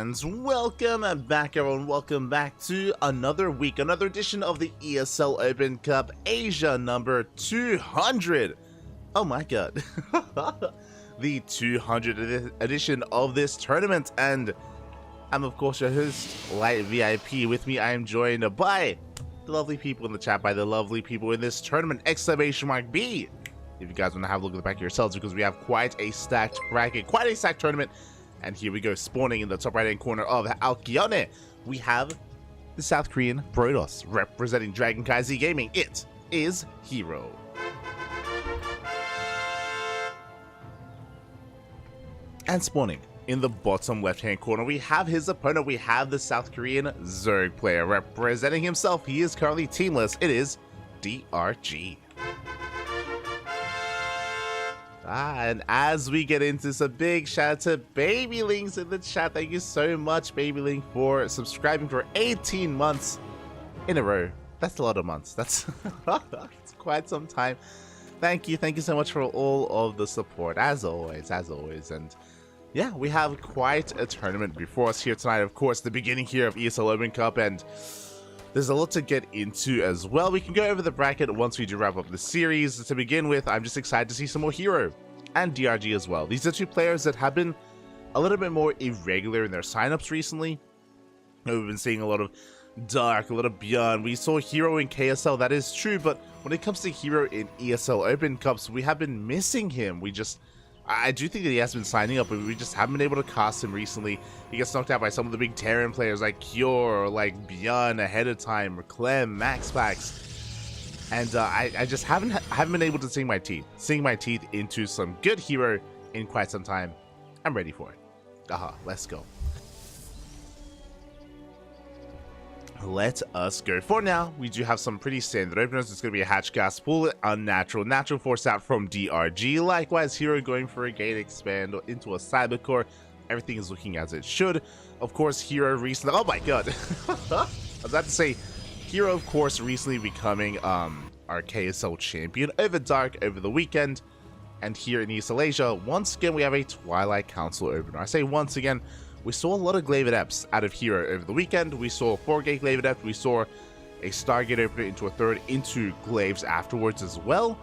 And welcome back, everyone. Welcome back to another week, another edition of the ESL Open Cup Asia number 200. Oh my god. The 200th edition of this tournament. And I'm, of course, your host, Light VIP. With me, I am joined by the lovely people in the chat, by the lovely people in this tournament, !B. If you guys want to have a look at the back of yourselves, because we have quite a stacked bracket, quite a stacked tournament. And here we go, spawning in the top right-hand corner of Alkione, we have the South Korean Protoss, representing CranKy Z Gaming. It is Hero. And spawning in the bottom left-hand corner, we have his opponent. We have the South Korean Zerg player representing himself. He is currently teamless. It is DRG. And as we get into this, a big shout out to Babylings in the chat. Thank you so much, Babyling, for subscribing for 18 months in a row. That's a lot of months. That's quite some time. Thank you so much for all of the support, as always. And yeah, we have quite a tournament before us here tonight. Of course, the beginning here of ESL Open Cup, and there's a lot to get into as well. We can go over the bracket once we do wrap up the series. To begin with, I'm just excited to see some more Hero and DRG as well. These are two players that have been a little bit more irregular in their signups recently. We've been seeing a lot of Dark, a lot of Beyond. We saw Hero in KSL, that is true, but when it comes to Hero in ESL Open Cups, we have been missing him. I do think that he has been signing up, but we just haven't been able to cast him recently. He gets knocked out by some of the big Terran players like Cure, or like Beyond ahead of time, or Clem, Maxpax. And I just haven't been able to sink my teeth into some good Hero in quite some time. I'm ready for it. Let's go. Let us go. For now, we do have some pretty standard openers. It's going to be a Hatch Gas Pool, Unnatural, Natural Force out from DRG. Likewise, Hero going for a Gate Expand into a Cybercore. Everything is looking as it should. Of course, Hero recently... Oh my god! I was about to say, Hero, of course, recently becoming our KSL champion over Dark over the weekend. And here in ESL Asia, once again, we have a Twilight Council opener. I say once again... We saw a lot of Glaive Adepts out of Hero over the weekend. We saw 4-gate Glaive Adept. We saw a Stargate opener into a third into Glaives afterwards as well.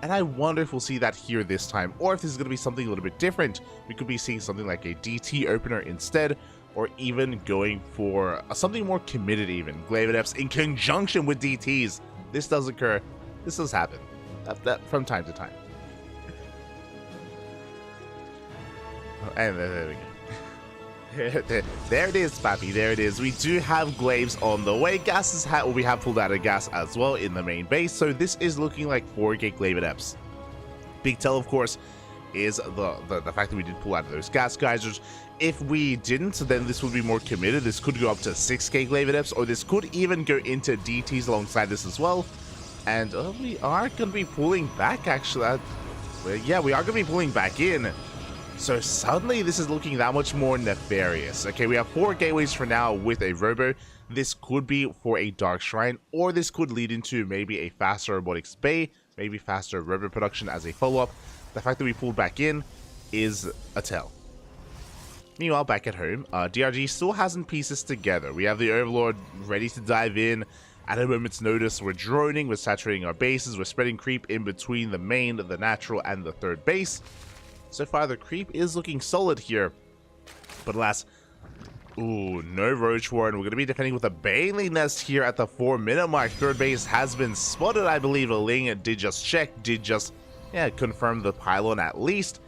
And I wonder if we'll see that here this time, or if this is going to be something a little bit different. We could be seeing something like a DT opener instead, or even going for something more committed even. Glaive Adepts in conjunction with DTs. This does occur. This does happen from time to time. And there we go. There it is, Pappy. There it is. We do have Glaives on the way. We have pulled out a gas as well in the main base. So this is looking like 4-gate Glaive Adepts. Big tell, of course, is the fact that we did pull out those gas geysers. If we didn't, then this would be more committed. This could go up to 6-gate Glaive Adepts, or this could even go into DTs alongside this as well. And we are going to be pulling back, actually. Yeah, we are going to be pulling back in. So suddenly this is looking that much more nefarious. Okay, we have 4 gateways for now with a Robo. This could be for a Dark Shrine, or this could lead into maybe a faster Robotics Bay, maybe faster Robo production as a follow-up. The fact that we pulled back in is a tell. Meanwhile, back at home, DRG still hasn't pieces together. We have the Overlord ready to dive in. At a moment's notice, we're droning, we're saturating our bases, we're spreading creep in between the main, the natural, and the third base. So far, the creep is looking solid here. But alas, ooh, no Roach Warren. We're going to be defending with a Baneling Nest here at the 4-minute mark. Third base has been spotted, I believe. Ling did just check, confirm the pylon at least.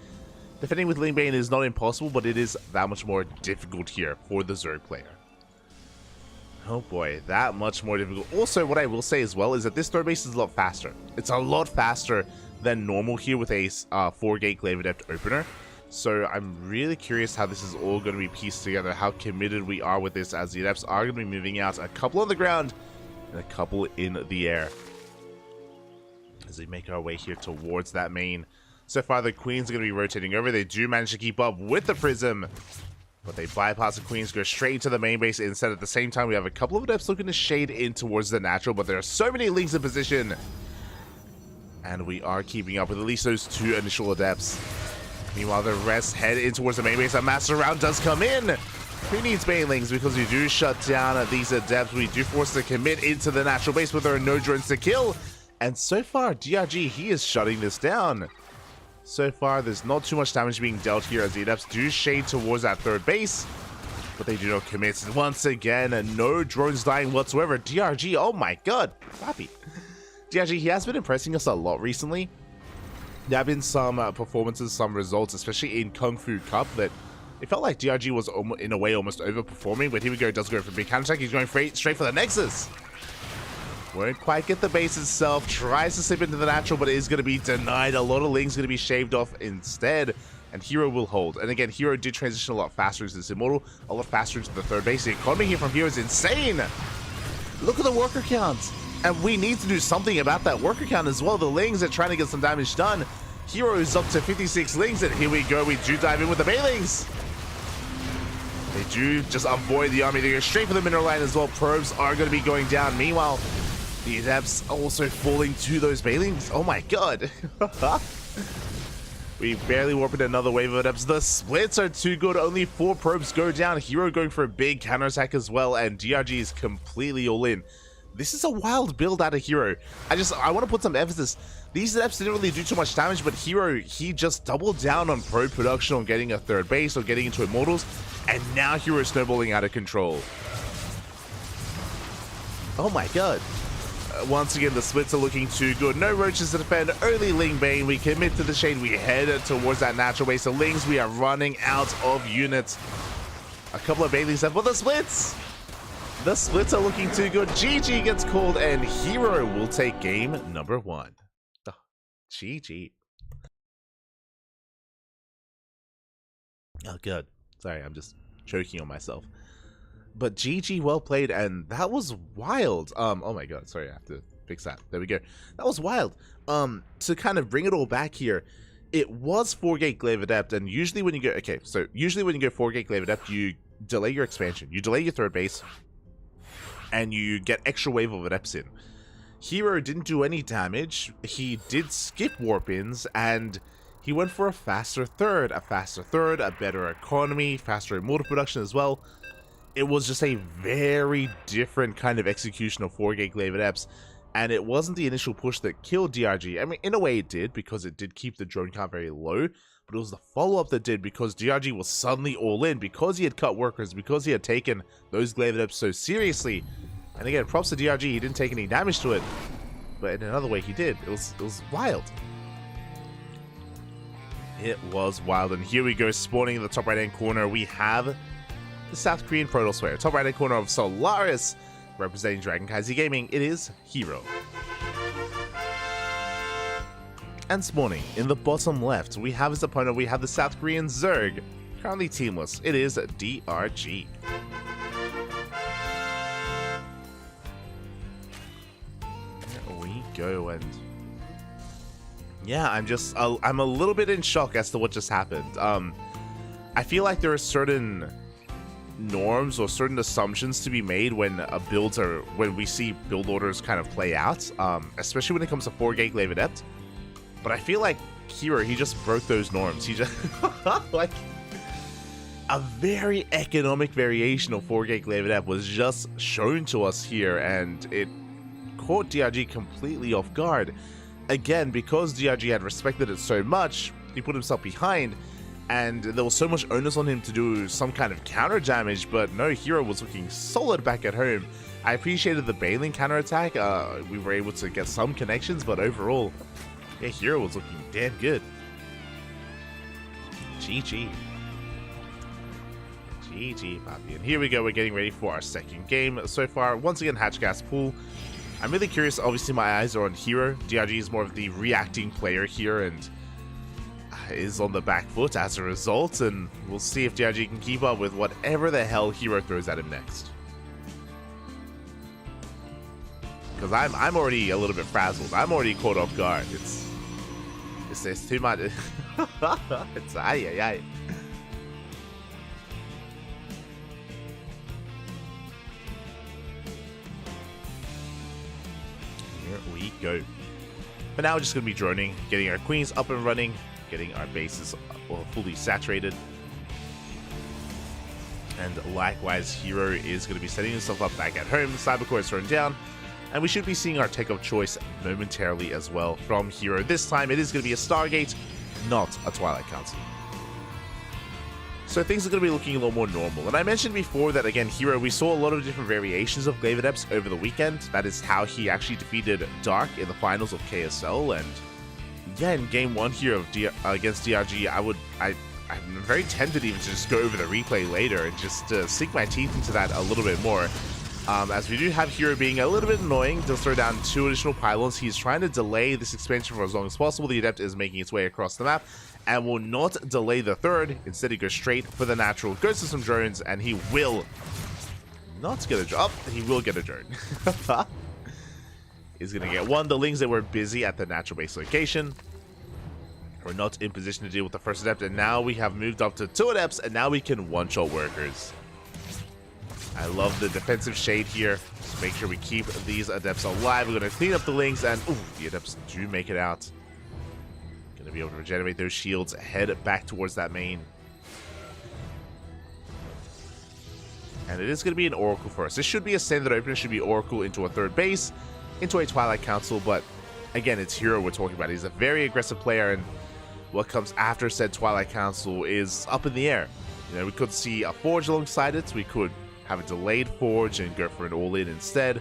Defending with Ling Bane is not impossible, but it is that much more difficult here for the Zerg player. Oh boy, that much more difficult. Also, what I will say as well is that this third base is a lot faster. It's a lot faster than normal here with a 4-gate Glaive Adept opener. So I'm really curious how this is all going to be pieced together, how committed we are with this, as the Adepts are going to be moving out, a couple on the ground and a couple in the air as we make our way here towards that main. So far, the Queens are going to be rotating over. They do manage to keep up with the Prism, but they bypass the Queens, go straight into the main base instead. At the same time, we have a couple of Adepts looking to shade in towards the natural, but there are so many Lings in position. And we are keeping up with at least those 2 initial Adepts. Meanwhile, the rest head in towards the main base. A Master Round does come in. Who needs Banelings? Because we do shut down these Adepts. We do force to commit into the natural base, but there are no drones to kill. And so far, DRG, he is shutting this down. So far, there's not too much damage being dealt here as the Adepts do shade towards that third base. But they do not commit. Once again, no drones dying whatsoever. DRG, oh my god. Happy. DRG, he has been impressing us a lot recently. There have been some performances, some results, especially in Kung Fu Cup, that it felt like DRG was in a way almost overperforming. But here we go, does go for a big counter attack. He's going straight for the Nexus. Won't quite get the base itself. Tries to slip into the natural, but it is going to be denied. A lot of Lings going to be shaved off instead. and Hero will hold. And again, Hero did transition a lot faster into this Immortal, a lot faster into the third base. The economy here from Hero is insane. Look at the worker counts. And we need to do something about that worker count as well. The Lings are trying to get some damage done. Hero is up to 56 Lings, and here we go. We do dive in with the Baylings. They do just avoid the army. They go straight for the mineral line as well. Probes are going to be going down. Meanwhile, the Adepts also falling to those Baylings. Oh my god. We barely warped another wave of Adepts. The splits are too good. Only 4 probes go down. Hero going for a big counterattack as well, and DRG is completely all in. This is a wild build out of Hero. I want to put some emphasis. These Adepts didn't really do too much damage, but Hero, he just doubled down on probe production, on getting a third base, or getting into Immortals, and now Hero is snowballing out of control. Oh my god. Once again, the splits are looking too good. No roaches to defend, only Ling Bane. We commit to the shade, we head towards that natural base. The Lings, we are running out of units. A couple of Baileys left, but the splits! The splits are looking too good. GG gets called, and Hero will take game number 1. Oh, GG. Oh, good. Sorry, I'm just choking on myself. But GG, well played, and that was wild. Oh my god, sorry, I have to fix that. There we go. That was wild. To kind of bring it all back here, it was 4-gate Glaive Adept, and usually when you go, okay, so usually when you go 4-gate Glaive Adept, you delay your expansion. You delay your third base, and you get extra wave of Adepts in. Hero didn't do any damage. He did skip warp-ins, and he went for a faster third, a better economy, faster Immortal production as well. It was just a very different kind of execution of 4-gate Glaive Adepts, and it wasn't the initial push that killed DRG. I mean, in a way it did, because it did keep the drone count very low, but it was the follow-up that did, because DRG was suddenly all in, because he had cut workers, because he had taken those Glaive Adepts so seriously. And again, props to DRG, he didn't take any damage to it, but in another way he did. It was wild. It was wild, and here we go, spawning in the top right-hand corner, we have the South Korean Protosphere. Top right-hand corner of Solaris, representing CranKy Gaming, it is Hero. And spawning in the bottom left, we have his opponent, we have the South Korean Zerg, currently teamless, it is DRG. There we go, and yeah, I'm a little bit in shock as to what just happened. I feel like there are certain norms or certain assumptions to be made when when we see build orders kind of play out, especially when it comes to 4-gate Glaive Adept. But I feel like Hero, he just broke those norms. He just like a very economic variation of 4-gate Glaive Adept was just shown to us here, and it caught DRG completely off guard. Again, because DRG had respected it so much, he put himself behind, and there was so much onus on him to do some kind of counter damage, but no, Hero was looking solid back at home. I appreciated the Bailing counterattack. We were able to get some connections, but overall, yeah, Hero was looking damn good. GG. GG, Papi. And here we go, we're getting ready for our second game. So far, once again, Hatch Gas Pool. I'm really curious, obviously my eyes are on Hero. DRG is more of the reacting player here, and is on the back foot as a result, and we'll see if DRG can keep up with whatever the hell Hero throws at him next. Because I'm already a little bit frazzled. I'm already caught off guard. It's too much. It's ay. Here we go. But now we're just gonna be droning, getting our queens up and running, getting our bases fully saturated. And likewise, Hero is going to be setting himself up back at home. The Cybercore is thrown down, and we should be seeing our tech of choice momentarily as well from Hero. This time it is going to be a Stargate, not a Twilight Council. So things are going to be looking a little more normal. And I mentioned before that, again, Hero, we saw a lot of different variations of Glaive Adepts over the weekend. That is how he actually defeated Dark in the finals of KSL, and yeah, in game 1 here of against DRG, I'm very tempted even to just go over the replay later and just sink my teeth into that a little bit more. As we do have Hero being a little bit annoying, does throw down 2 additional pylons. He's trying to delay this expansion for as long as possible. The Adept is making its way across the map and will not delay the 3rd. Instead, he goes straight for the natural, goes to some drones, and he will not get a drone. Oh, he will get a drone. He's going to get 1. The Lings that were busy at the natural base location. We're not in position to deal with the first Adept, and now we have moved up to 2 Adepts, and now we can one-shot workers. I love the defensive shade here. Just make sure we keep these Adepts alive. We're going to clean up the Lings, and ooh, the Adepts do make it out. Going to be able to regenerate those shields, head back towards that main. And it is going to be an Oracle for us. This should be a standard opener. It should be Oracle into a 3rd base, into a Twilight Council, but again, it's Hero we're talking about. He's a very aggressive player, and what comes after said Twilight Council is up in the air. You know, we could see a Forge alongside it. We could have a delayed Forge and go for an all-in instead.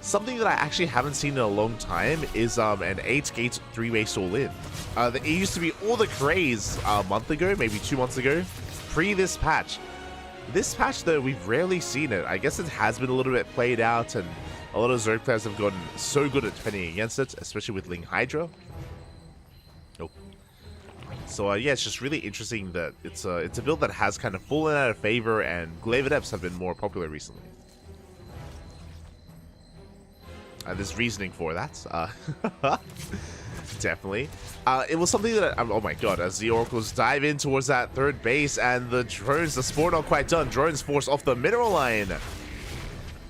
Something that I actually haven't seen in a long time is an 8-gate 3-base all-in. It used to be all the craze a month ago, maybe 2 months ago, pre this patch. This patch, though, we've rarely seen it. I guess it has been a little bit played out, and a lot of Zerg players have gotten so good at defending against it, especially with Ling Hydra. Nope. So yeah, it's just really interesting that it's a build that has kind of fallen out of favor, and Glaive Adepts have been more popular recently. There's reasoning for that. Definitely. It was something that, oh my god, as the Oracles dive in towards that 3rd base, and the drones, the spawn not quite done. Drones force off the mineral line.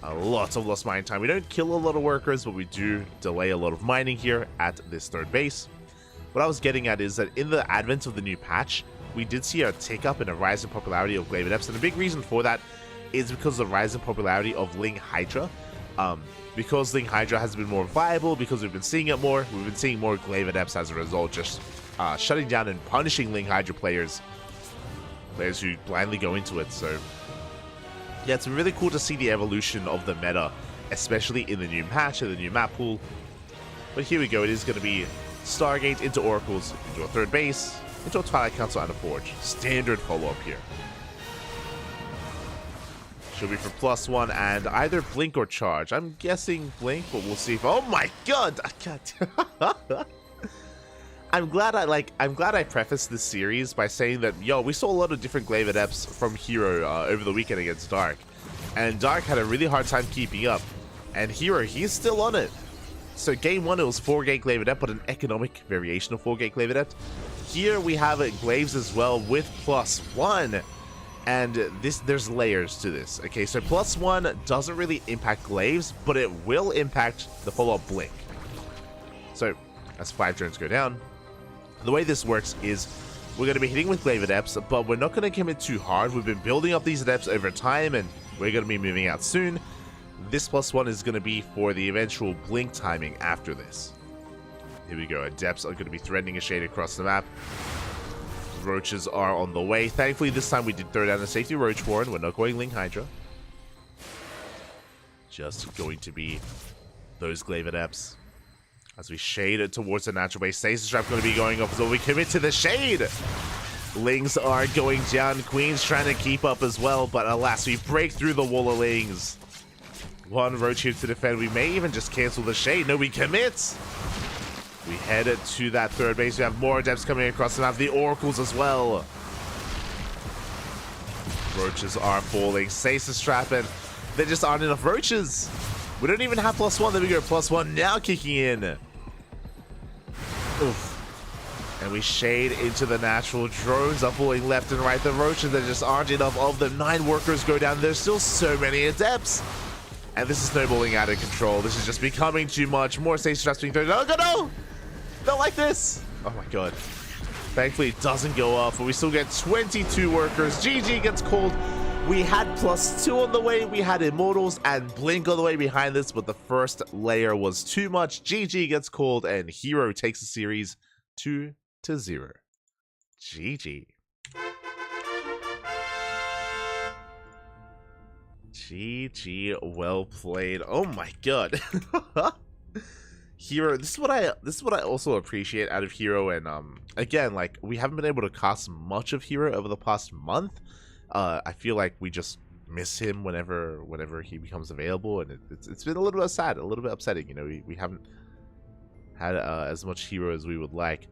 A lot of lost mine time. We don't kill a lot of workers, but we do delay a lot of mining here at this 3rd base. What I was getting at is that in the advent of the new patch, we did see a tick up and a rise in popularity of Glaive Adepts, and a big reason for that is because of the rise in popularity of Ling Hydra. Because Ling Hydra has been more viable, because we've been seeing it more, we've been seeing more Glaive Adepts as a result, just shutting down and punishing Ling Hydra players who blindly go into it. So yeah, it's been really cool to see the evolution of the meta, especially in the new patch and the new map pool. But here we go, it is going to be Stargate into Oracles, into a 3rd base, into a Twilight Council and a Forge. Standard follow-up here. Should be for +1 and either Blink or Charge. I'm guessing Blink, but we'll see if... Oh my god! I can't... I'm glad I prefaced this series by saying that, yo, we saw a lot of different Glaive Adepts from Hero over the weekend against Dark. And Dark had a really hard time keeping up. And Hero, he's still on it. So game 1, it was 4-gate Glaive Adept, but an economic variation of 4-gate Glaive Adept. Here we have Glaives as well with +1. And there's layers to this. Okay, so +1 doesn't really impact Glaives, but it will impact the follow-up Blink. So, as 5 drones go down, the way this works is we're going to be hitting with Glaive Adepts, but we're not going to commit too hard. We've been building up these Adepts over time, and we're going to be moving out soon. This +1 is going to be for the eventual Blink timing after this. Here we go. Adepts are going to be threading a shade across the map. Roaches are on the way. Thankfully, this time we did throw down a safety Roach Warren. We're not going Ling Hydra. Just going to be those Glaive Adepts. As we shade it towards the natural base. Stasis Trap going to be going off as well. We commit to the shade. Lings are going down. Queen's trying to keep up as well. But alas, we break through the wall of Lings. 1 Roach here to defend. We may even just cancel the shade. No, we commit. We head to that 3rd base. We have more Adepts coming across the map. The Oracles as well. Roaches are falling. Stasis Trap, and there just aren't enough Roaches. We don't even have +1. There we go. +1 now kicking in. Oof. And we shade into the natural. Drones are falling left and right. The Roaches, there just aren't enough of them. 9 workers go down. There's still so many Adepts. And this is snowballing out of control. This is just becoming too much. More Stasis Traps being thrown. Oh, no! Don't like this. Oh my god. Thankfully it doesn't go off, but we still get 22 workers. GG gets called. We had +2 on the way. We had Immortals and Blink on the way behind this, but the first layer was too much. GG gets called, and Hero takes the series 2-0. GG. GG, well played. Oh my god. Hero, this is what I also appreciate out of Hero, and again, like, we haven't been able to cast much of Hero over the past month. I feel like we just miss him whenever he becomes available, and it's been a little bit sad, a little bit upsetting. You know, we haven't had as much hero as we would like.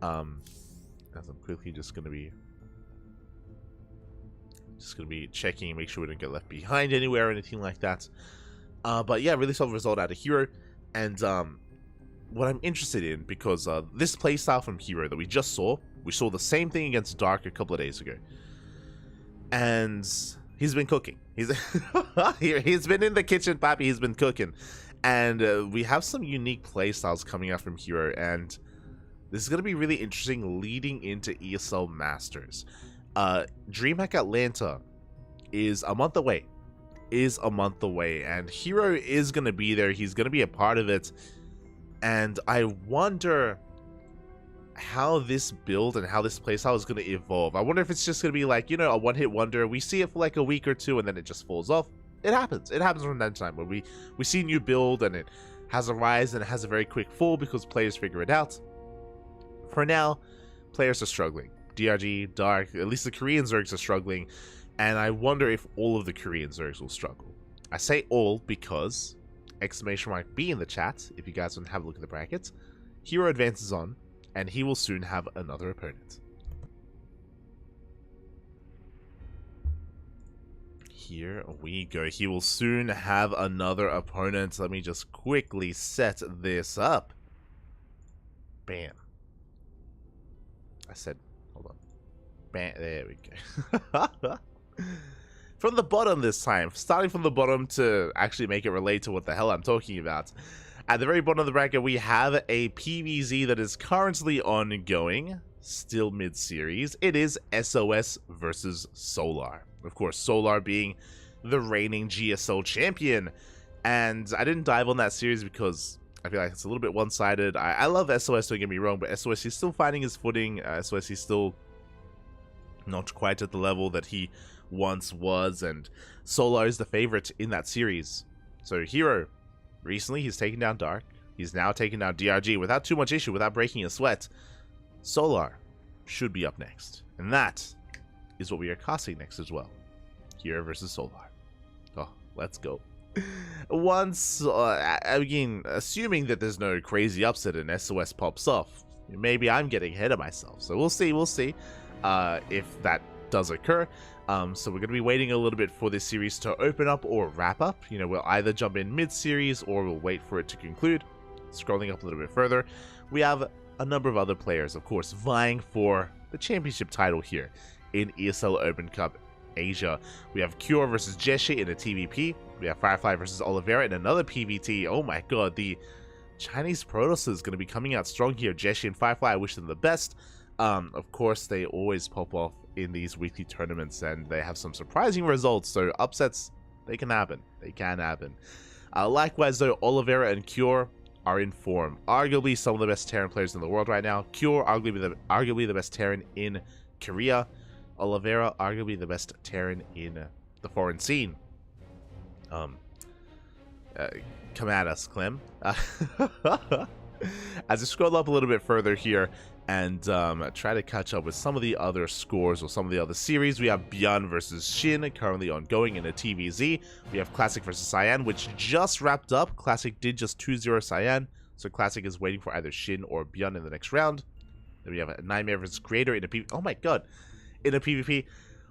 As I'm quickly just gonna be checking, make sure we don't get left behind anywhere or anything like that. But yeah, really solid result out of Hero, and what I'm interested in, because this playstyle from Hero that we saw the same thing against Dark a couple of days ago, and he's been cooking. He's been in the kitchen, Papi. He's been cooking, and we have some unique playstyles coming out from Hero, and this is going to be really interesting leading into ESL Masters. DreamHack Atlanta is a month away. And Hero is going to be there. He's going to be a part of it. And I wonder how this build and how this playstyle is going to evolve. I wonder if it's just going to be like, you know, a one-hit wonder. We see it for like a week or two and then it just falls off. It happens. It happens from time to time when we see a new build and it has a rise and it has a very quick fall because players figure it out. For now, players are struggling. DRG, Dark, at least the Korean Zergs are struggling, and I wonder if all of the Korean Zergs will struggle. I say all because, !B in the chat, if you guys want to have a look at the brackets, Hero advances on, and he will soon have another opponent. Here we go. He will soon have another opponent. Let me just quickly set this up. Bam. I said, hold on. Bam, there we go. From the bottom this time. Starting from the bottom to actually make it relate to what the hell I'm talking about. At the very bottom of the bracket, we have a PvZ that is currently ongoing. Still mid-series. It is SOS versus Solar. Of course, Solar being the reigning GSL champion. And I didn't dive on that series because I feel like it's a little bit one-sided. I love SOS, don't get me wrong, but SOS is still finding his footing. SOS is still not quite at the level that he once was, and Solar is the favorite in that series. So Hero, recently he's taken down Dark. He's now taken down DRG without too much issue, without breaking a sweat. Solar should be up next, and that is what we are casting next as well. Hero versus Solar. Oh, let's go. Once, again, assuming that there's no crazy upset and SOS pops off, maybe I'm getting ahead of myself. So we'll see if that does occur. So we're going to be waiting a little bit for this series to open up or wrap up. You know, we'll either jump in mid-series or we'll wait for it to conclude. Scrolling up a little bit further, we have a number of other players, of course, vying for the championship title here in ESL Open Cup Asia. We have Cure versus Jeshi in a TVP. We have Firefly versus Oliveira in another PVT. Oh my god, the Chinese Protoss is going to be coming out strong here. Jeshi and Firefly, I wish them the best. Of course, they always pop off in these weekly tournaments, and they have some surprising results, so upsets, they can happen. They can happen. Likewise, though, Oliveira and Cure are in form. Arguably some of the best Terran players in the world right now. Cure, arguably the best Terran in Korea. Oliveira, arguably the best Terran in the foreign scene. Come at us, Clem. As I scroll up a little bit further here and try to catch up with some of the other scores or some of the other series, we have Beyond versus Shin currently ongoing in a TVZ. We have Classic versus Cyan, which just wrapped up. Classic did just 2-0 Cyan, so Classic is waiting for either Shin or Beyond in the next round. Then we have a Nightmare versus Creator in a PvP. Oh my god, in a PvP.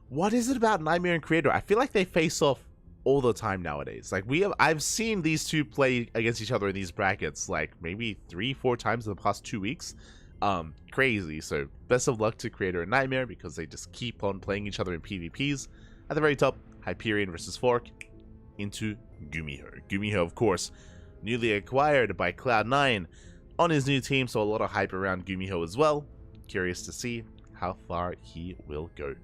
What is it about Nightmare and Creator? I feel like they face off all the time nowadays. Like I've seen these two play against each other in these brackets like maybe 3-4 times in the past 2 weeks. Crazy. So best of luck to Creator and Nightmare because they just keep on playing each other in PvPs. At the very top, Hyperion versus Fork into Gumiho. Gumiho, of course, newly acquired by Cloud9 on his new team, so a lot of hype around Gumiho as well. Curious to see how far he will go.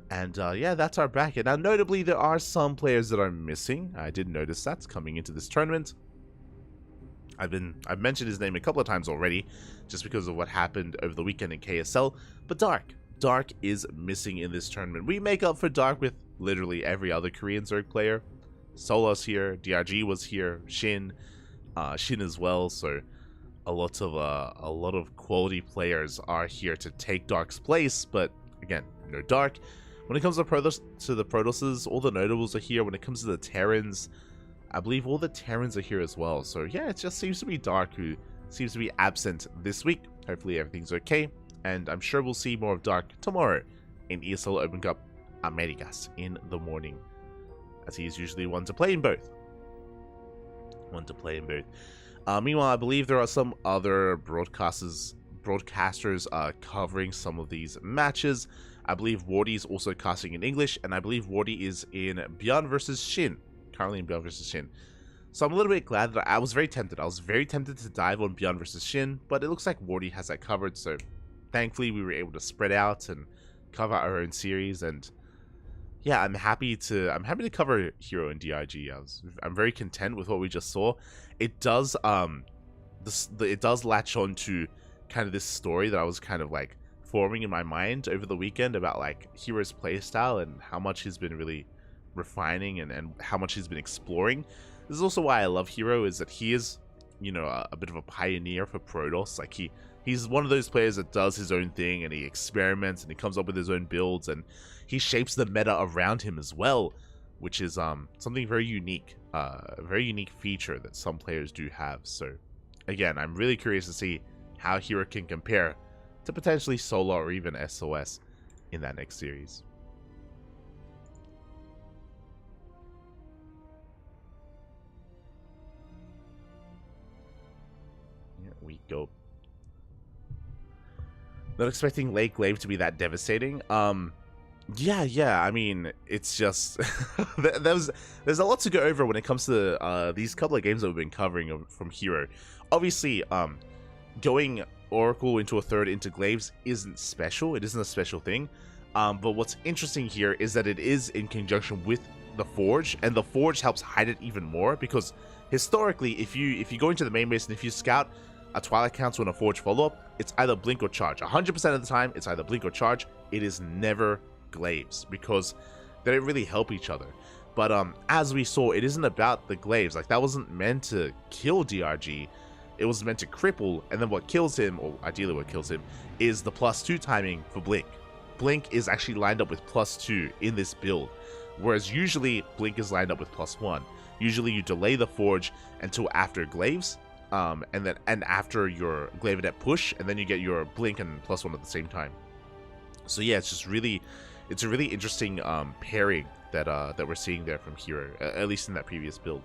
And yeah, that's our bracket. Now, notably, there are some players that are missing. I did notice that coming into this tournament. I've mentioned his name a couple of times already, just because of what happened over the weekend in KSL. But Dark is missing in this tournament. We make up for Dark with literally every other Korean Zerg player. Solo's here, DRG was here, Shin as well. So a lot of quality players are here to take Dark's place. But again, no Dark. When it comes to the Protosses, all the notables are here. When it comes to the Terrans, I believe all the Terrans are here as well. So yeah, it just seems to be Dark who seems to be absent this week. Hopefully everything's okay, and I'm sure we'll see more of Dark tomorrow in ESL Open Cup Americas in the morning, as he is usually one to play in both. Meanwhile, I believe there are some other broadcasters covering some of these matches. I believe Wardy is also casting in English, and I believe Wardy is in Beyond vs. Shin, currently in Beyond vs. Shin. So I'm a little bit glad that I was very tempted. I was very tempted to dive on Beyond vs. Shin, but it looks like Wardy has that covered, so thankfully we were able to spread out and cover our own series. And yeah, I'm happy to cover Hero and DIG. I'm very content with what we just saw. It does it does latch on to kind of this story that I was kind of like forming in my mind over the weekend about like Hero's playstyle and how much he's been really refining and how much he's been exploring. This is also why I love Hero, is that he is, you know, a bit of a pioneer for Protoss. Like he's one of those players that does his own thing, and he experiments and he comes up with his own builds, and he shapes the meta around him as well, which is something very unique, a very unique feature that some players do have. So again, I'm really curious to see how Hero can compare to potentially Solar or even SOS in that next series. Here we go. Not expecting Lake Glaive to be that devastating. Yeah, I mean, it's just there's a lot to go over when it comes to these couple of games that we've been covering from Hero. Obviously, going Oracle into a third into Glaives isn't special. It isn't a special thing. But what's interesting here is that it is in conjunction with the Forge, and the Forge helps hide it even more, because historically, if you go into the main base and if you scout a Twilight Council and a Forge follow-up, it's either blink or charge. 100% of the time, it's either blink or charge. It is never Glaives, because they don't really help each other. But as we saw, it isn't about the Glaives. Like, that wasn't meant to kill DRG. It was meant to cripple, and then what kills him, or ideally what kills him, is the +2 timing for Blink. Blink is actually lined up with +2 in this build, whereas usually Blink is lined up with +1. Usually you delay the Forge until after Glaives, and after your Glaivenet push, and then you get your Blink and +1 at the same time. So yeah, it's a really interesting pairing that we're seeing there from Hero, at least in that previous build.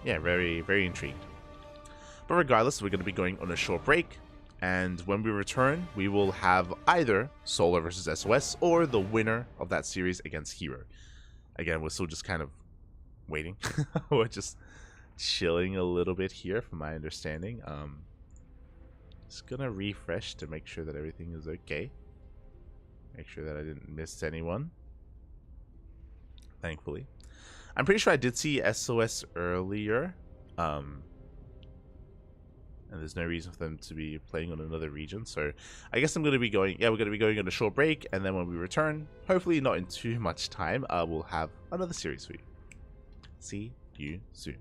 Yeah, very, very intrigued. But regardless, we're going to be going on a short break, and when we return, we will have either Solar versus SOS or the winner of that series against Hero. Again, we're still just kind of waiting. We're just chilling a little bit here, from my understanding. Just gonna refresh to make sure that everything is okay. Make sure that I didn't miss anyone. Thankfully. I'm pretty sure I did see SOS earlier, and there's no reason for them to be playing on another region, so I guess I'm going to be going, we're going to be going on a short break, and then when we return, hopefully not in too much time, we'll have another series for you. See you soon.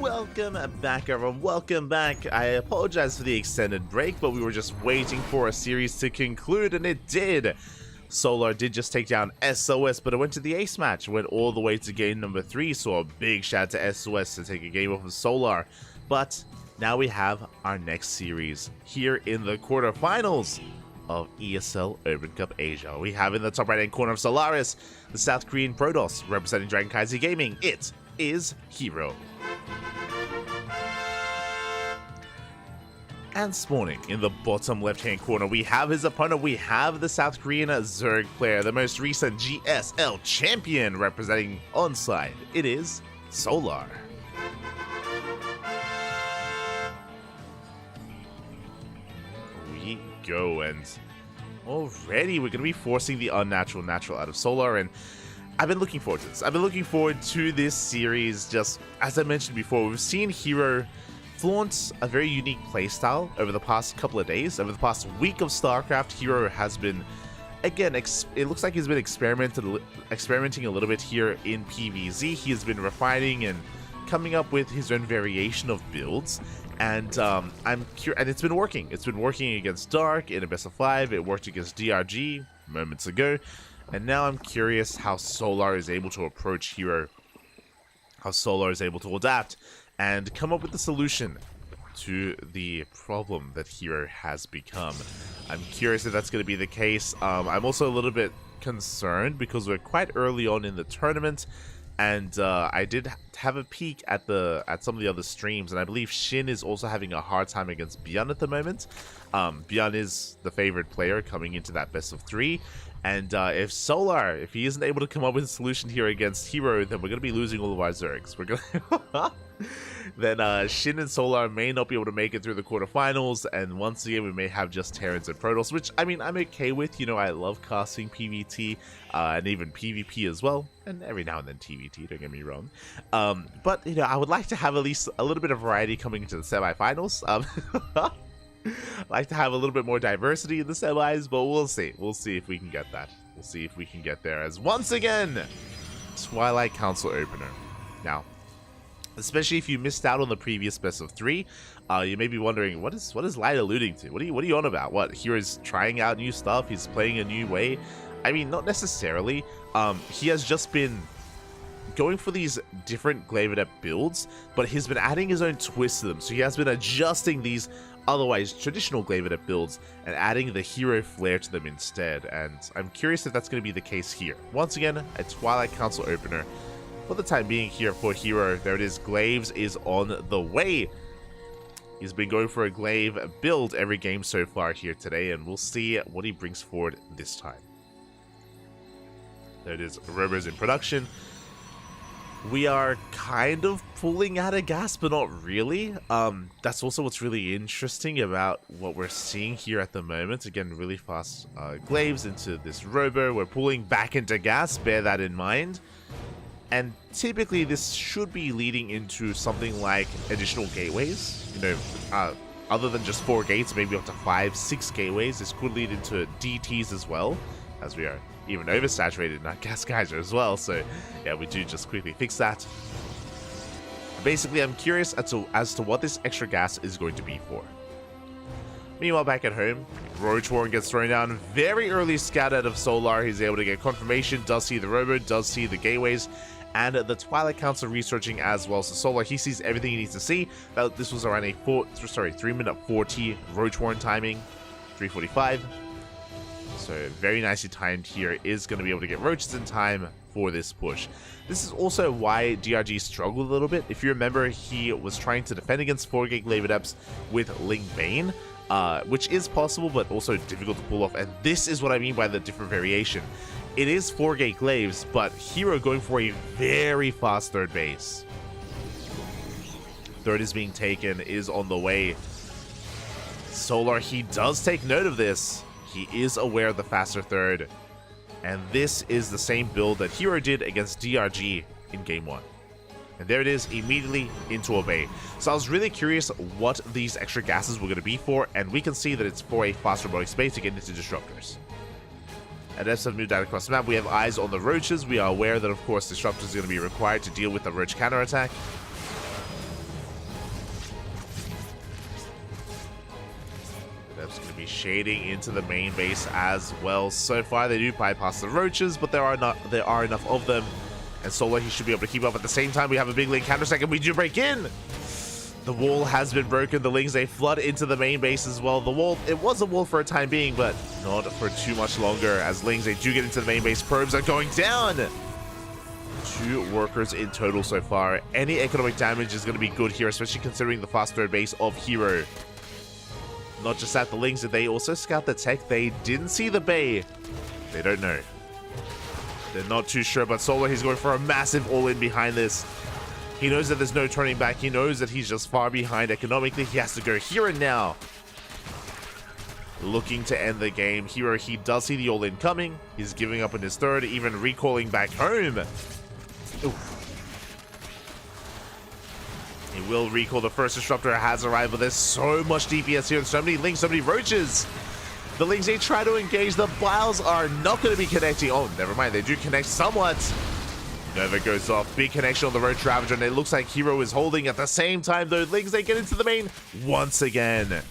Welcome back, everyone. Welcome back. I apologize for the extended break, but we were just waiting for a series to conclude, and it did. Solar did just take down SOS, but it went to the ace match. Went all the way to game number 3, so a big shout out to SOS to take a game off of Solar. But now we have our next series here in the quarterfinals of ESL Open Cup Asia. We have in the top right-hand corner of Solaris, the South Korean Protoss, representing CranKy Gaming. It is Hero. And spawning in the bottom left-hand corner, we have his opponent. We have the South Korean Zerg player, the most recent GSL champion, representing onside. It is Solar. We go, and already we're going to be forcing the unnatural natural out of Solar, and I've been looking forward to this. I've been looking forward to this series. Just as I mentioned before, we've seen Hero flaunt a very unique playstyle over the past couple of days. Over the past week of StarCraft, Hero has been, again, it looks like he's been experimenting a little bit here in PvZ. He has been refining and coming up with his own variation of builds, and and it's been working. It's been working against Dark in a best of 5. It worked against DRG moments ago, and now I'm curious how Solar is able to approach Hero, how Solar is able to adapt and come up with the solution to the problem that Hero has become. I'm curious if that's going to be the case. I'm also a little bit concerned because we're quite early on in the tournament, and I did have a peek at some of the other streams, and I believe Shin is also having a hard time against Byun at the moment. Byun is the favorite player coming into that best of 3, and if Solar, if he isn't able to come up with a solution here against Hero, then we're going to be losing all of our Zergs. We're going then Shin and Solar may not be able to make it through the quarterfinals, and once again we may have just Terrans and Protoss, which I mean I'm okay with. You know, I love casting PvT and even PvP as well, and every now and then TvT, don't get me wrong. But you know, I would like to have at least a little bit of variety coming into the semifinals. I'd like to have a little bit more diversity in the semis, but we'll see. We'll see if we can get that. We'll see if we can get there, as once again, Twilight Council opener. Now, especially if you missed out on the previous best of 3, you may be wondering, what is Light alluding to? What are you on about? What, Hero's trying out new stuff? He's playing a new way? I mean, not necessarily. He has just been going for these different Glaive Adept builds, but he's been adding his own twist to them. So he has been adjusting these otherwise traditional Glaive Adept builds and adding the Hero flair to them instead. And I'm curious if that's going to be the case here. Once again, a Twilight Council opener. For the time being here for Hero, there it is, Glaives is on the way. He's been going for a Glaive build every game so far here today, and we'll see what he brings forward this time. There it is, Robos in production. We are kind of pulling out of gas, but not really. That's also what's really interesting about what we're seeing here at the moment. Again, really fast Glaives into this Robo. We're pulling back into gas, bear that in mind. And typically this should be leading into something like additional gateways. You know, other than just 4 gates, maybe up to 5, 6 gateways. This could lead into DTs as well, as we are even oversaturated in our gas geyser as well. So yeah, we do just quickly fix that. Basically, I'm curious as to what this extra gas is going to be for. Meanwhile, back at home, Roach Warren gets thrown down. Very early scout out of Solar. He's able to get confirmation, does see the Robo, does see the gateways, and the Twilight Council researching as well. So Solar, he sees everything he needs to see. This was around a 3-minute 40 Roach Warren timing, 3:45. So very nicely timed here. Is going to be able to get Roaches in time for this push. This is also why DRG struggled a little bit. If you remember, he was trying to defend against 4-gig Glaive Adepts with Ling Bane, which is possible but also difficult to pull off, and this is what I mean by the different variation. It is 4-gate glaives, but Hero going for a very fast third base. Third is being taken, is on the way. Solar, he does take note of this. He is aware of the faster third. And this is the same build that Hero did against DRG in Game 1. And there it is, immediately into a bay. So I was really curious what these extra gases were going to be for, and we can see that it's for a faster robotic space to get into disruptors. Adepts have moved out across the map. We have eyes on the roaches. We are aware that, of course, disruptors are going to be required to deal with the roach counterattack. Adepts going to be shading into the main base as well. So far, they do bypass the roaches, but there are enough of them. And Solar, he should be able to keep up. At the same time, we have a big link counterattack, and we do break in. The wall has been broken. The Lings, they flood into the main base as well. The wall, it was a wall for a time being, but not for too much longer. As Lings, they do get into the main base. Probes are going down. 2 workers in total so far. Any economic damage is going to be good here, especially considering the fast third base of Hero. Not just that, the Lings, did they also scout the tech? They didn't see the bay. They don't know. They're not too sure, but Solar, he's going for a massive all-in behind this. He knows that there's no turning back. He knows that he's just far behind economically. He has to go here and now. Looking to end the game. Hero, he does see the all-in coming. He's giving up on his third, even recalling back home. Oof. He will recall. The first disruptor has arrived, but there's so much DPS here and so many Lings, so many roaches. The Lings, they try to engage. The Biles are not going to be connecting. Oh, never mind. They do connect somewhat. Nova goes off. Big connection on the Roach Ravager, and it looks like Hero is holding at the same time, though. Lings, they get into the main once again.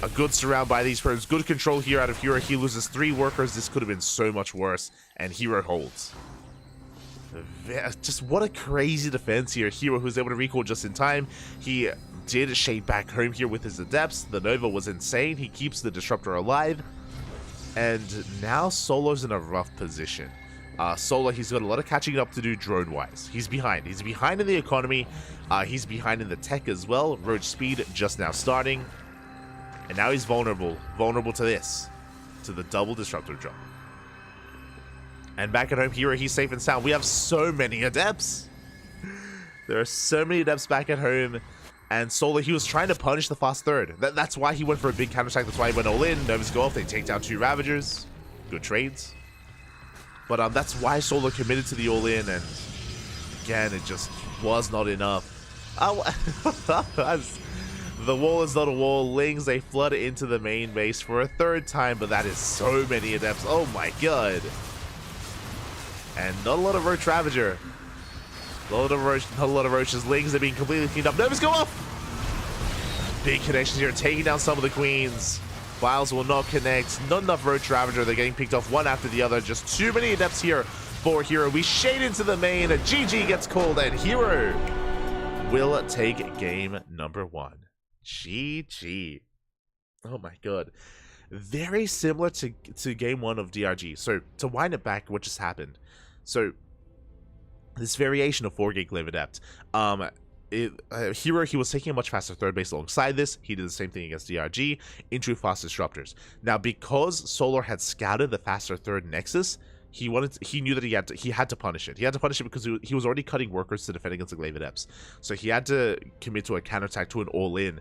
A good surround by these probes. Good control here out of Hero. He loses 3 workers. This could have been so much worse, and Hero holds. Just what a crazy defense here. Hero, who's able to recall just in time. He did shade back home here with his Adepts. The Nova was insane. He keeps the Disruptor alive. And now Solo's in a rough position. Solar, he's got a lot of catching up to do drone-wise. He's behind. He's behind in the economy. He's behind in the tech as well. Roach speed just now starting. And now he's vulnerable. Vulnerable to this. To the double Disruptor drop. And back at home, Hero, he's safe and sound. We have so many Adepts. There are so many Adepts back at home. And Solar, he was trying to punish the fast third. That's why he went for a big counterattack. That's why he went all in. Novas go off. They take down 2 Ravagers. Good trades. But that's why Solar committed to the all-in, and again, it just was not enough. The wall is not a wall. Lings, they flood into the main base for a 3rd time, but that is so many Adepts. Oh my god. And not a lot of Roach Ravager. Not a lot of Roaches. Lings are being completely cleaned up. Novas go off! Big connections here, taking down some of the Queens. Biles will not connect. Not enough Roach Ravager. They're getting picked off one after the other. Just too many Adepts here for Hero. We shade into the main. GG gets called, and Hero will take game number 1. GG. Oh my god. Very similar to game 1 of DRG. So to wind it back, what just happened? So this variation of 4-gate Glaive Adept. Hero, he was taking a much faster third base alongside this. He did the same thing against DRG into fast disruptors. Now, because Solar had scouted the faster third Nexus, he knew that he had to punish it. He had to punish it because he was already cutting workers to defend against the Glaive Adepts. So he had to commit to a counterattack, to an all-in.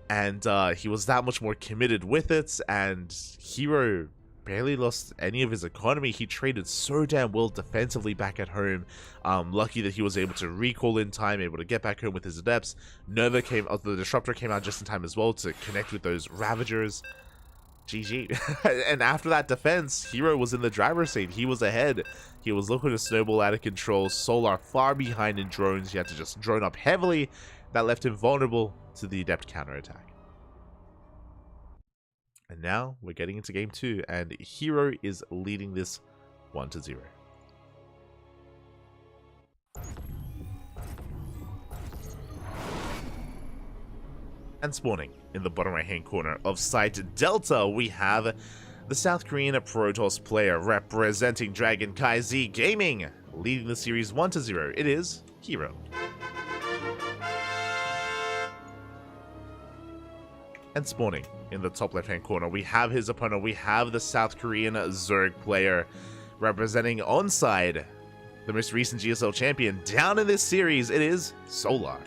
And he was that much more committed with it, and Hero barely lost any of his economy. He traded so damn well defensively back at home. Lucky that he was able to recall in time, able to get back home with his Adepts. Nova the Disruptor came out just in time as well to connect with those Ravagers. GG. And after that defense, Hero was in the driver's seat. He was ahead. He was looking to snowball out of control. Solar far behind in drones. He had to just drone up heavily. That left him vulnerable to the Adept counterattack. And now we're getting into game 2, and Hero is leading this 1-0. And spawning in the bottom right hand corner of Site Delta, we have the South Korean Protoss player representing CranKy Gaming, leading the series 1-0. It is Hero. And spawning in the top left-hand corner, we have his opponent. We have the South Korean Zerg player representing onside the most recent GSL champion. Down in this series, it is Solar.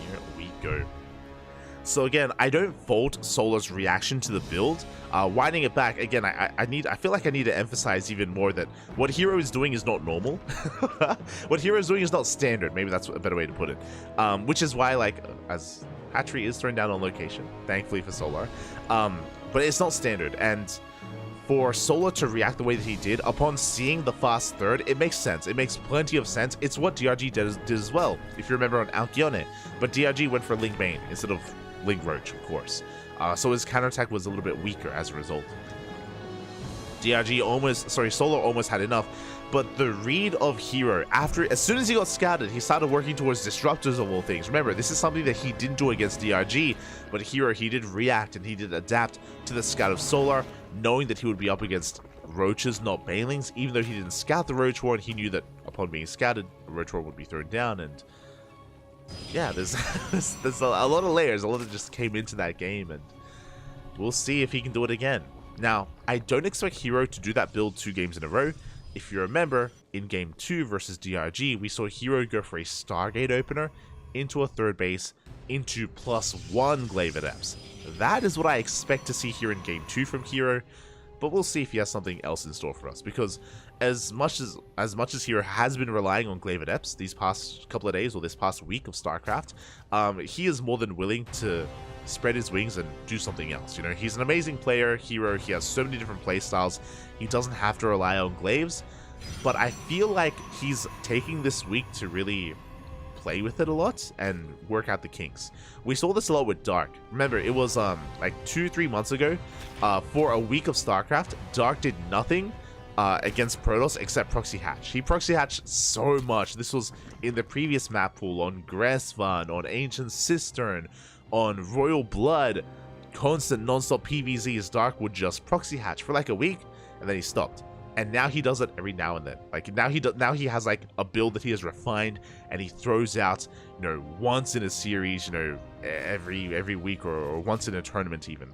Here we go. So again, I don't fault Solar's reaction to the build. Winding it back, again, I feel like I need to emphasize even more that what Hero is doing is not normal. What Hero is doing is not standard. Maybe that's a better way to put it. Which is why, like, as Hatchery is thrown down on location, thankfully for Solar. But it's not standard, and for Solar to react the way that he did upon seeing the fast third, it makes sense. It makes plenty of sense. It's what DRG did as well, if you remember on Alkyone. But DRG went for Link Main instead of Link Roach, of course. So his counterattack was a little bit weaker as a result. Solar almost had enough, but the read of Hero, as soon as he got scouted, he started working towards disruptors of all things. Remember, this is something that he didn't do against DRG, but Hero, he did react and he did adapt to the scout of Solar, knowing that he would be up against Roaches, not Banelings. Even though he didn't scout the Roach Ward, he knew that upon being scouted, the Roach Ward would be thrown down, and yeah, there's a lot of layers, a lot that just came into that game, and we'll see if he can do it again. Now, I don't expect Hero to do that build 2 games in a row. If you remember, in Game 2 versus DRG, we saw Hero go for a Stargate opener into a third base into +1 Glaive Adepts. That is what I expect to see here in Game 2 from Hero, but we'll see if he has something else in store for us, because as much as Hero has been relying on Glaive Adepts these past couple of days or this past week of StarCraft, he is more than willing to spread his wings and do something else. You know, he's an amazing player, Hero. He has so many different play styles. He doesn't have to rely on Glaives, but I feel like he's taking this week to really play with it a lot and work out the kinks. We saw this a lot with Dark. Remember, it was like 2-3 months ago, for a week of StarCraft, Dark did nothing against Protoss except proxy hatch. He proxy hatched so much. This was in the previous map pool on Gresvan, on Ancient Cistern, on Royal Blood. Constant non-stop PvZs. Dark would just proxy hatch for like a week and then he stopped. And now he does it every now and then. Like now he has like a build that he has refined, and he throws out, you know, once in a series, you know, every week or once in a tournament even.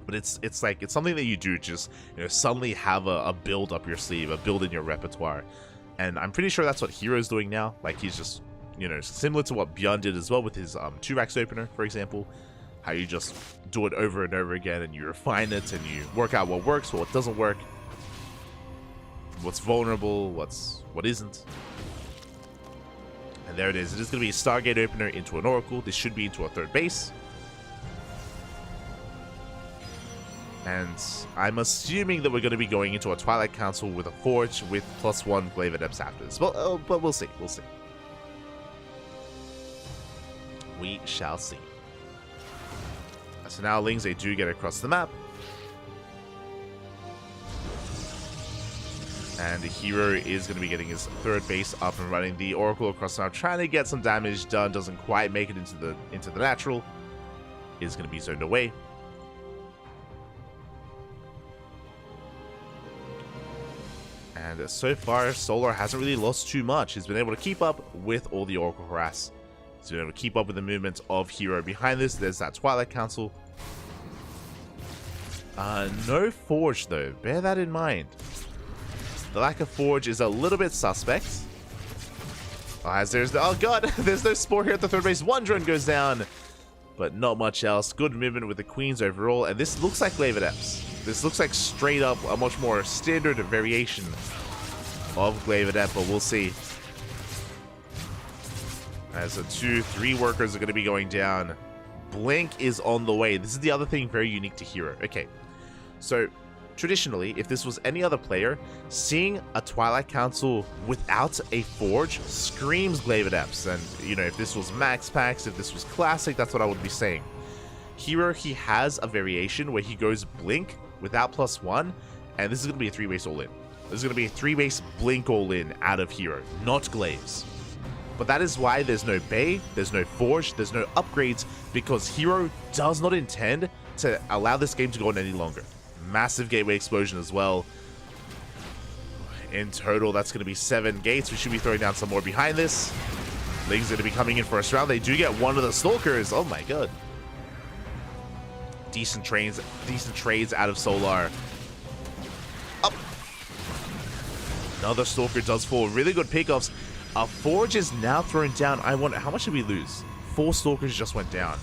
But it's something that you do, just, you know, suddenly have a build up your sleeve, a build in your repertoire. And I'm pretty sure that's what Hero's doing now. Like, he's just, you know, similar to what Bjorn did as well with his 2-Rax opener, for example. How you just do it over and over again and you refine it and you work out what works, what doesn't work, what's vulnerable, what isn't. And there it is. It is going to be a Stargate opener into an Oracle. This should be into a third base. And I'm assuming that we're going to be going into a Twilight Council with a Forge with +1 Glaive Adepts after this. Well, but we'll see. We'll see. We shall see. So now Lings, they do get across the map. And the Hero is going to be getting his third base up and running. The Oracle across the map, trying to get some damage done. Doesn't quite make it into the natural. Is going to be zoned away. And so far, Solar hasn't really lost too much. He's been able to keep up with all the Oracle harass. He's been able to keep up with the movement of Hero. Behind this, there's that Twilight Council. No Forge, though. Bear that in mind. The lack of Forge is a little bit suspect. As there's oh god, there's no Spore here at the third base. One drone goes down, but not much else. Good movement with the Queens overall, and this looks like Glaive Adepts. This looks like straight up a much more standard variation of Glaive Adept, but we'll see. As the 2-3 workers are going to be going down. Blink is on the way. This is the other thing very unique to Hero. Okay, so traditionally, if this was any other player, seeing a Twilight Council without a Forge screams Glaive Adepts. And, you know, if this was Max Packs, if this was Classic, that's what I would be saying. Hero, he has a variation where he goes Blink without +1, and this is going to be a 3-base all-in. This is going to be a 3-base Blink all-in out of Hero, not Glaives. But that is why there's no Bay, there's no Forge, there's no upgrades, because Hero does not intend to allow this game to go on any longer. Massive gateway explosion as well. In total, that's going to be 7 gates. We should be throwing down some more behind this. Ling's going to be coming in first round. They do get one of the Stalkers. Oh my god. Decent trades out of Solar. Up. Another Stalker does fall. Really good pickoffs. A Forge is now thrown down. I wonder, how much did we lose? 4 Stalkers just went down.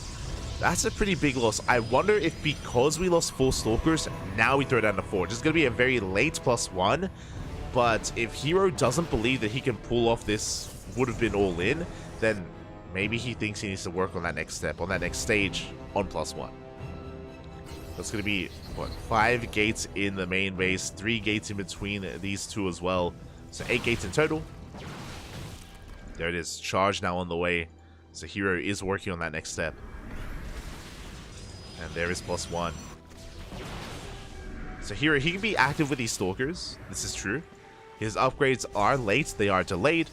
That's a pretty big loss. I wonder if because we lost 4 Stalkers, now we throw down the Forge. It's going to be a very late +1. But if Hero doesn't believe that he can pull off this would have been all in, then maybe he thinks he needs to work on that next step, on that next stage on +1. That's going to be, what, 5 gates in the main base, 3 gates in between these two as well. So 8 gates in total. There it is. Charge now on the way. So Hero is working on that next step. And there is +1. So Hero, he can be active with these Stalkers. This is true. His upgrades are late. They are delayed.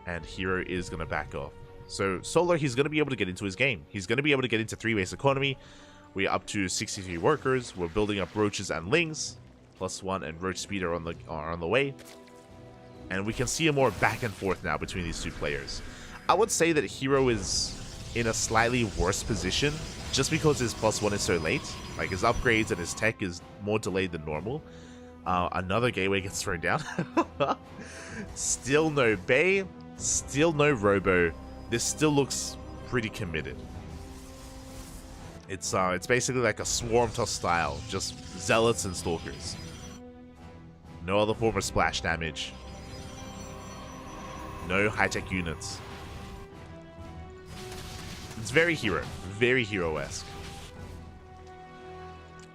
And Hero is going to back off. So Solar, he's going to be able to get into his game. He's going to be able to get into 3-base economy. We're up to 63 workers. We're building up Roaches and Lings. +1 and Roach Speed are on the way. And we can see a more back and forth now between these two players. I would say that Hero is in a slightly worse position just because his +1 is so late. Like, his upgrades and his tech is more delayed than normal. Another gateway gets thrown down. Still no Bay. Still no Robo. This still looks pretty committed. It's basically like a Swarm Toss style. Just Zealots and Stalkers. No other form of splash damage. No high-tech units. It's very Hero-esque.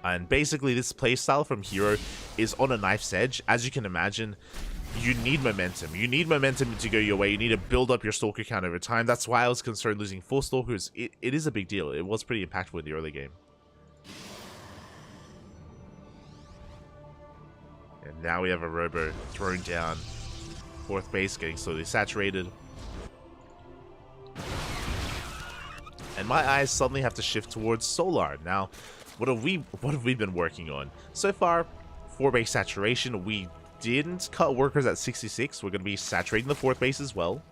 And basically this playstyle from Hero is on a knife's edge. As you can imagine, you need momentum. You need momentum to go your way. You need to build up your Stalker count over time. That's why I was concerned losing 4 Stalkers. It is a big deal. It was pretty impactful in the early game. And now we have a Robo thrown down. 4th base getting slowly saturated. And my eyes suddenly have to shift towards Solar. Now, what have we been working on? So far, 4-base saturation. We didn't cut workers at 66. We're going to be saturating the 4th base as well.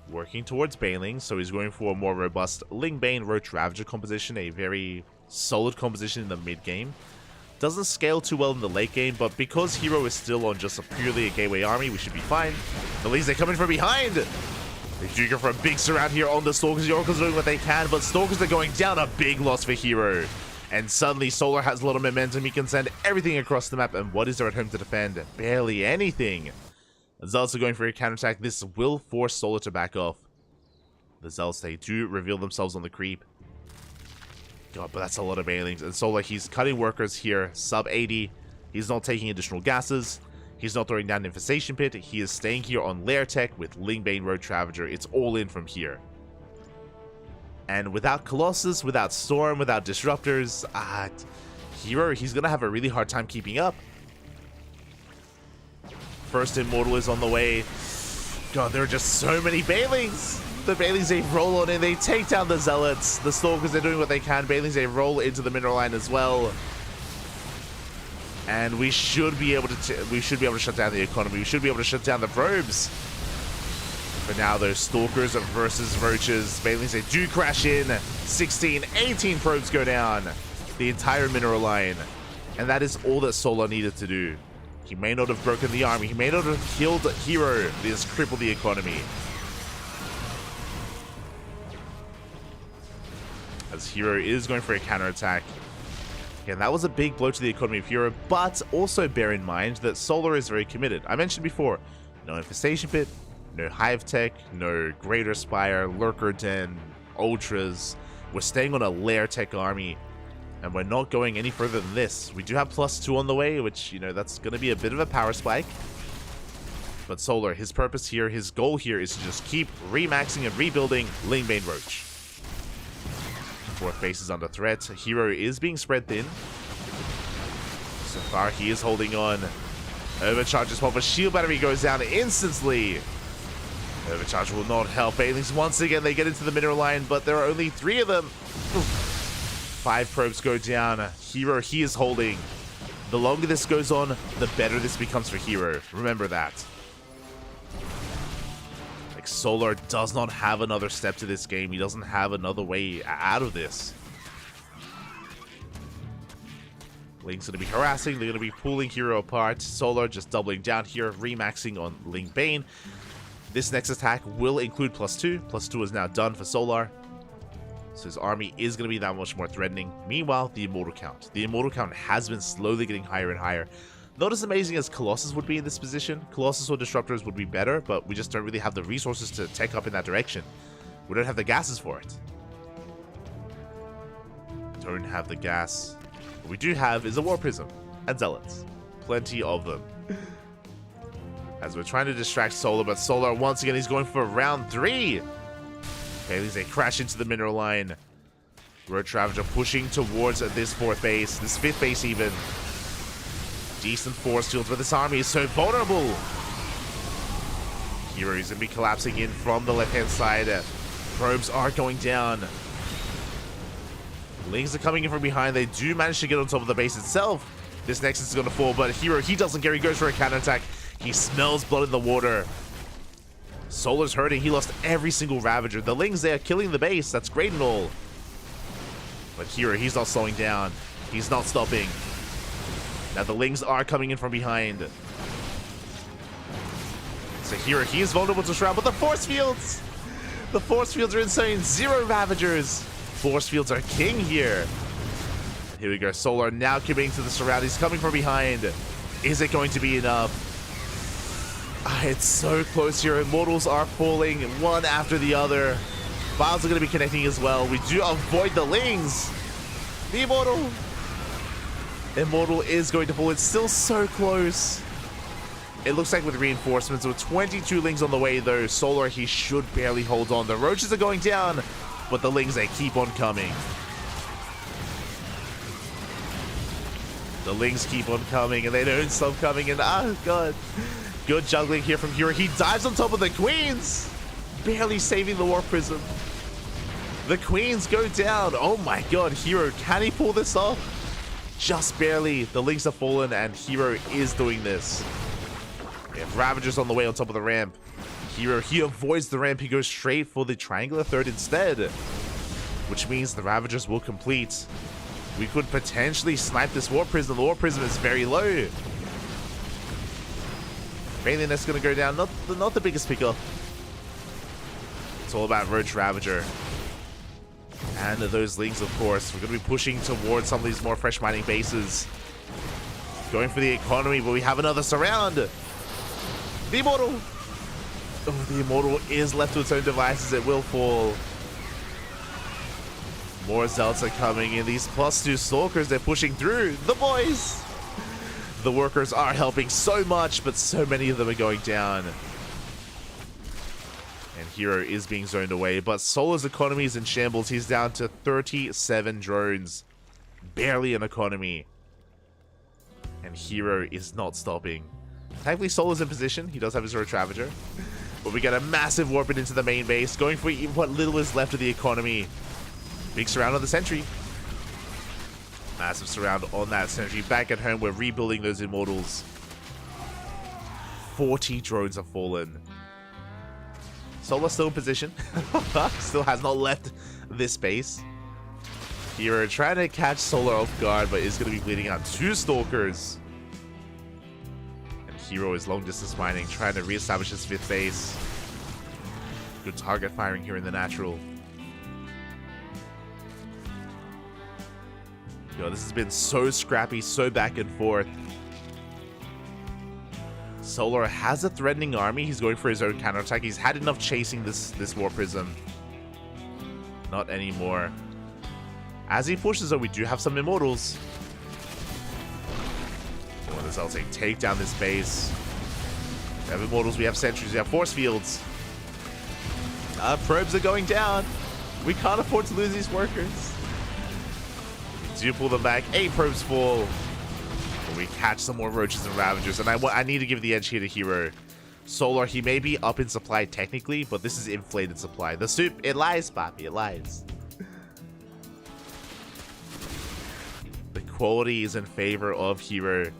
Working towards Baneling, so he's going for a more robust Ling Bane Roach Ravager composition, a very solid composition in the mid game. Doesn't scale too well in the late game, but because Hero is still on just purely a gateway army, we should be fine. At least they're coming from behind. They do go for a big surround here on the Stalkers. The Oracles are doing what they can, but Stalkers are going down. A big loss for Hero. And suddenly Solar has a lot of momentum. He can send everything across the map. And what is there at home to defend? Barely anything. The Zealots are going for a counterattack. This will force Solar to back off. The Zealots, they do reveal themselves on the creep. God, but that's a lot of Banelings. And Solar, he's cutting workers here. Sub 80. He's not taking additional gases. He's not throwing down Infestation Pit. He is staying here on Lair Tech with Ling Bane Roach Ravager. It's all in from here. And without Colossus, without Storm, without Disruptors, Hero, he's going to have a really hard time keeping up. First Immortal is on the way. God, there are just so many Banelings. The Banelings, they roll on in. They take down the Zealots. The Stalkers, they're doing what they can. Banelings, they roll into the mineral line as well. And we should be able to shut down the economy. We should be able to shut down the probes. But now those Stalkers versus Roaches. Banelings, they do crash in. 16, 18 probes go down. The entire mineral line. And that is all that Solar needed to do. He may not have broken the army. He may not have killed Hero. This crippled the economy. As Hero is going for a counterattack. Again, that was a big blow to the economy of Hero, but also bear in mind that Solar is very committed. I mentioned before, no Infestation Pit, no Hive Tech, no Greater Spire, Lurker Den, Ultras. We're staying on a Lair Tech army, and we're not going any further than this. We do have +2 on the way, which, you know, that's going to be a bit of a power spike. But Solar, his purpose here, his goal here is to just keep remaxing and rebuilding Ling Bane Roach. 4th base is under threat. Hero is being spread thin. So far, he is holding on. Overcharges pop. A shield battery goes down instantly. Overcharge will not help. Banelings once again, they get into the mineral line, but there are only 3 of them. Oof. 5 probes go down. Hero, he is holding. The longer this goes on, the better this becomes for Hero. Remember that. Like, Solar does not have another step to this game. He doesn't have another way out of this. Ling's going to be harassing. They're going to be pulling Hero apart. Solar just doubling down here, remaxing on Ling Bane. This next attack will include +2. +2 is now done for Solar. So his army is going to be that much more threatening. Meanwhile, the Immortal count. The Immortal count has been slowly getting higher and higher. Not as amazing as Colossus would be in this position. Colossus or Disruptors would be better, but we just don't really have the resources to take up in that direction. We don't have the gases for it. Don't have the gas. What we do have is a War Prism and Zealots. Plenty of them. As we're trying to distract Solar, but Solar, once again, he's going for round 3. Baileys, they crash into the mineral line. Roach Ravager pushing towards this 4th base, this 5th base even. Decent force fields, but this army is so vulnerable. Hero is going to be collapsing in from the left-hand side. Probes are going down. Lings are coming in from behind. They do manage to get on top of the base itself. This Nexus is going to fall, but Hero, he doesn't care. He goes for a counterattack. He smells blood in the water. Solar's hurting. He lost every single Ravager. The Lings, they are killing the base. That's great and all. But Hero, he's not slowing down. He's not stopping. Now the Lings are coming in from behind. So Hero, he is vulnerable to Shroud, but the Force Fields! The Force Fields are insane. 0 Ravagers. Force Fields are king here. Here we go. Solar now committing to the surround. He's coming from behind. Is it going to be enough? It's so close here. Immortals are falling one after the other. Files are going to be connecting as well. We do avoid the Lings. The Immortal is going to fall. It's still so close. It looks like with reinforcements, with 22 Lings on the way though, Solar, he should barely hold on. The Roaches are going down, but the Lings, they keep on coming. The Lings keep on coming, and they don't stop coming, and oh god. Good juggling here from Hero. He dives on top of the Queens, barely saving the War Prism. The Queens go down. Oh my god, Hero, can he pull this off? Just barely. The Lings have fallen, and Hero is doing this. We have Ravagers on the way on top of the ramp. Hero, he avoids the ramp. He goes straight for the triangular third instead, which means the Ravagers will complete. We could potentially snipe this War Prism. The War Prism is very low. Baneling, that's going to go down. Not the biggest pickup. It's all about Roach Ravager. And those Lings, of course. We're going to be pushing towards some of these more fresh mining bases. Going for the economy, but we have another surround. The Immortal. Oh, the Immortal is left to its own devices. It will fall. More Zealots are coming in. These +2 Stalkers, they're pushing through. The boys. The workers are helping so much, but so many of them are going down. And Hero is being zoned away, but Solar's economy is in shambles. He's down to 37 drones. Barely an economy. And Hero is not stopping. Thankfully, Solar's in position. He does have his Roach Ravager. But we get a massive warp into the main base, going for what little is left of the economy. Big surround on the sentry. Massive surround on that sentry. Back at home, we're rebuilding those Immortals. 40 drones have fallen. Solar still in position. Still has not left this base. Hero trying to catch Solar off guard, but is going to be bleeding out 2 Stalkers. And Hero is long distance mining, trying to reestablish his 5th base. Good target firing here in the natural. Yo, this has been so scrappy, so back and forth. Solar has a threatening army. He's going for his own counterattack. He's had enough chasing this War Prism. Not anymore. As he pushes, though, we do have some Immortals. Oh, this I'll take down this base. We have Immortals, we have Sentries, we have Force Fields. Probes are going down. We can't afford to lose these workers. Do pull them back. 8 probes fall. But we catch some more Roaches and Ravagers. And I need to give the edge here to Hero. Solar, he may be up in supply technically, but this is inflated supply. The soup, it lies, Papi, it lies. The quality is in favor of Hero.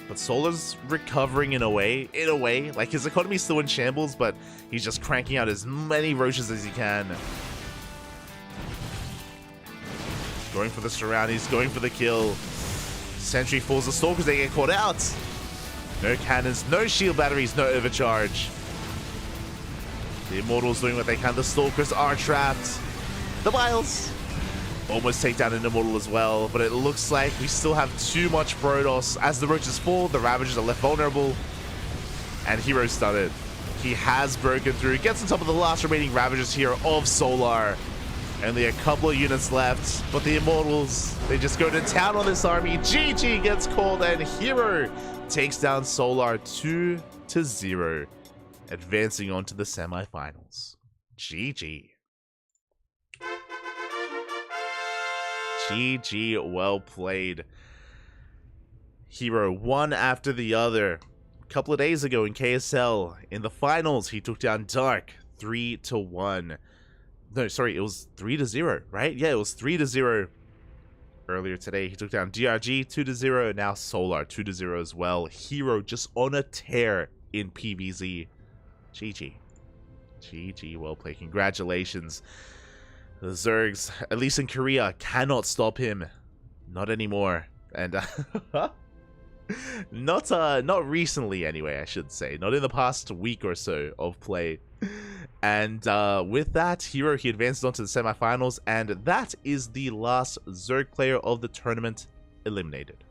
But Solar's recovering in a way, like his economy's still in shambles, but he's just cranking out as many roaches as he can. Going for the surround, he's going for the kill. Sentry falls, the Stalkers, they get caught out. No cannons, no shield batteries, no overcharge. The Immortals doing what they can, the Stalkers are trapped. The Miles almost take down an Immortal as well, but it looks like we still have too much Protoss. As the roaches fall, the Ravagers are left vulnerable, and Hero's stunned. He has broken through, gets on top of the last remaining Ravagers here of Solar. Only a couple of units left, but the Immortals, they just go to town on this army. GG gets called, and Hero takes down Solar 2-0, advancing on to the semifinals. GG. GG, well played. Hero one after the other. A couple of days ago in KSL, in the finals, he took down Dark 3-1. No, sorry, it was 3-0, right? Yeah, it was 3-0 earlier today. He took down DRG 2-0, now Solar 2-0 as well. Hero just on a tear in PvZ. GG. GG, well played. Congratulations. The Zergs, at least in Korea, cannot stop him. Not anymore. And not recently anyway, I should say. Not in the past week or so of play. And with that, Hero, he advances on to the semifinals, and that is the last Zerg player of the tournament eliminated.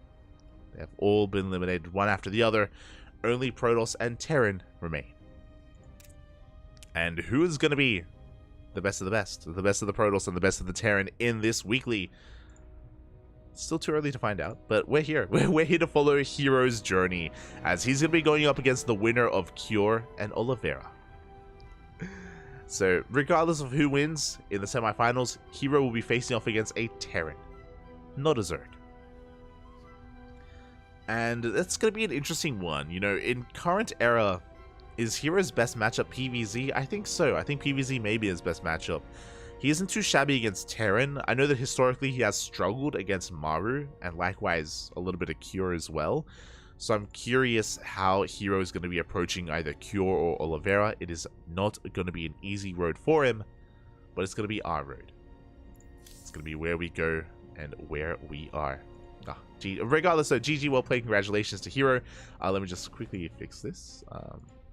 They have all been eliminated, one after the other. Only Protoss and Terran remain. And who is going to be the best of the best of the Protoss and the best of the Terran in this weekly? Still too early to find out, but we're here. We're here to follow Hero's journey, as he's going to be going up against the winner of Cure and Oliveira. So, regardless of who wins in the semifinals, Hero will be facing off against a Terran, not a Zerg. And that's going to be an interesting one. You know, in current era, is Hero's best matchup PvZ? I think so. I think PvZ may be his best matchup. He isn't too shabby against Terran. I know that historically he has struggled against Maru, and likewise a little bit of Cure as well. So I'm curious how Hero is going to be approaching either Cure or Oliveira. It is not going to be an easy road for him, but it's going to be our road. It's going to be where we go and where we are. Regardless, so GG, well played. Congratulations to Hero. Let me just quickly fix this.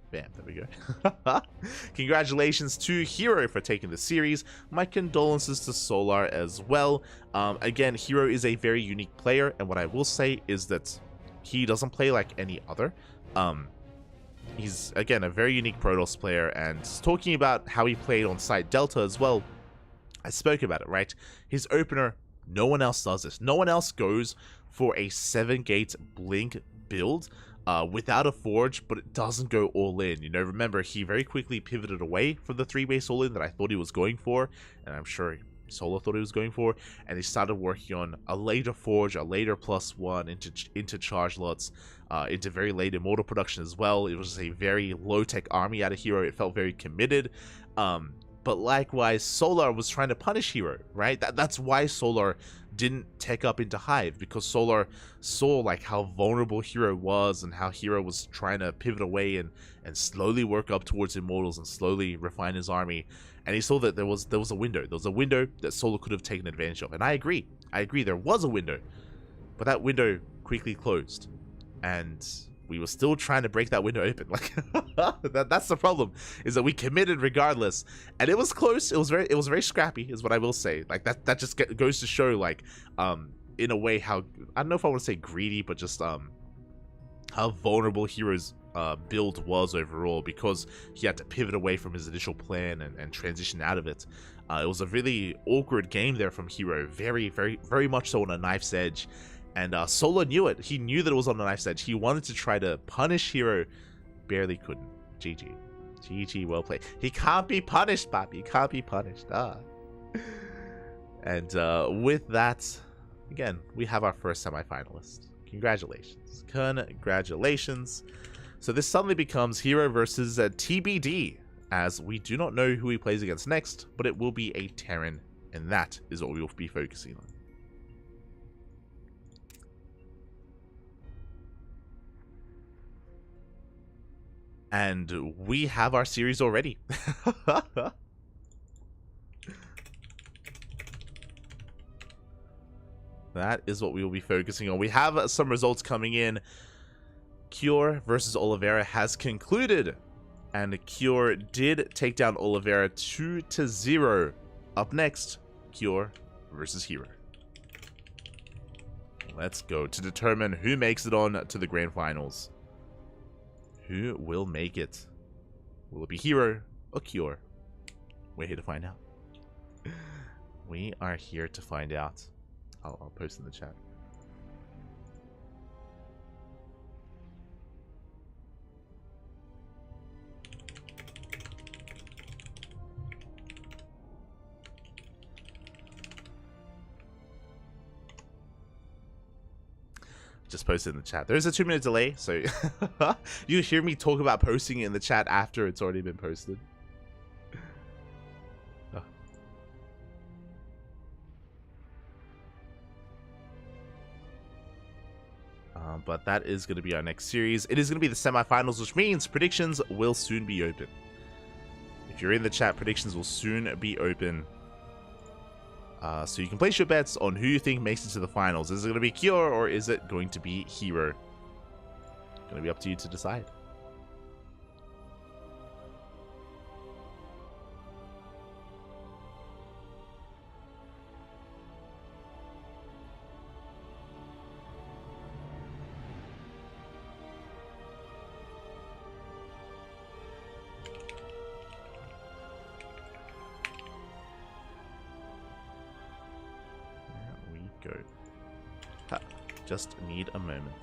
Bam, there we go. Congratulations to Hero for taking the series. My condolences to Solar as well. Again, Hero is a very unique player, and what I will say is that he doesn't play like any other. He's, again, a very unique Protoss player, and talking about how he played on site Delta as well, I spoke about it, right? His opener, no one else does this. No one else goes for a 7-gate blink build without a forge, but it doesn't go all in. You know, remember, he very quickly pivoted away from the 3-base all in that I thought he was going for, and I'm sure Solo thought he was going for, and he started working on a later forge, a later +1 into charge lots, into very late immortal production as well. It was a very low-tech army out of Hero. It felt very committed. But likewise, Solar was trying to punish Hero, right? That's why Solar didn't tech up into Hive, because Solar saw like how vulnerable Hero was and how Hero was trying to pivot away and slowly work up towards Immortals and slowly refine his army. And he saw that there was a window. There was a window that Solar could have taken advantage of. And I agree. There was a window. But that window quickly closed. And we were still trying to break that window open. Like that's the problem, is that we committed regardless. And it was close. It was very scrappy, is what I will say. Like that just goes to show, like, in a way, how, I don't know if I want to say greedy, but just how vulnerable Hero's build was overall, because he had to pivot away from his initial plan and transition out of it. It was a really awkward game there from Hero, very much so on a knife's edge. And Solar knew it. He knew that it was on a knife's edge. He wanted to try to punish Hero, barely couldn't. GG, well played. He can't be punished, Papi. He can't be punished. And with that, again, we have our first semifinalist. Congratulations. Congratulations. So this suddenly becomes Hero versus TBD, as we do not know who he plays against next, but it will be a Terran, and that is what we will be focusing on. And we have our series already. That is what we will be focusing on. We have some results coming in. Cure versus Oliveira has concluded, and Cure did take down Oliveira 2-0. Up next, Cure versus Hero. Let's go to determine who makes it on to the grand finals. Who will make it? Will it be Hero or Cure? We're here to find out. We are here to find out. I'll post in the chat. Just posted in the chat. There's a 2-minute delay, so you hear me talk about posting it in the chat after it's already been posted. But that is going to be our next series. It is going to be the semifinals, which means predictions will soon be open. If you're in the chat, predictions will soon be open. So you can place your bets on who you think makes it to the finals. Is it going to be Cure or is it going to be Hero? Going to be up to you to decide. Go. Ha, just need a moment.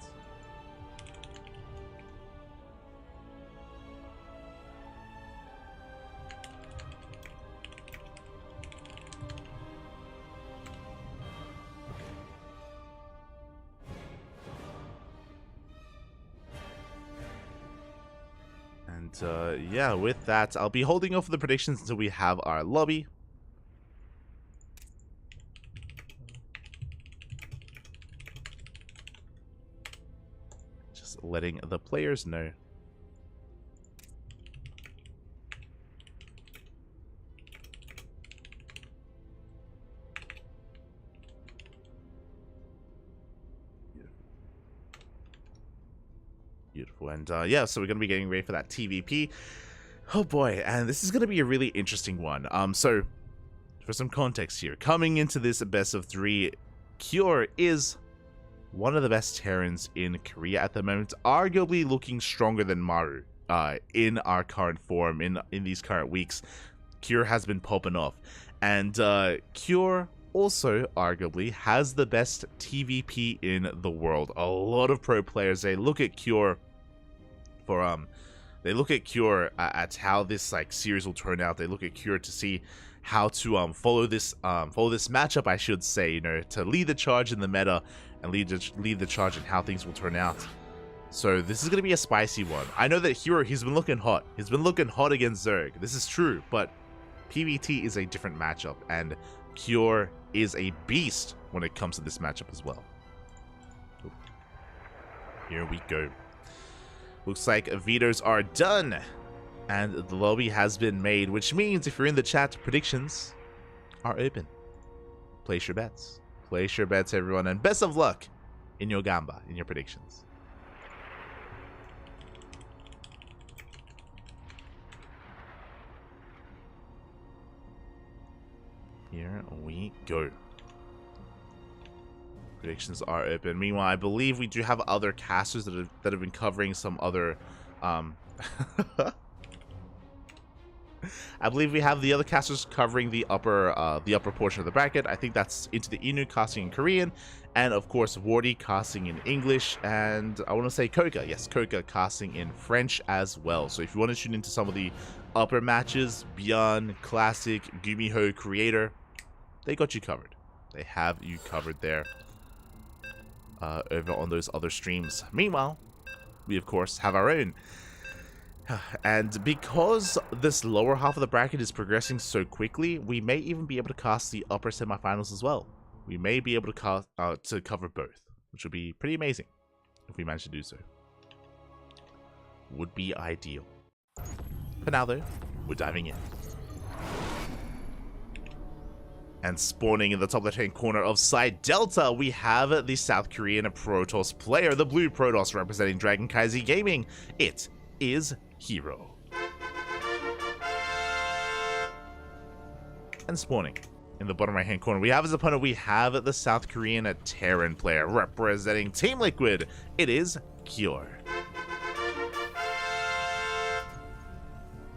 And yeah, with that, I'll be holding off the predictions until we have our lobby. Letting the players know. Beautiful. And yeah, so we're going to be getting ready for that TVP. Oh boy, and this is going to be a really interesting one. So for some context here, coming into this best of 3, Cure is one of the best Terrans in Korea at the moment, arguably looking stronger than Maru in our current form, in these current weeks. Cure has been popping off. And Cure also arguably has the best TVP in the world. A lot of pro players, they look at Cure for they look at Cure at how this series will turn out. They look at Cure to see how to follow this matchup, I should say, you know, to lead the charge in the meta and lead the charge in how things will turn out. So this is going to be a spicy one. I know that Hero, he's been looking hot. He's been looking hot against Zerg. This is true, but PvT is a different matchup, and Cure is a beast when it comes to this matchup as well. Here we go. Looks like vetoes are done, and the lobby has been made, which means if you're in the chat, predictions are open. Place your bets. Place your bets, everyone, and best of luck in your gamba, in your predictions. Here we go. Predictions are open. Meanwhile, I believe we do have other casters that have been covering some other I believe we have the other casters covering the upper portion of the bracket. I think that's Into the Inu casting in Korean, and of course Wardy casting in English, and I want to say Koka, yes, Koka casting in French as well. So if you want to tune into some of the upper matches, Beyond, Classic, Gumiho, Creator, they got you covered. They have you covered there. over on those other streams. Meanwhile, we of course have our own. And because this lower half of the bracket is progressing so quickly, we may even be able to cast the upper semifinals as well. We may be able to cast to cover both, which would be pretty amazing if we manage to do so. Would be ideal. For now though, we're diving in. And spawning in the top left-hand corner of side Delta, we have the South Korean Protoss player, the blue Protoss representing CranKy Gaming. It is Hero. And spawning in the bottom right-hand corner, we have as opponent, we have the South Korean Terran player representing Team Liquid. It is Cure.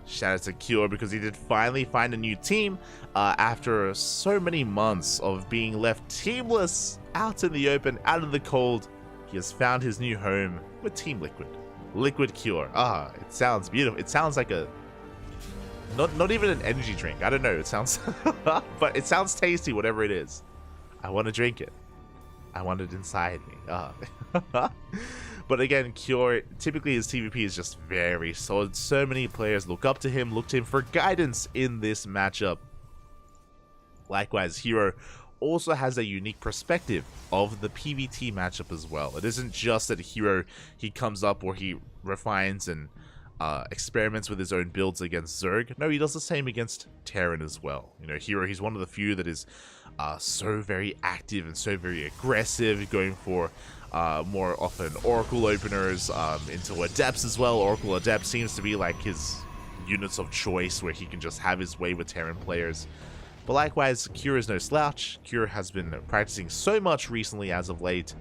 Shout out to Cure because he did finally find a new team after so many months of being left teamless out in the open, out in the cold. He has found his new home with Team Liquid. Liquid Cure. Ah, it sounds beautiful. It sounds like a not even an energy drink. I don't know. It sounds but it sounds tasty, whatever it is. I want to drink it. I want it inside me. Ah. But again, Cure, typically his TVP is just very solid. So many players look up to him, look to him for guidance in this matchup. Likewise, Hero also has a unique perspective of the PvT matchup as well. It isn't just that Hero, he comes up or he refines and experiments with his own builds against Zerg. No, he does the same against Terran as well. You know, Hero, he's one of the few that is so very active and so very aggressive, going for more often Oracle openers, into Adepts as well. Oracle Adept seems to be like his units of choice where he can just have his way with Terran players. But likewise, Cure is no slouch. Cure has been practicing so much recently as of late,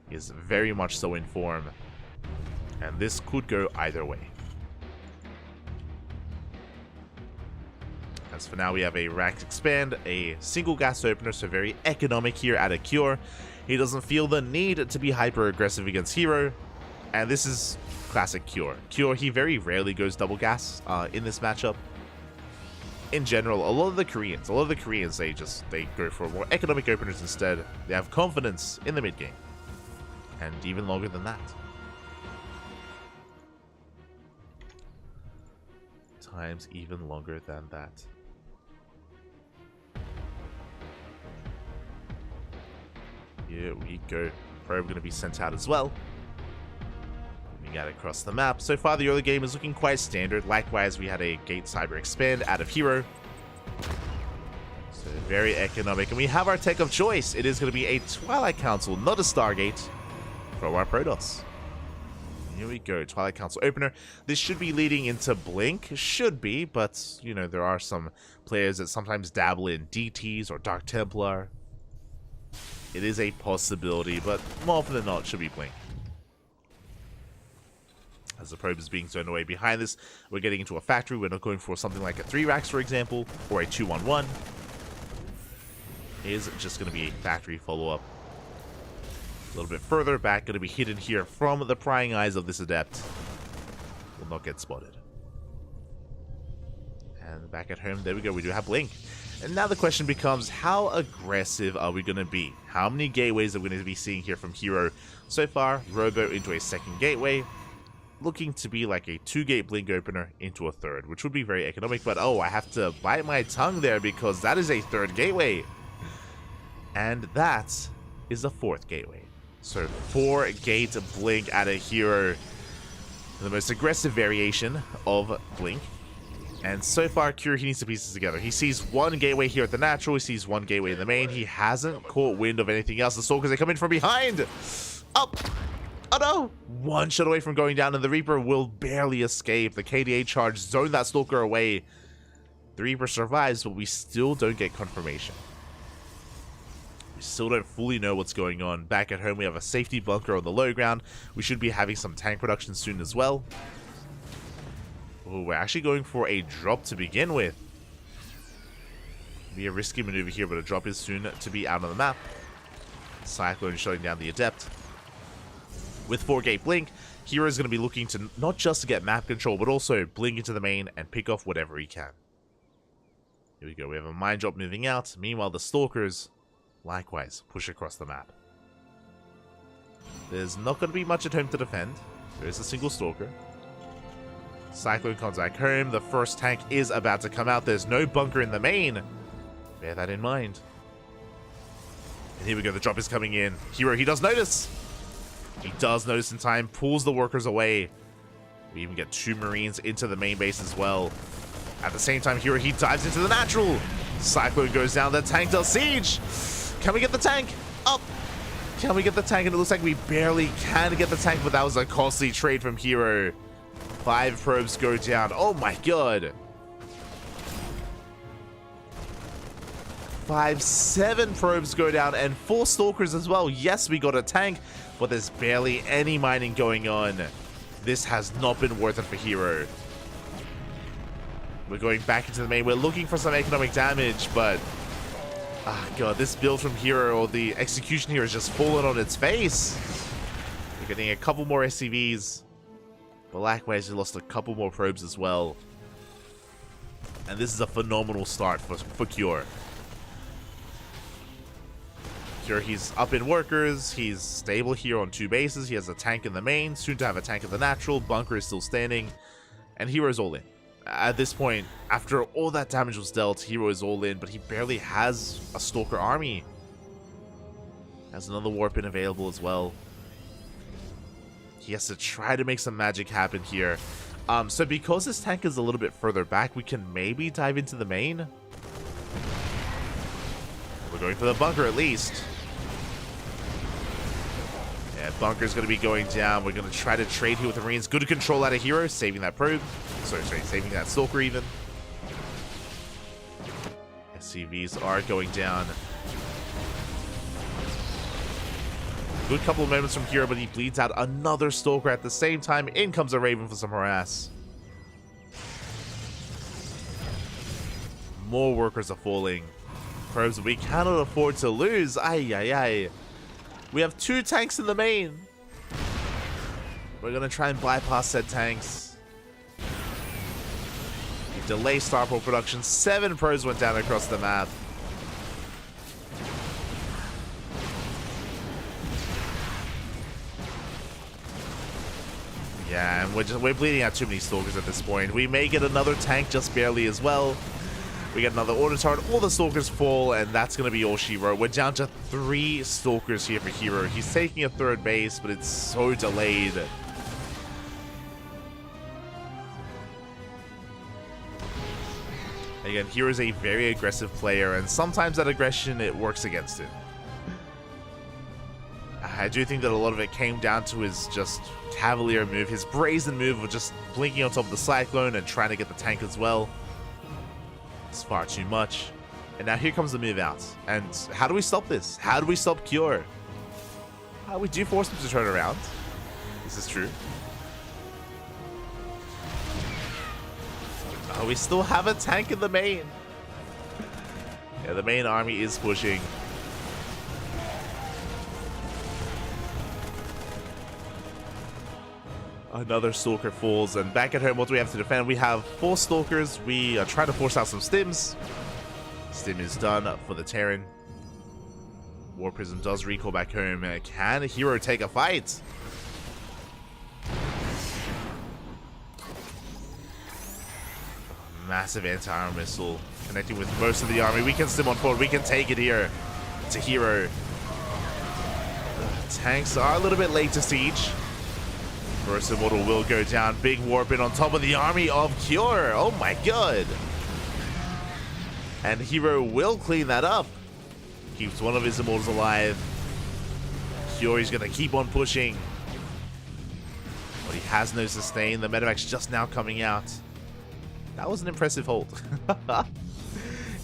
is very much so in form, and this could go either way. As for now, we have a racked expand, a single gas opener, so very economic here at a Cure. He doesn't feel the need to be hyper aggressive against Hero, and this is classic Cure. Cure, he very rarely goes double gas in this matchup. In general, a lot of the Koreans, they go for more economic openers instead. They have confidence in the mid game, and even longer than that. Times even longer than that. Here we go. Probe going to be sent out as well. We got it across the map. So far, the early game is looking quite standard. Likewise, we had a Gate Cyber Expand out of Hero. So very economic. And we have our tech of choice. It is going to be a Twilight Council, not a Stargate, from our Protoss. Here we go, Twilight Council opener. This should be leading into Blink. Should be, but, you know, there are some players that sometimes dabble in DTs or Dark Templar. It is a possibility, but more often than not, it should be Blink. As the probe is being zoned away behind this, we're getting into a factory. We're not going for something like a 3 racks, for example, or a 2-1-1. It is just going to be a factory follow-up. A little bit further back, going to be hidden here from the prying eyes of this Adept. Will not get spotted. And back at home, there we go, we do have Blink. And now the question becomes, how aggressive are we going to be? How many gateways are we going to be seeing here from Hero? So far, Robo into a second gateway, looking to be like a 2-gate Blink opener into a third, which would be very economic, but oh, I have to bite my tongue there because that is a 3rd gateway. And that is a 4th gateway. So 4-gate Blink at a Hero, the most aggressive variation of Blink. And so far, Cure, he needs to piece this together. He sees 1 gateway here at the natural, he sees 1 gateway in the main. He hasn't caught wind of anything else. The Stalkers, they come in from behind. Up. Oh no! 1 shot away from going down, and the Reaper will barely escape. The KDA charge zoned that Stalker away. The Reaper survives, but we still don't get confirmation. We still don't fully know what's going on. Back at home, we have a safety bunker on the low ground. We should be having some tank production soon as well. Oh, we're actually going for a drop to begin with. Be a risky maneuver here, but a drop is soon to be out on the map. Cyclone shutting down the Adept. With 4-gate Blink, Hero is going to be looking to not just to get map control, but also blink into the main and pick off whatever he can. Here we go, we have a mine drop moving out. Meanwhile, the Stalkers, likewise, push across the map. There's not going to be much at home to defend. There is a single Stalker. Cyclone comes back home. The first tank is about to come out. There's no bunker in the main. Bear that in mind. And here we go. The drop is coming in. Hero, he does notice. He does notice in time. Pulls the workers away. We even get 2 Marines into the main base as well. At the same time, Hero, he dives into the natural. Cyclone goes down. The tank does siege. Can we get the tank? Up. Can we get the tank? And it looks like we barely can get the tank, but that was a costly trade from Hero. 5 probes go down. Oh my god. 7 probes go down and 4 Stalkers as well. Yes, we got a tank, but there's barely any mining going on. This has not been worth it for Hero. We're going back into the main. We're looking for some economic damage, but god, this build from Hero, or the execution here, is just falling on its face. We're getting a couple more SCVs. Blackways lost a couple more probes as well. And this is a phenomenal start for Cure. Cure, he's up in workers. He's stable here on 2 bases. He has a tank in the main. Soon to have a tank in the natural. Bunker is still standing. And Hero is all in. At this point, after all that damage was dealt, Hero is all in. But he barely has a Stalker army. Has another warp in available as well. He has to try to make some magic happen here. So because this tank is a little bit further back, we can maybe dive into the main. We're going for the bunker at least. Yeah, bunker's going to be going down. We're going to try to trade here with the Marines. Good control out of Hero, saving that probe. Sorry, saving that Stalker even. SCVs are going down. Good couple of moments from Hero, but he bleeds out another Stalker at the same time. In comes a Raven for some harass. More workers are falling. Probes we cannot afford to lose. Ay, ay, ay. We have 2 tanks in the main. We're going to try and bypass said tanks. We delay Starport production. 7 probes went down across the map. Yeah, and we're bleeding out too many Stalkers at this point. We may get another tank just barely as well. We get another auto turret. All the Stalkers fall, and that's going to be all she wrote. We're down to 3 Stalkers here for Hero. He's taking a 3rd base, but it's so delayed. Again, Hero's a very aggressive player, and sometimes that aggression, it works against him. I do think that a lot of it came down to his just cavalier move, his brazen move of just blinking on top of the Cyclone and trying to get the tank as well. It's far too much. And now here comes the move out. And how do we stop this? How do we stop Cure? We do force him to turn around. This is true. Oh, we still have a tank in the main. Yeah, the main army is pushing. Another Stalker falls, and back at home, what do we have to defend? We have 4 Stalkers. We are trying to force out some stims. Stim is done for the Terran. War Prism does recall back home. Can Hero take a fight? Massive anti-armor missile connecting with most of the army. We can stim on forward. We can take it here to Hero. Tanks are a little bit late to siege. First Immortal will go down. Big warp in on top of the army of Cure. Oh my god. And Hero will clean that up. Keeps one of his Immortals alive. Cure is going to keep on pushing. But he has no sustain. The medevac's just now coming out. That was an impressive hold.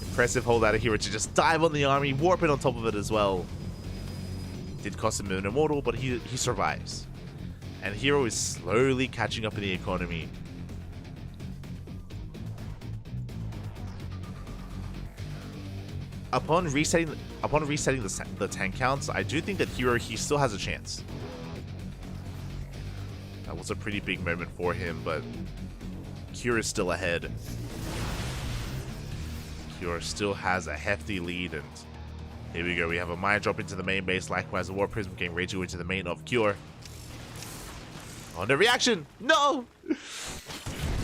Impressive hold out of Hero to just dive on the army. Warp in on top of it as well. Did cost him an Immortal, but he survives. And Hero is slowly catching up in the economy. Upon resetting the tank counts, I do think that Hero, he still has a chance. That was a pretty big moment for him, but Cure is still ahead. Cure still has a hefty lead, and Here we go. We have a Mine drop into the main base. Likewise, a War Prism getting Raging into the main of Cure. Oh, no reaction! No!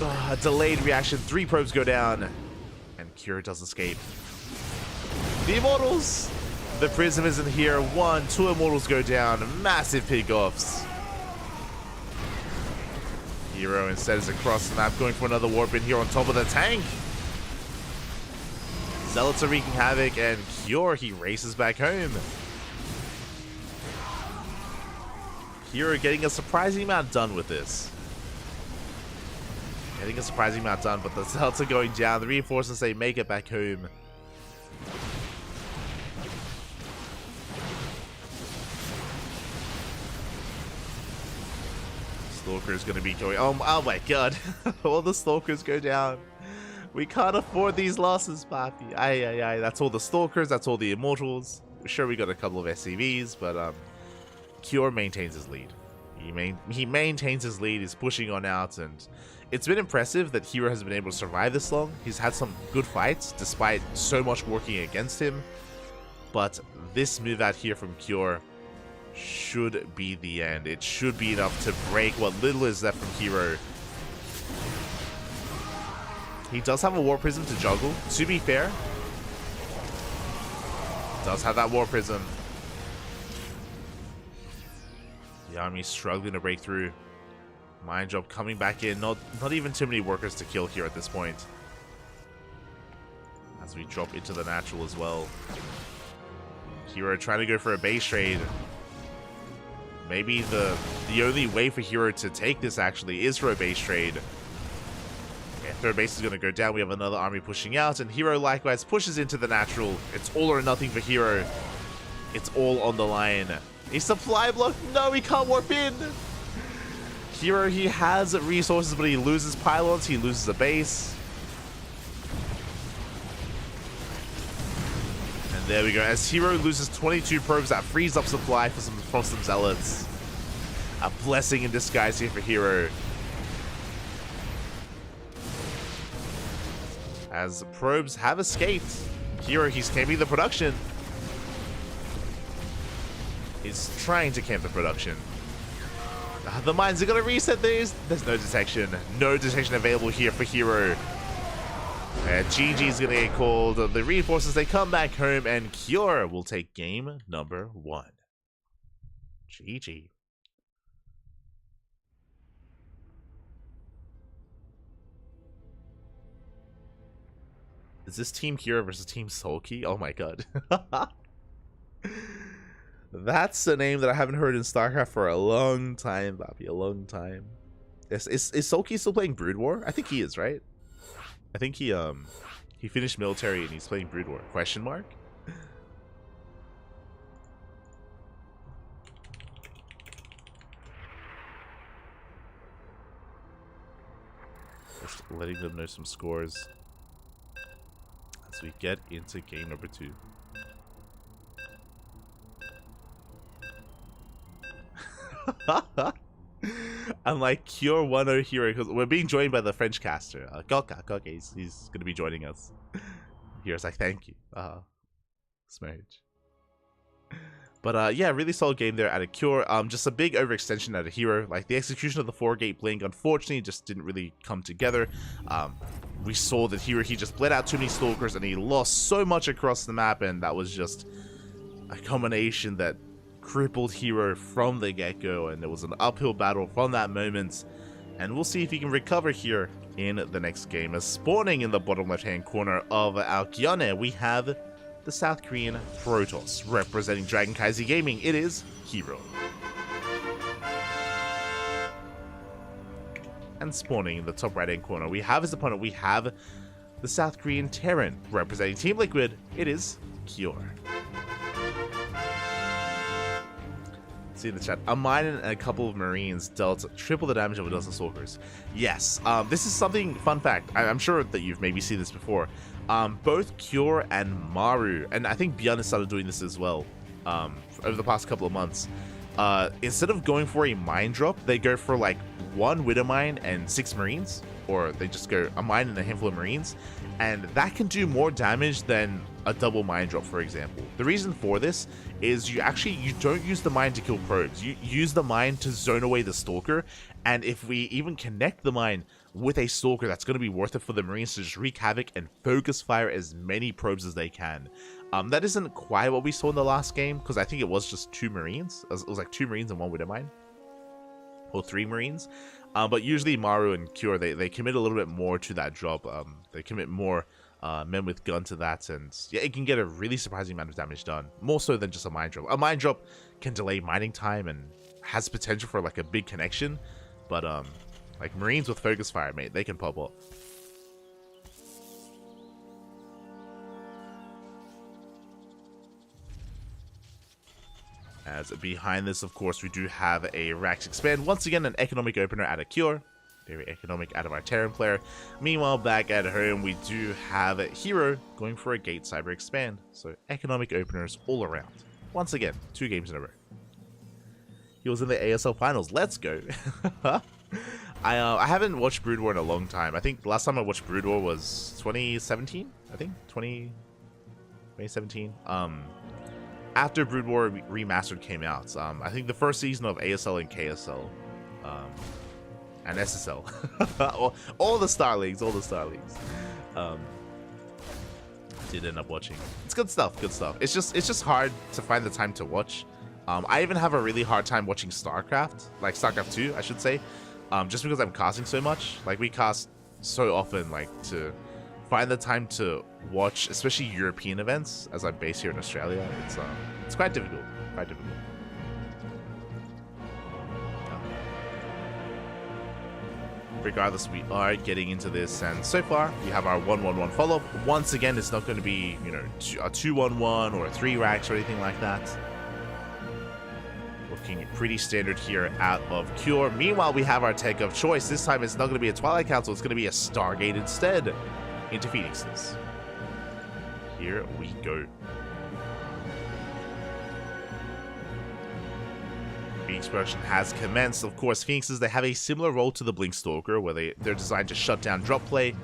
A delayed reaction. 3 probes go down. And Cure does escape. The Immortals! The Prism isn't here. 1, 2 Immortals go down. Massive pickoffs. Hero instead is across the map, going for another warp in here on top of the tank. Zealots are wreaking havoc, and Cure, he races back home. Hero getting a surprising amount done with this. Getting a surprising amount done, but the Zealots are going down. The reinforcements, they make it back home. Stalker is going to be going. Oh my god. All the Stalkers go down. We can't afford these losses, Papi. Aye. That's all the Stalkers. That's all the Immortals. Sure, we got a couple of SCVs, but Cure maintains his lead. He maintains his lead. He's pushing on out, and it's been impressive that Hero has been able to survive this long. He's had some good fights, despite so much working against him. But this move out here from Cure should be the end. It should be enough to break what little is left from Hero. He does have a War Prism to juggle, to be fair. Does have that War Prism. The army struggling to break through. Mine Drop coming back in. Not even too many workers to kill here at this point. As we drop into the natural as well. Hero trying to go for a base trade. Maybe the only way for Hero to take this actually is for a base trade. Okay, third base is going to go down. We have another army pushing out, and Hero likewise pushes into the natural. It's all or nothing for Hero. It's all on the line. A supply block? No, he can't warp in. Hero, he has resources, but he loses pylons. He loses a base. And there we go. As Hero loses 22 probes, that frees up supply from some Zealots. A blessing in disguise here for Hero. As probes have escaped. Hero, he's camping the production. He's trying to camp the production. The mines are going to reset these. There's no detection. No detection available here for Hero. And GG is going to get called. The reinforcements, they come back home, and Cure will take game number 1. GG. Is this Team Hero versus Team Sulky? Oh my god. That's a name that I haven't heard in StarCraft for a long time, Bobby. A long time. Is Sulky still playing Brood War? I think he is, right? I think he finished military and he's playing Brood War. Question mark? Just letting them know some scores as we get into game number 2. I'm like Cure 1-0 Hero because we're being joined by the French caster. Coca, he's gonna be joining us. Hero's like, thank you. Smudge. But yeah, really solid game there out of Cure. Just a big overextension out of Hero. Like the execution of the 4-gate blink, unfortunately, just didn't really come together. We saw that Hero, he just bled out too many Stalkers and he lost so much across the map, and that was just a combination that crippled Hero from the get-go, and it was an uphill battle from that moment. And we'll see if he can recover here in the next game. As spawning in the bottom left-hand corner of our Kyone, we have the South Korean Protoss. Representing Dragon Kaiser Gaming, it is Hero. And spawning in the top right-hand corner, we have his opponent, we have the South Korean Terran. Representing Team Liquid, it is Cure. See in the chat, a mine and a couple of Marines dealt triple the damage of a dozen Stalkers. Yes, this is something, fun fact, I'm sure that you've maybe seen this before. Both Cure and Maru, and I think Bjorn has started doing this as well, over the past couple of months. Instead of going for a mine drop, they go for like 1 Widow Mine and 6 Marines, or they just go a mine and a handful of Marines, and that can do more damage than a double mine drop, for example. The reason for this is you don't use the mine to kill probes. You use the mine to zone away the stalker, and if we even connect the mine with a stalker, that's going to be worth it for the Marines to just wreak havoc and focus fire as many probes as they can. That isn't quite what we saw in the last game, because I think it was just 2 Marines. It was like 2 Marines and 1 Widow Mine, or 3 Marines. But usually Maru and Cure, they commit a little bit more to that drop. They commit more men with gun to that, and yeah, it can get a really surprising amount of damage done, more so than just a mine drop. A mine drop can delay mining time and has potential for like a big connection, but like Marines with focus fire, mate, they can pop up. As behind this, of course, we do have a Rax Expand. Once again, an economic opener out of Cure. Very economic out of our Terran player. Meanwhile, back at home, we do have Hero going for a Gate Cyber Expand. So, economic openers all around. Once again, 2 games in a row. He was in the ASL Finals. Let's go. I haven't watched Brood War in a long time. I think the last time I watched Brood War was 2017, I think. 2017. After Brood War Remastered came out. I think the first season of ASL and KSL. And SSL. all the Star Leagues, did end up watching. It's good stuff, It's just hard to find the time to watch. I even have a really hard time watching StarCraft, like StarCraft 2, I should say, just because I'm casting so much. Like, we cast so often, like, to find the time to watch, especially European events, as I'm based here in Australia. It's quite difficult, Regardless, we are getting into this, and so far we have our 1-1-1 follow-up. Once again, it's not going to be, you know, a 2-1-1 or a 3 racks or anything like that. Looking pretty standard here out of Cure. Meanwhile, we have our tech of choice. This time it's not going to be a Twilight Council, it's going to be a Stargate instead into Phoenixes. Here we go. Phoenix production has commenced. Of course, Phoenixes, they have a similar role to the Blink Stalker, where they're designed to shut down drop play,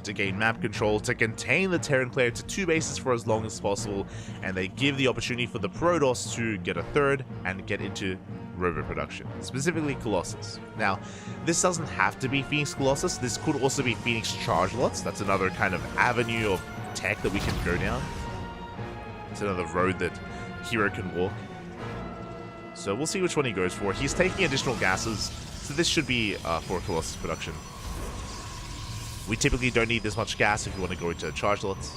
to gain map control, to contain the Terran player to 2 bases for as long as possible, and they give the opportunity for the Protoss to get a 3rd and get into rover production, specifically Colossus. Now, this doesn't have to be Phoenix Colossus. This could also be Phoenix Charge Lots. That's another kind of avenue of tech that we can go down. It's another road that Hero can walk. So we'll see which one he goes for. He's taking additional gases, so this should be for Colossus production. We typically don't need this much gas if you want to go into charge lots.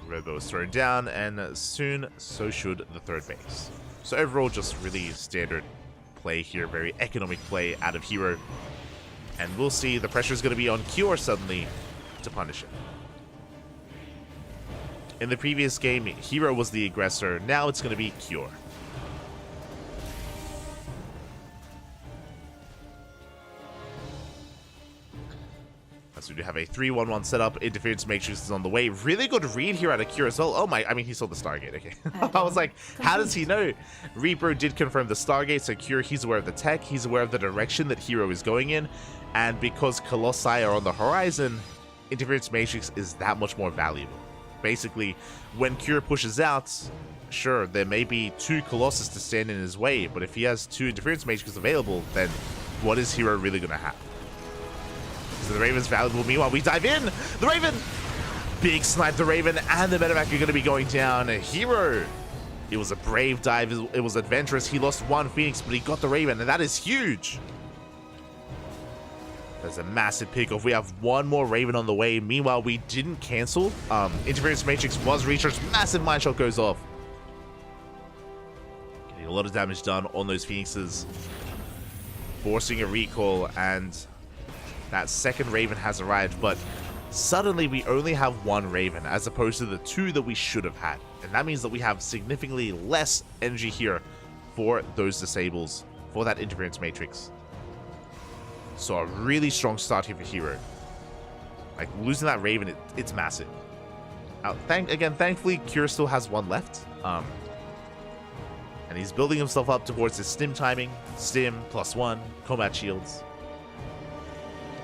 Robo is thrown down, and soon so should the 3rd base. So overall, just really standard play here. Very economic play out of Hero. And we'll see, the pressure is going to be on Cure suddenly to punish it. In the previous game, Hero was the aggressor. Now it's going to be Cure. So we do have a 3-1-1 setup. Interference Matrix is on the way. Really good read here out of Cure as well. Oh my, I mean, he saw the Stargate, okay. I was like, how does he know? Reaper did confirm the Stargate, so Cure, he's aware of the tech. He's aware of the direction that Hero is going in. And because Colossi are on the horizon, Interference Matrix is that much more valuable. Basically, when Cure pushes out, sure, there may be 2 Colossus to stand in his way, but if he has 2 Interference Matrixes available, then what is Hero really going to have? So the Raven's valuable. Meanwhile, we dive in! The Raven! Big snipe, the Raven and the Medevac are going to be going down. Hero! It was a brave dive, it was adventurous. He lost 1 Phoenix, but he got the Raven, and that is huge! There's a massive pickoff. We have 1 more Raven on the way. Meanwhile, we didn't cancel. Interference Matrix was recharged. Massive mine shot goes off. Getting a lot of damage done on those Phoenixes. Forcing a recall, and that 2nd Raven has arrived. But suddenly, we only have 1 Raven, as opposed to the 2 that we should have had. And that means that we have significantly less energy here for those disables, for that Interference Matrix. So a really strong start here for Hero. Like, losing that Raven, it's massive. Thankfully, Cure still has 1 left. And he's building himself up towards his stim timing. Stim, +1, combat shields.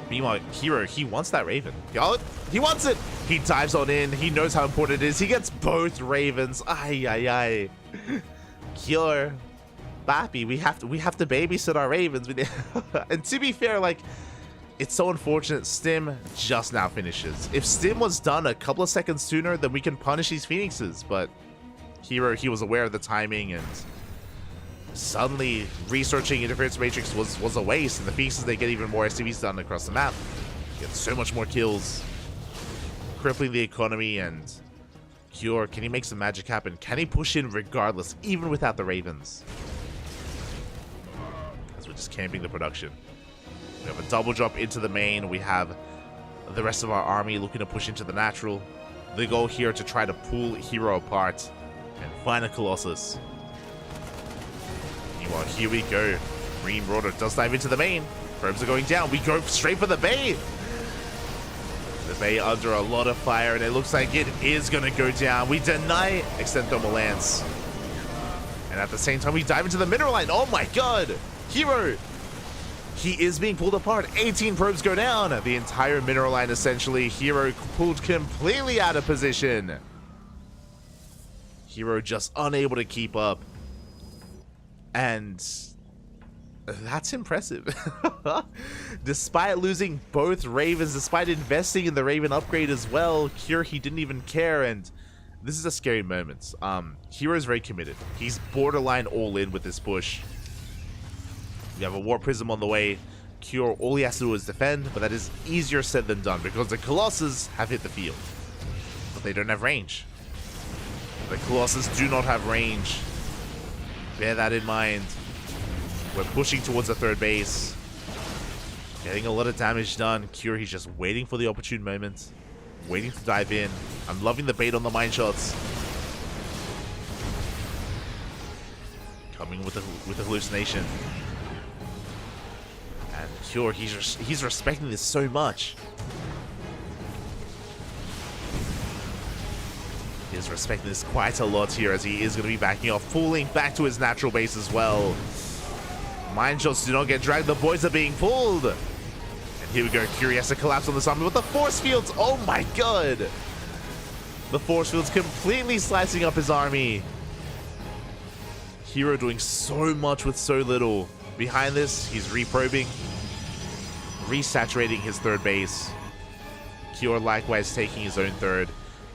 Meanwhile, Hero, he wants that Raven. Oh, he wants it. He dives on in. He knows how important it is. He gets both Ravens. Ay, ay, ay. Cure. Bappy, we have to babysit our Ravens. And to be fair, like, it's so unfortunate Stim just now finishes. If Stim was done a couple of seconds sooner, then we can punish these Phoenixes. But Hero, he was aware of the timing, and suddenly researching Interference Matrix was a waste, and the Phoenixes, they get even more SCVs done across the map. Get so much more kills, crippling the economy. And Cure, can he make some magic happen? Can he push in regardless, even without the Ravens? As we're just camping the production. We have a double drop into the main. We have the rest of our army looking to push into the natural. The goal here to try to pull Hero apart and find a Colossus. Meanwhile, here we go. Green Rotor does dive into the main. Probes are going down. We go straight for the Bay. The Bay under a lot of fire, and it looks like it is going to go down. We deny Extend Thermal Lance. And at the same time, we dive into the mineral line. Oh my god! Hero! He is being pulled apart. 18 probes go down. The entire mineral line, essentially. Hero pulled completely out of position. Hero just unable to keep up. And that's impressive. Despite losing both Ravens, despite investing in the Raven upgrade as well, Cure, he didn't even care. And this is a scary moment. Hero's very committed. He's borderline all in with this push. We have a War Prism on the way. Cure, all he has to do is defend, but that is easier said than done because the Colossus have hit the field. But they don't have range. The Colossus do not have range. Bear that in mind. We're pushing towards the third base. Getting a lot of damage done. Cure, he's just waiting for the opportune moment. Waiting to dive in. I'm loving the bait on the mine shots. Coming with the hallucination. And Cure, he's respecting this so much. He's respecting this quite a lot here as he is going to be backing off, pulling back to his natural base as well. Mine shots do not get dragged. The boys are being pulled. And here we go. Cure has to collapse on this army with the force fields. Oh my god. The force fields completely slicing up his army. Hero doing so much with so little. Behind this, he's reprobing, resaturating his third base. Cure likewise taking his own third.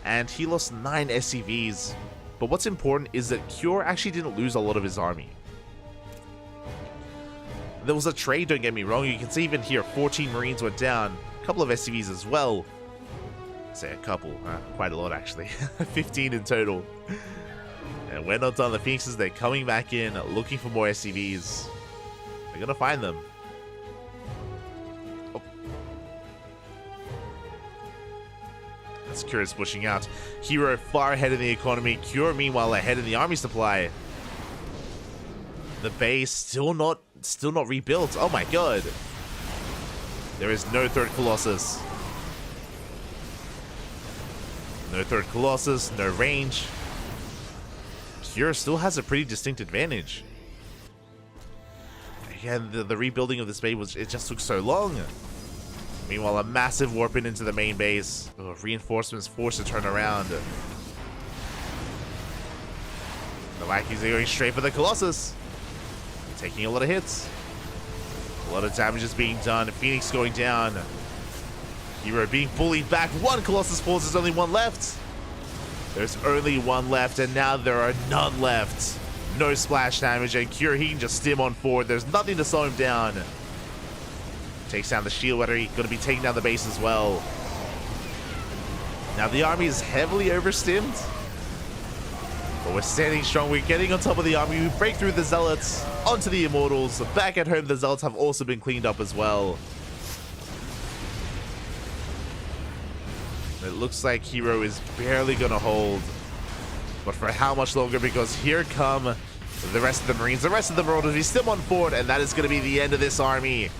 And he lost 9 SCVs. But what's important is that Cure actually didn't lose a lot of his army. There was a trade, don't get me wrong. You can see even here, 14 Marines went down. A couple of SCVs as well. Say a couple, quite a lot actually. 15 in total. And we're not done. The Phoenixes, they're coming back in, looking for more SCVs. They're gonna find them. Oh. That's Cure's pushing out. Hero far ahead in the economy. Cure, meanwhile, ahead in the army supply. The base still not rebuilt. Oh my god. There is no third Colossus. No third Colossus, no range. Cure still has a pretty distinct advantage. Again, the rebuilding of this base it just took so long. Meanwhile, a massive warp into the main base. Oh, reinforcements forced to turn around. The Vikings are going straight for the Colossus. Taking a lot of hits. A lot of damage is being done. Phoenix going down. Hero being bullied back. One Colossus falls. There's only one left. There's only one left, and now there are none left. No splash damage, and Cure, he can just stim on forward. There's nothing to slow him down. Takes down the shield. Whether he's going to be taking down the base as well. Now the army is heavily overstimmed. But we're standing strong. We're getting on top of the army. We break through the Zealots onto the Immortals. Back at home, the Zealots have also been cleaned up as well. It looks like Hero is barely going to hold. But for how much longer? Because here come the rest of the Marines. The rest of the Marauders, he's still on forward. And that is going to be the end of this army.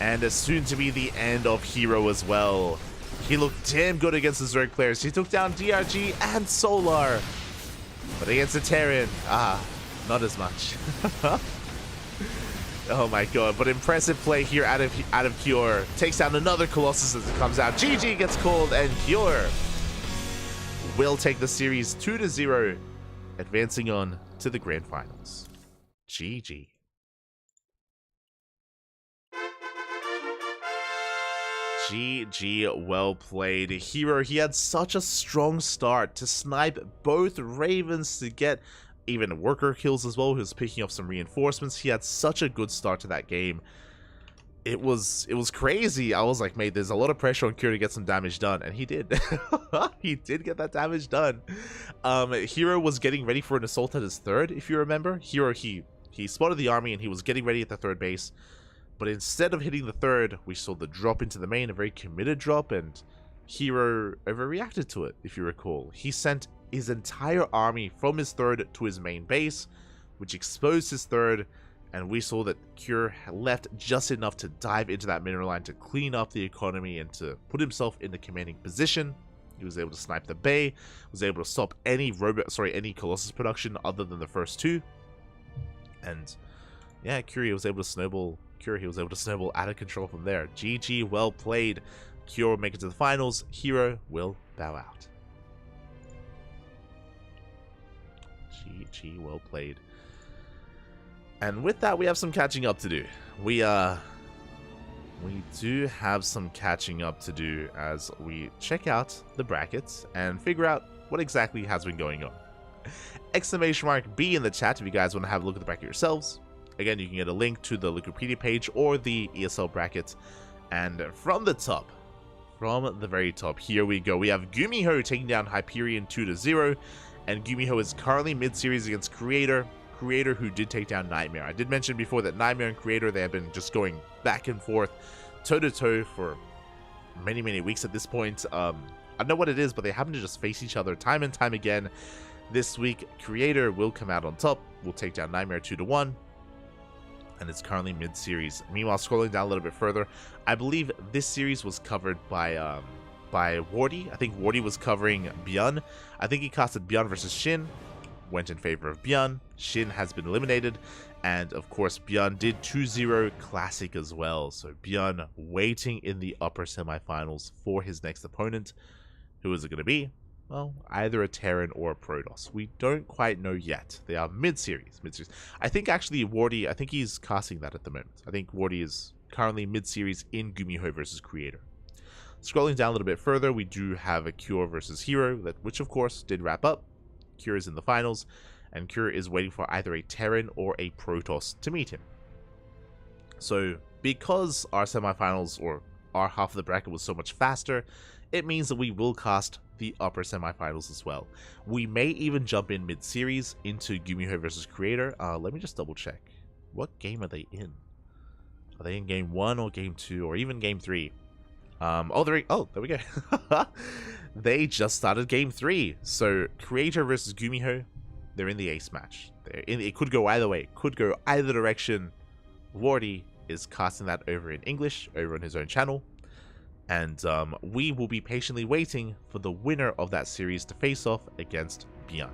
And soon to be the end of Hero as well. He looked damn good against the Zerg players. He took down DRG and Solar. But against the Terran, not as much. Oh my god, but impressive play here out of Cure. Takes down another Colossus as it comes out. GG gets called, and Cure will take the series 2-0, advancing on to the grand finals. GG. GG, well played. Hero, he had such a strong start to snipe both Ravens to get even worker kills as well. He was picking up some reinforcements. He had such a good start to that game. It was crazy. I was like, mate, there's a lot of pressure on Kira to get some damage done, and he did. He did get that damage done. Hero was getting ready for an assault at his third, if you remember. Hero, he spotted the army and he was getting ready at the third base. But instead of hitting the third, we saw the drop into the main, a very committed drop, and Hero overreacted to it, if you recall. He sent his entire army from his third to his main base, which exposed his third, and we saw that Cure left just enough to dive into that mineral line to clean up the economy and to put himself in the commanding position. He was able to snipe the bay, was able to stop any Colossus production other than the first two, and yeah, Cure was able to snowball. He was able to snowball out of control from there. GG, well played. Cure will make it to the finals. Hero will bow out. GG, well played. And with that, we have some catching up to do. We do have some catching up to do as we check out the brackets and figure out what exactly has been going on. Exclamation mark B in the chat if you guys want to have a look at the bracket yourselves. Again, you can get a link to the Wikipedia page or the ESL bracket. And from the top, from the very top, here we go. We have Gumiho taking down Hyperion 2-0. And Gumiho is currently mid-series against Creator. Creator, who did take down Nightmare. I did mention before that Nightmare and Creator, they have been just going back and forth, toe-to-toe for many, many weeks at this point. I don't know what it is, but they happen to just face each other time and time again. This week, Creator will come out on top. Will take down Nightmare 2-1. And it's currently mid-series. Meanwhile, scrolling down a little bit further, I believe this series was covered by Wardy. I think Wardy was covering Byun. I think he casted Byun versus Shin, went in favor of Byun. Shin has been eliminated, and of course Byun did 2-0 Classic as well. So Byun waiting in the upper semifinals for his next opponent. Who is it going to be? Well, either a Terran or a Protoss. We don't quite know yet. They are mid-series. I think actually Wardy, I think he's casting that at the moment. I think Wardy is currently mid-series in Gumiho versus Creator. Scrolling down a little bit further, we do have a Cure versus Hero, which of course did wrap up. Cure is in the finals, and Cure is waiting for either a Terran or a Protoss to meet him. So, because our semifinals, or our half of the bracket, was so much faster, it means that we will cast the upper semifinals as well. We may even jump in mid-series into Gumiho versus Creator. Let me just double check. What game are they in? Are they in game 1 or game 2 or even game 3? Oh, there we go. They just started game 3. So Creator versus Gumiho, they're in the ace match. It could go either way. It could go either direction. Wardy is casting that over in English, over on his own channel. And we will be patiently waiting for the winner of that series to face off against Byun.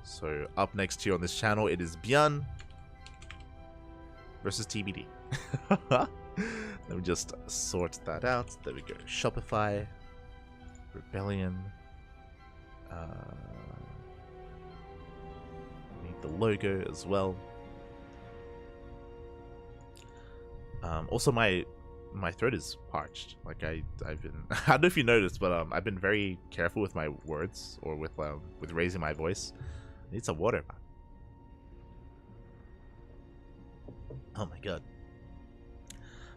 So up next here on this channel, it is Byun versus TBD. Let me just sort that out. There we go. Shopify, Rebellion. Need the logo as well. Also, my throat is parched. Like I've been, I don't know if you noticed, but I've been very careful with my words or with raising my voice. I need some water. Oh my god.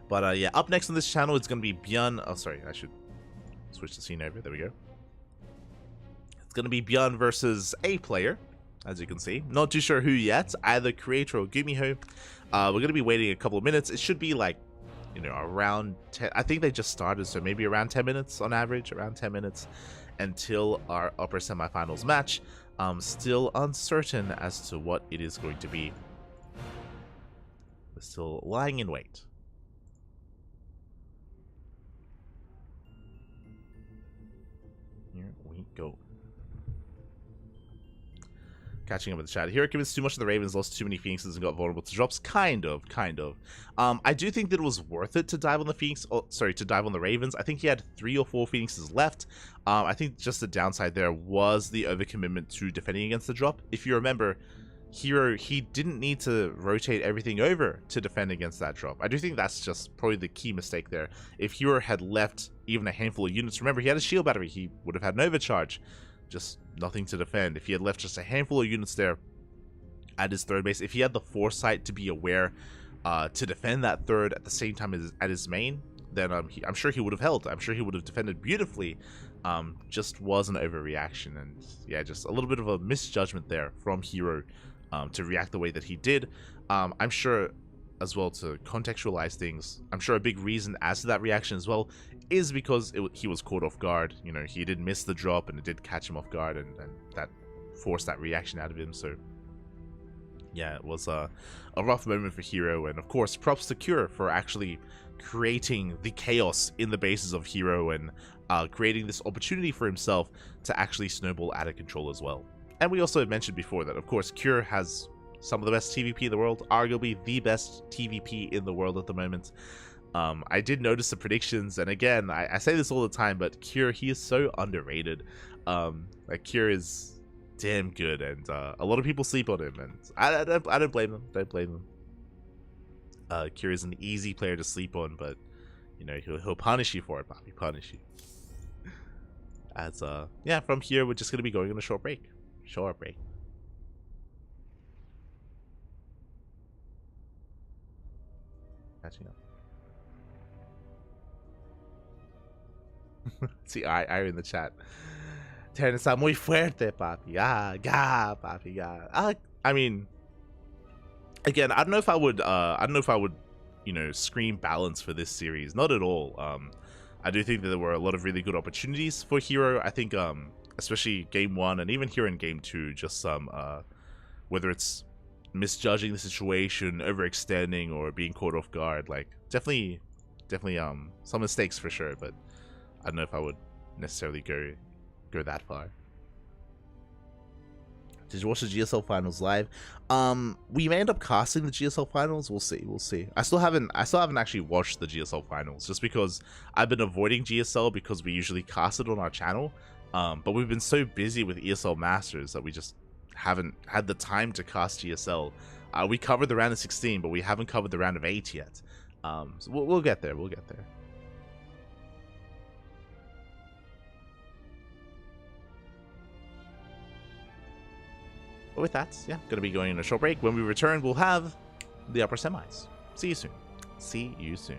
But yeah, up next on this channel, it's gonna be Byun. Oh, sorry, I should switch the scene over. There we go. It's gonna be Byun versus a player, as you can see. Not too sure who yet, either Creator or Gumiho. We're gonna be waiting a couple of minutes. It should be like, you know, around 10. I think they just started, so maybe around 10 minutes on average, around 10 minutes until our upper semifinals match. Still uncertain as to what it is going to be. We're still lying in wait. Here we go. catching up with the chat. Hero commits too much to the Ravens, lost too many Phoenixes, and got vulnerable to drops. Kind of. I do think that it was worth it to dive on the to dive on the Ravens. I think he had 3 or 4 Phoenixes left. I think just the downside there was the overcommitment to defending against the drop. If you remember, Hero, he didn't need to rotate everything over to defend against that drop. I do think that's just probably the key mistake there. If Hero had left even a handful of units, remember he had a shield battery, he would have had an overcharge, just nothing to defend. If he had left just a handful of units there at his third base, if he had the foresight to be aware to defend that third at the same time as at his main, then I'm sure he would have held. I'm sure he would have defended beautifully. Just was an overreaction, and yeah, just a little bit of a misjudgment there from Hero to react the way that he did. I'm sure as well, to contextualize things, I'm sure a big reason as to that reaction as well is because he was caught off guard. You know, he did miss the drop and it did catch him off guard, and that forced that reaction out of him. So yeah, it was a rough moment for Hero, and of course props to Cure for actually creating the chaos in the bases of Hero and creating this opportunity for himself to actually snowball out of control as well. And we also mentioned before that, of course, Cure has some of the best TVP in the world, arguably the best TVP in the world at the moment. I did notice the predictions, and again, I say this all the time, but Cure, he is so underrated. Like, Cure is damn good, and a lot of people sleep on him, and I don't blame them. Don't blame them. Cure is an easy player to sleep on, but you know, he'll punish you for it, Bobby. Punish you. As yeah, from here we're just gonna be going on a short break. Short break. Catching up. See, I in the chat. Terran está muy fuerte, papi. Papi, I mean, again, I don't know if I would, you know, scream balance for this series. Not at all. I do think that there were a lot of really good opportunities for Hero. I think, especially game 1 and even here in game 2, just some, whether it's misjudging the situation, overextending, or being caught off guard, like definitely some mistakes for sure, but I don't know if I would necessarily go that far. Did you watch the GSL finals live? We may end up casting the GSL finals. We'll see. I still haven't actually watched the GSL finals, just because I've been avoiding GSL because we usually cast it on our channel. But we've been so busy with ESL Masters that we just haven't had the time to cast GSL. We covered the round of 16, but we haven't covered the round of 8 yet. So we'll get there. We'll get there. But with that, yeah, gonna be going on a short break. When we return, we'll have the upper semis. See you soon. See you soon.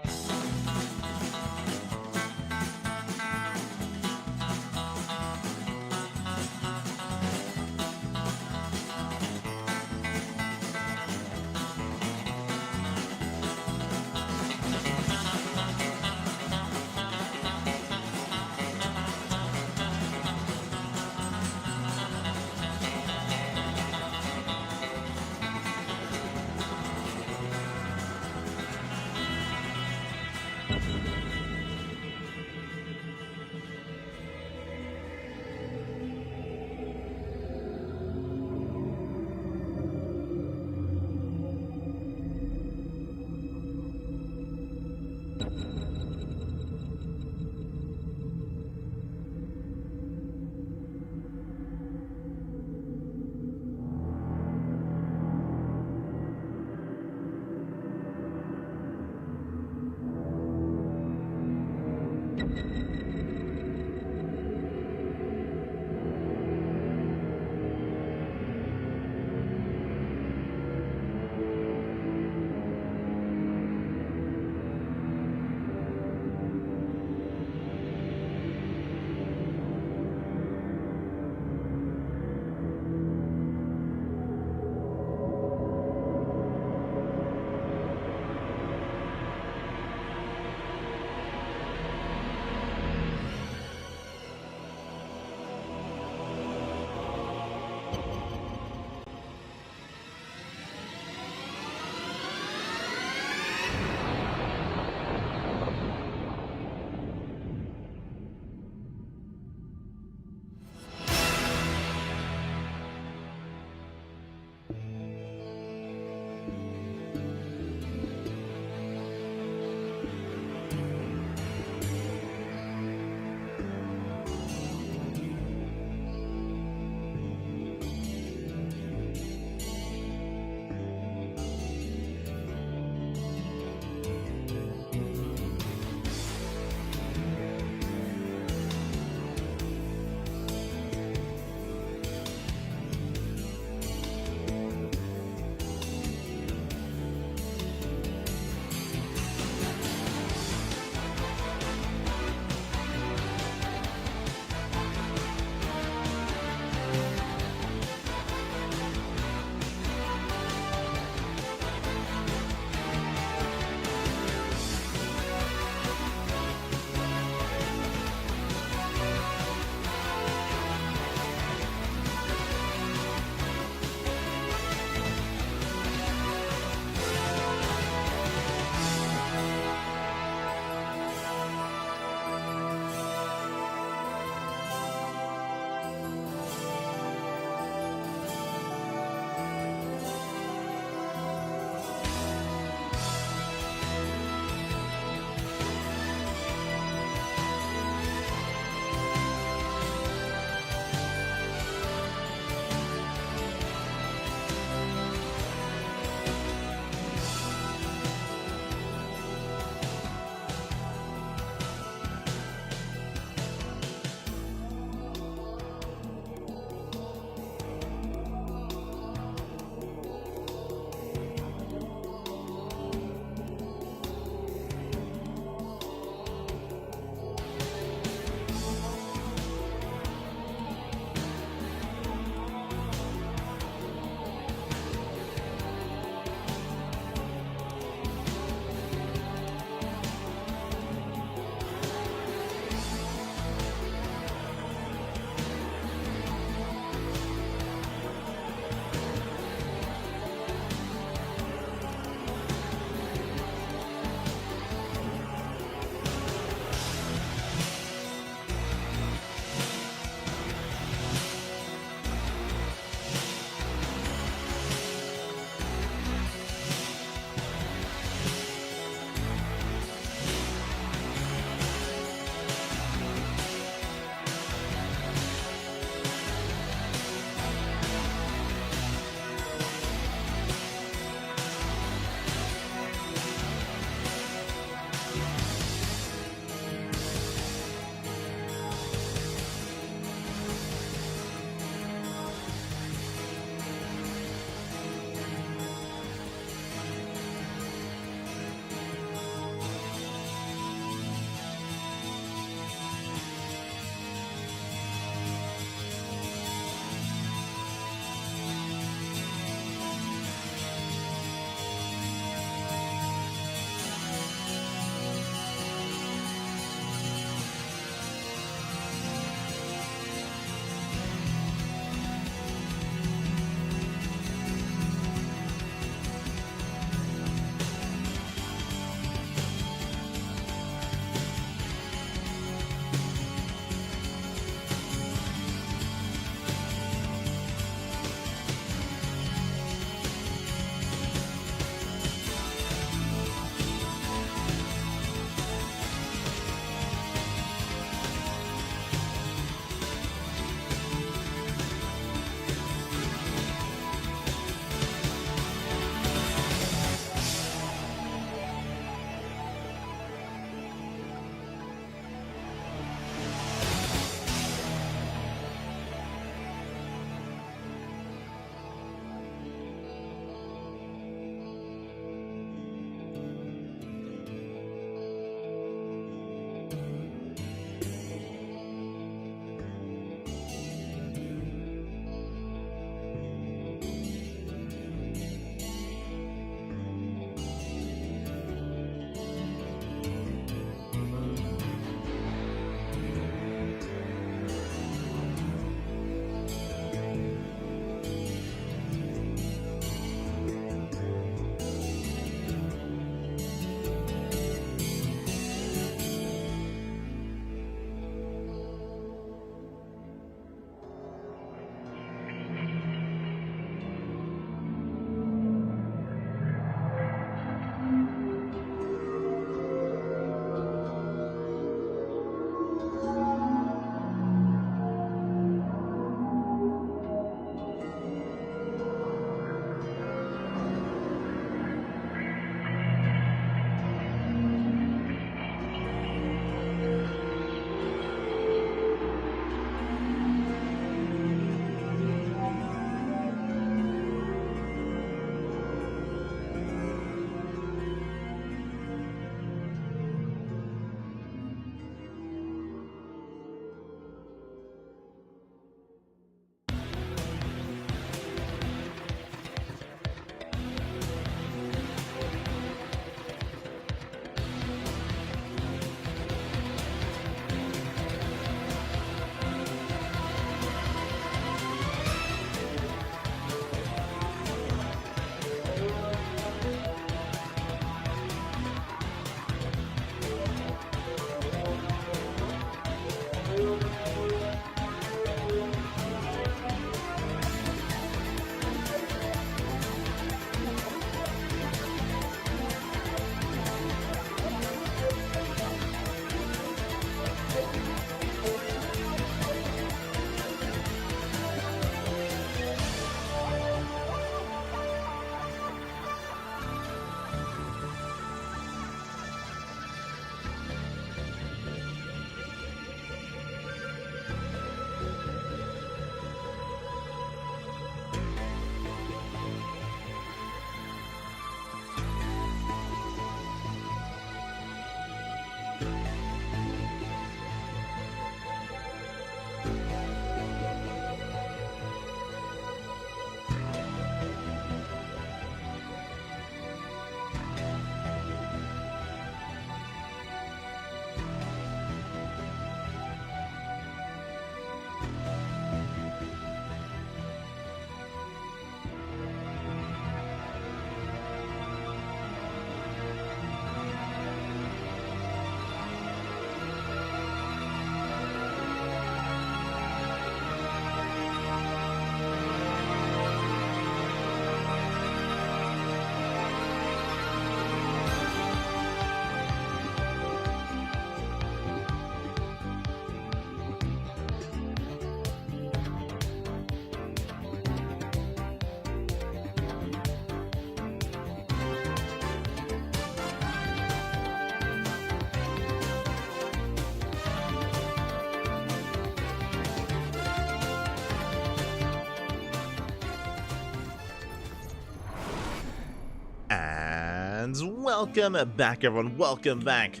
And welcome back, everyone. Welcome back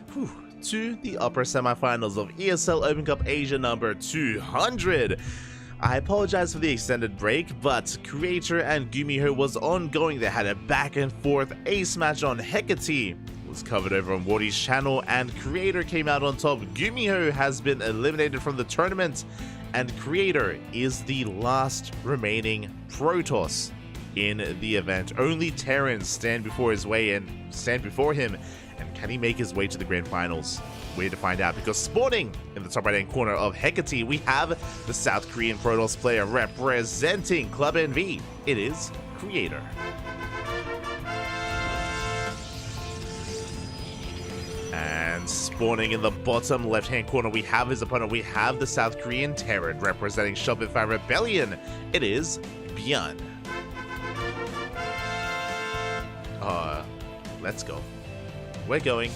to the upper semifinals of ESL Open Cup Asia number 200. I apologize for the extended break, but Creator and Gumiho was ongoing. They had a back and forth ace match on Hecate. It was covered over on Wardy's channel, and Creator came out on top. Gumiho has been eliminated from the tournament, and Creator is the last remaining Protoss in the event. Only Terrans stand before him, and can he make his way to the grand finals? Way to find out, because spawning in the top right hand corner of Hecate, we have the South Korean Protoss player representing Club NV. It is Creator. And spawning in the bottom left hand corner, we have his opponent. We have the South Korean Terran representing Shopify Rebellion. It is Byun. Let's go. We're going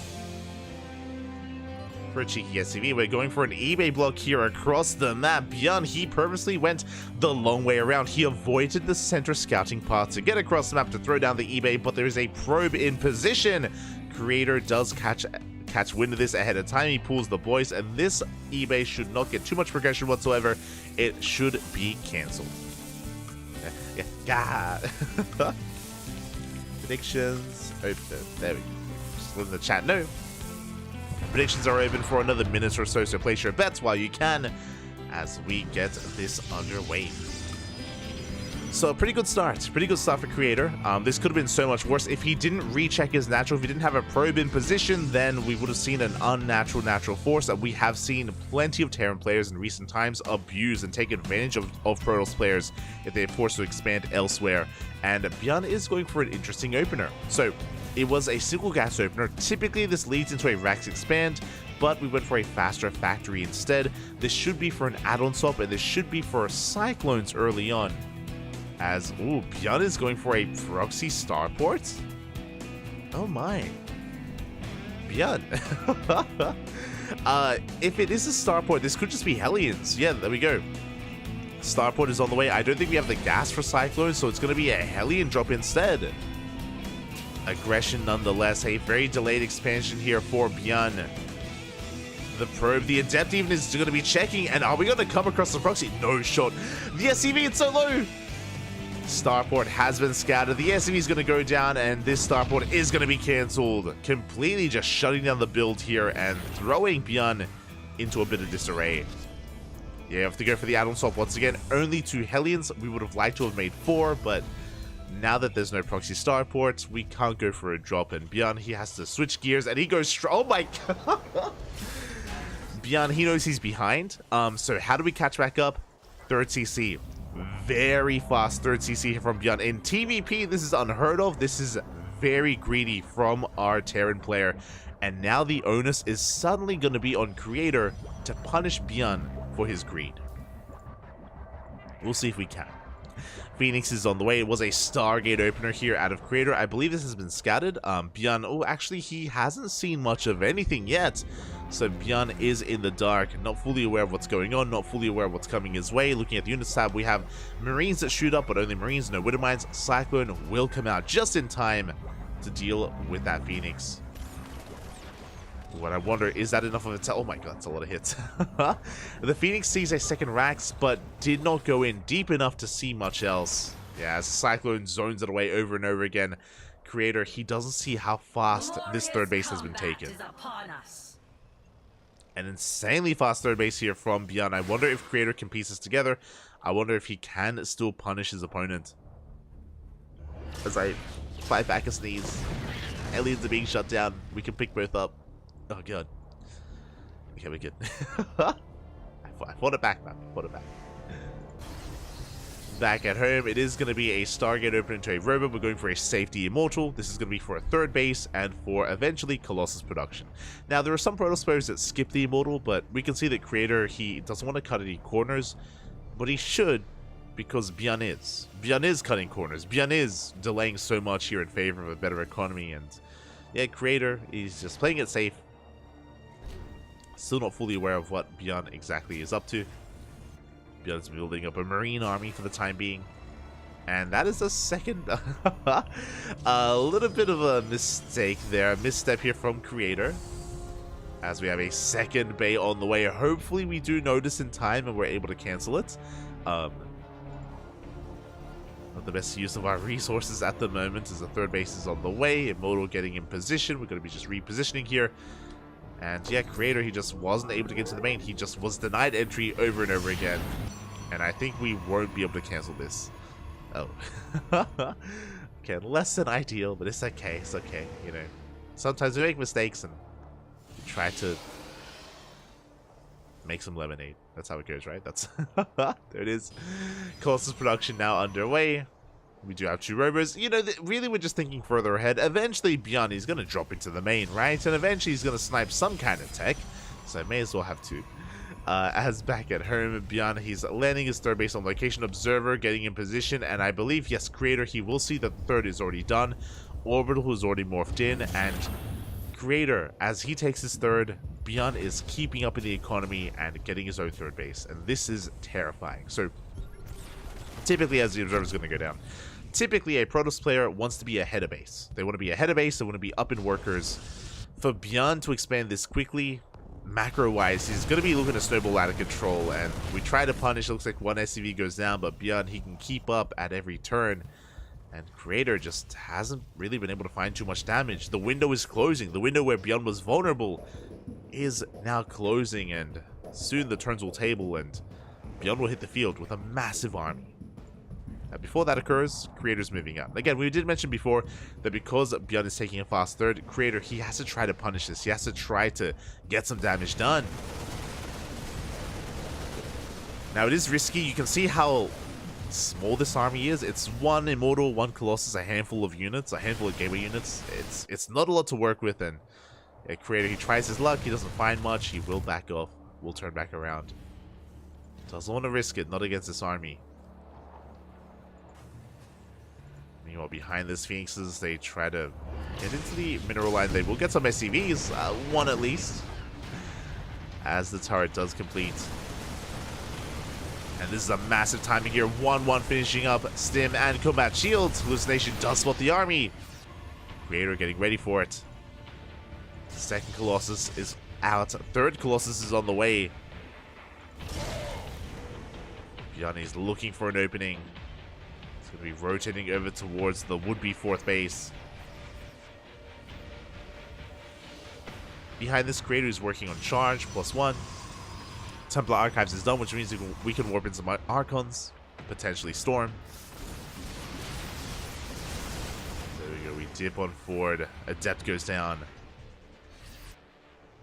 for a cheeky SCV. We're going for an eBay block here across the map. Byun, he purposely went the long way around. He avoided the center scouting path to get across the map to throw down the eBay, but there is a probe in position. Creator does catch wind of this ahead of time. He pulls the boys, and this eBay should not get too much progression whatsoever. It should be cancelled. God. Predictions open. There we go. Just in the chat. No. Predictions are open for another minute or so place your bets while you can as we get this underway. So pretty good start for Creator. This could have been so much worse. If he didn't recheck his natural, if he didn't have a probe in position, then we would have seen an unnatural natural force. And we have seen plenty of Terran players in recent times abuse and take advantage of Protoss players if they're forced to expand elsewhere. And Byun is going for an interesting opener. So it was a single gas opener. Typically this leads into a Rax expand, but we went for a faster factory instead. This should be for an add-on swap, and this should be for cyclones early on. As, Byun is going for a proxy starport? Oh my. Byun. If it is a starport, this could just be Hellions. Yeah, there we go. Starport is on the way. I don't think we have the gas for cyclones, so it's going to be a Hellion drop instead. Aggression nonetheless. A very delayed expansion here for Byun. The probe, the Adept even is going to be checking, and are we going to come across the proxy? No shot. The SCV, it's so low. Starport has been scattered. The SCV is going to go down, and this Starport is going to be cancelled. Completely just shutting down the build here and throwing Byun into a bit of disarray. Yeah, you have to go for the add-on swap once again. Only 2 Hellions. We would have liked to have made 4, but now that there's no proxy starports, we can't go for a drop. And Byun, he has to switch gears, and he goes oh my god. Byun, he knows he's behind. So how do we catch back up? 3rd CC. Very fast 3rd CC from Byun. In TVP, this is unheard of. This is very greedy from our Terran player. And now the onus is suddenly going to be on Creator to punish Byun for his greed. We'll see if we can. Phoenix is on the way. It was a Stargate opener here out of Creator. I believe this has been scattered. Byun, actually, he hasn't seen much of anything yet. So Byun is in the dark, not fully aware of what's going on, not fully aware of what's coming his way. Looking at the units tab, we have Marines that shoot up, but only Marines, no Widow Mines. Cyclone will come out just in time to deal with that Phoenix. What I wonder, is that enough of a oh my god, that's a lot of hits. The Phoenix sees a second Rax, but did not go in deep enough to see much else. Yeah, as Cyclone zones it away over and over again. Creator, he doesn't see how fast this 3rd base has been taken. An insanely fast 3rd base here from Byun. I wonder if Creator can piece this together. I wonder if he can still punish his opponent. As I fight back a sneeze. Aliens are being shut down. We can pick both up. Oh god. Okay, we're good. I fought it back, man. I fought it back. Back at home, it is going to be a Stargate open into a robot. We're going for a Safety Immortal. This is going to be for a 3rd base and for eventually Colossus production. Now, there are some Protoss players that skip the Immortal, but we can see that Creator, he doesn't want to cut any corners, but he should, because Byun is. Byun is cutting corners. Byun is delaying so much here in favor of a better economy, and yeah, Creator, he's just playing it safe. Still not fully aware of what Byun exactly is up to. Byun's building up a Marine army for the time being. And that is a second, a little bit of a mistake there, a misstep here from Creator. As we have a second bay on the way. Hopefully we do notice in time and we're able to cancel it. Not the best use of our resources at the moment as the third base is on the way. Immortal getting in position. We're going to be just repositioning here. And yeah, Creator, he just wasn't able to get to the main. He just was denied entry over and over again. And I think we won't be able to cancel this. Oh. Okay, less than ideal, but it's okay. It's okay, you know. Sometimes we make mistakes and we try to make some lemonade. That's how it goes, right? That's there it is. Colossus production now underway. We do have 2 rovers. You know, really we're just thinking further ahead. Eventually Beyond is going to drop into the main, right? And eventually he's going to snipe some kind of tech. So I may as well have 2. As back at home, Beyond, he's landing his third base on location. Observer getting in position, and I believe, yes, Creator, he will see that the third is already done. Orbital has already morphed in, and Creator, as he takes his third, Beyond is keeping up in the economy and getting his own third base, and this is terrifying. So, typically, as the Observer is going to go down, typically a Protoss player wants to be ahead of base. They want to be ahead of base, they want to be up in workers. For Beyond to expand this quickly, macro-wise, he's going to be looking to snowball out of control, and we try to punish. It looks like 1 SCV goes down, but Beyond, he can keep up at every turn, and Creator just hasn't really been able to find too much damage. The window is closing. The window where Beyond was vulnerable is now closing, and soon the turns will table, and Beyond will hit the field with a massive army. Now, before that occurs, Creator's moving up. Again, we did mention before that because Beyond is taking a fast third, Creator, he has to try to punish this. He has to try to get some damage done. Now, it is risky. You can see how small this army is. It's 1 Immortal, 1 Colossus, a handful of units, a handful of gateway units. It's not a lot to work with, and Creator, he tries his luck. He doesn't find much. He will back off. Will turn back around. Doesn't want to risk it, not against this army. Meanwhile, behind this Phoenixes, they try to get into the mineral line. They will get some SCVs, 1 at least, as the turret does complete. And this is a massive timing here. 1-1 finishing up Stim and Combat Shields. Hallucination does spot the army. Creator getting ready for it. Second Colossus is out. Third Colossus is on the way. Beyond is looking for an opening. Going to be rotating over towards the would-be 4th base. Behind this, Creator is working on charge, +1. Templar Archives is done, which means we can warp in some Archons, potentially Storm. There we go, we dip on forward. Adept goes down.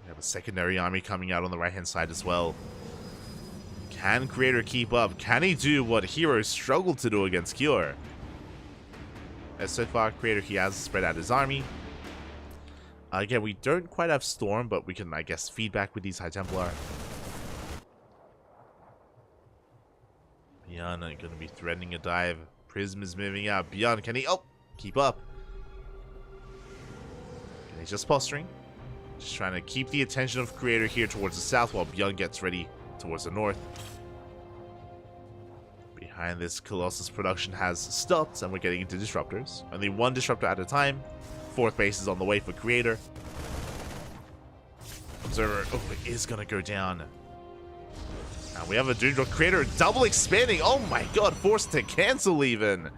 We have a secondary army coming out on the right-hand side as well. Can Creator keep up? Can he do what Heroes struggled to do against Cure? As so far, Creator, he has spread out his army. Again, we don't quite have Storm, but we can, I guess, feedback with these High Templar. Beyond going to be threatening a dive. Prism is moving out. Beyond, can he? Oh, keep up. Okay, he's just posturing. Just trying to keep the attention of Creator here towards the south while Beyond gets ready towards the north. Behind this, Colossus production has stopped, and we're getting into disruptors. Only 1 disruptor at a time. 4th base is on the way for Creator. Observer, oh, it is gonna go down. Now we have a Doomdrop. Creator double expanding. Oh my god, forced to cancel even.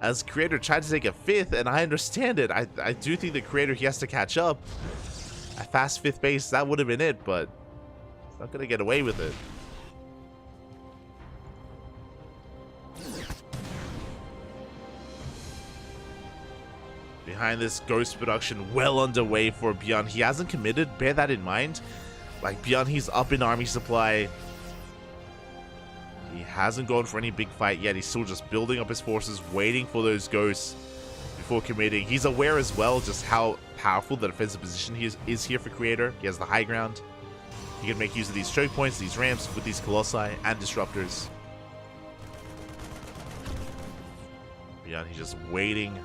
As Creator tried to take a 5th, and I understand it. I do think the Creator, he has to catch up. A fast 5th base, that would have been it, but he's not gonna get away with it. Behind this, Ghost production well underway for Beyond. He hasn't committed, bear that in mind. Like, Beyond, he's up in army supply. He hasn't gone for any big fight yet. He's still just building up his forces, waiting for those ghosts before committing. He's aware as well just how powerful the defensive position is here for Creator. He has the high ground. He can make use of these choke points, these ramps with these Colossi and Disruptors. Beyond, he's just waiting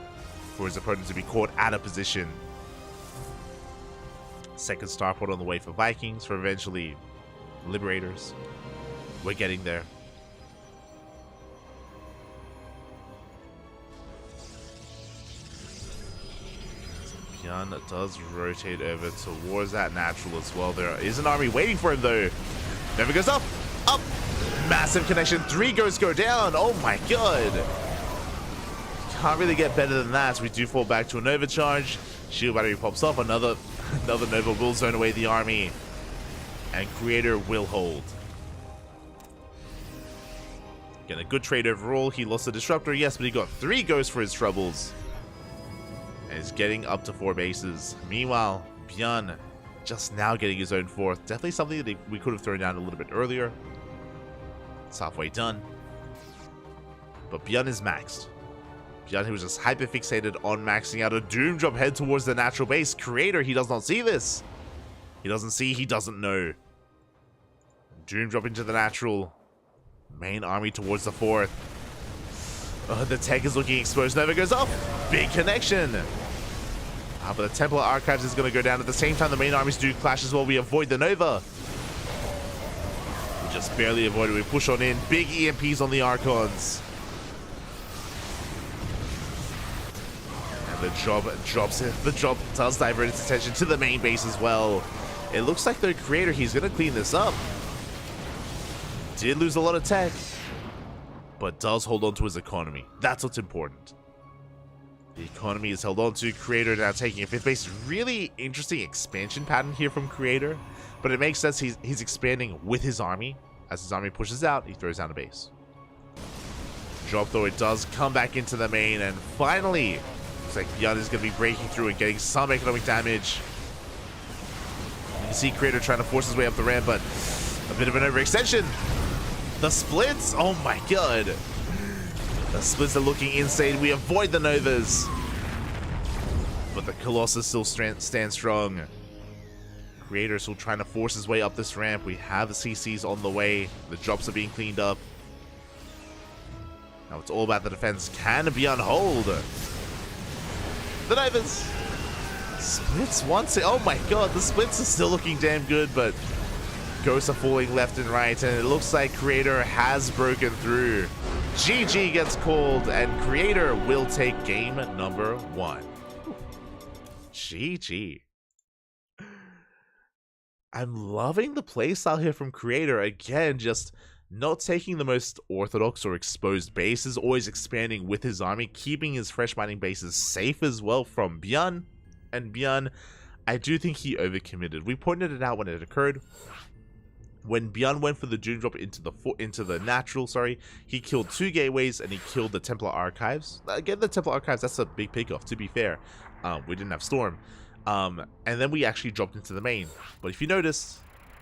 for his opponent to be caught out of position. Second starport on the way for Vikings, for eventually Liberators. We're getting there. Bjorn does rotate over towards that natural as well. There is an army waiting for him though. Never goes up. Up. Massive connection. 3 ghosts go down. Oh my god. Can't really get better than that. We do fall back to an overcharge. Shield battery pops off. Another Nova will zone away the army. And Creator will hold. Again, a good trade overall. He lost the Disruptor, yes, but he got 3 ghosts for his troubles. And is getting up to 4 bases. Meanwhile, Bjorn just now getting his own 4th. Definitely something that we could have thrown down a little bit earlier. It's halfway done. But Bjorn is maxed. Bjorn, who was just hyper fixated on maxing out a Doom Drop head towards the natural base. Creator, he does not see this. He doesn't see, he doesn't know. Doom Drop into the natural. Main army towards the 4th. The tech is looking exposed. Nova goes up. Big connection. But the Templar Archives is going to go down at the same time. The main armies do clash as well. We avoid the Nova. We just barely avoid it. We push on in. Big EMPs on the Archons. And the job drops it. The job does divert its attention to the main base as well. It looks like the Creator, he's going to clean this up. Did lose a lot of tech, but does hold on to his economy. That's what's important. The economy is held on to. Creator now taking a 5th base. Really interesting expansion pattern here from Creator, but it makes sense. He's expanding with his army. As his army pushes out, he throws down a base. Drop though, it does come back into the main, and finally, looks like Bjorn is going to be breaking through and getting some economic damage. You can see Creator trying to force his way up the ramp, but a bit of an overextension. The splits, oh my god. The splits are looking insane. We avoid the Novas. But the Colossus still stands strong. Creator still trying to force his way up this ramp. We have the CCs on the way. The drops are being cleaned up. Now it's all about the defense. Can Bjorn hold? The Novas. Splits once. Oh my god, the splits are still looking damn good, but ghosts are falling left and right, and it looks like Creator has broken through. GG gets called, and Creator will take game number 1. GG. I'm loving the playstyle here from Creator. Again, just not taking the most orthodox or exposed bases, always expanding with his army, keeping his fresh mining bases safe as well from Bjorn. And Bjorn, I do think he overcommitted. We pointed it out when it occurred. When Bjorn went for the Doom Drop into the natural, he killed 2 gateways and he killed the Templar Archives. Again, the Templar Archives, that's a big pickoff, to be fair. We didn't have Storm. And then we actually dropped into the main. But if you notice,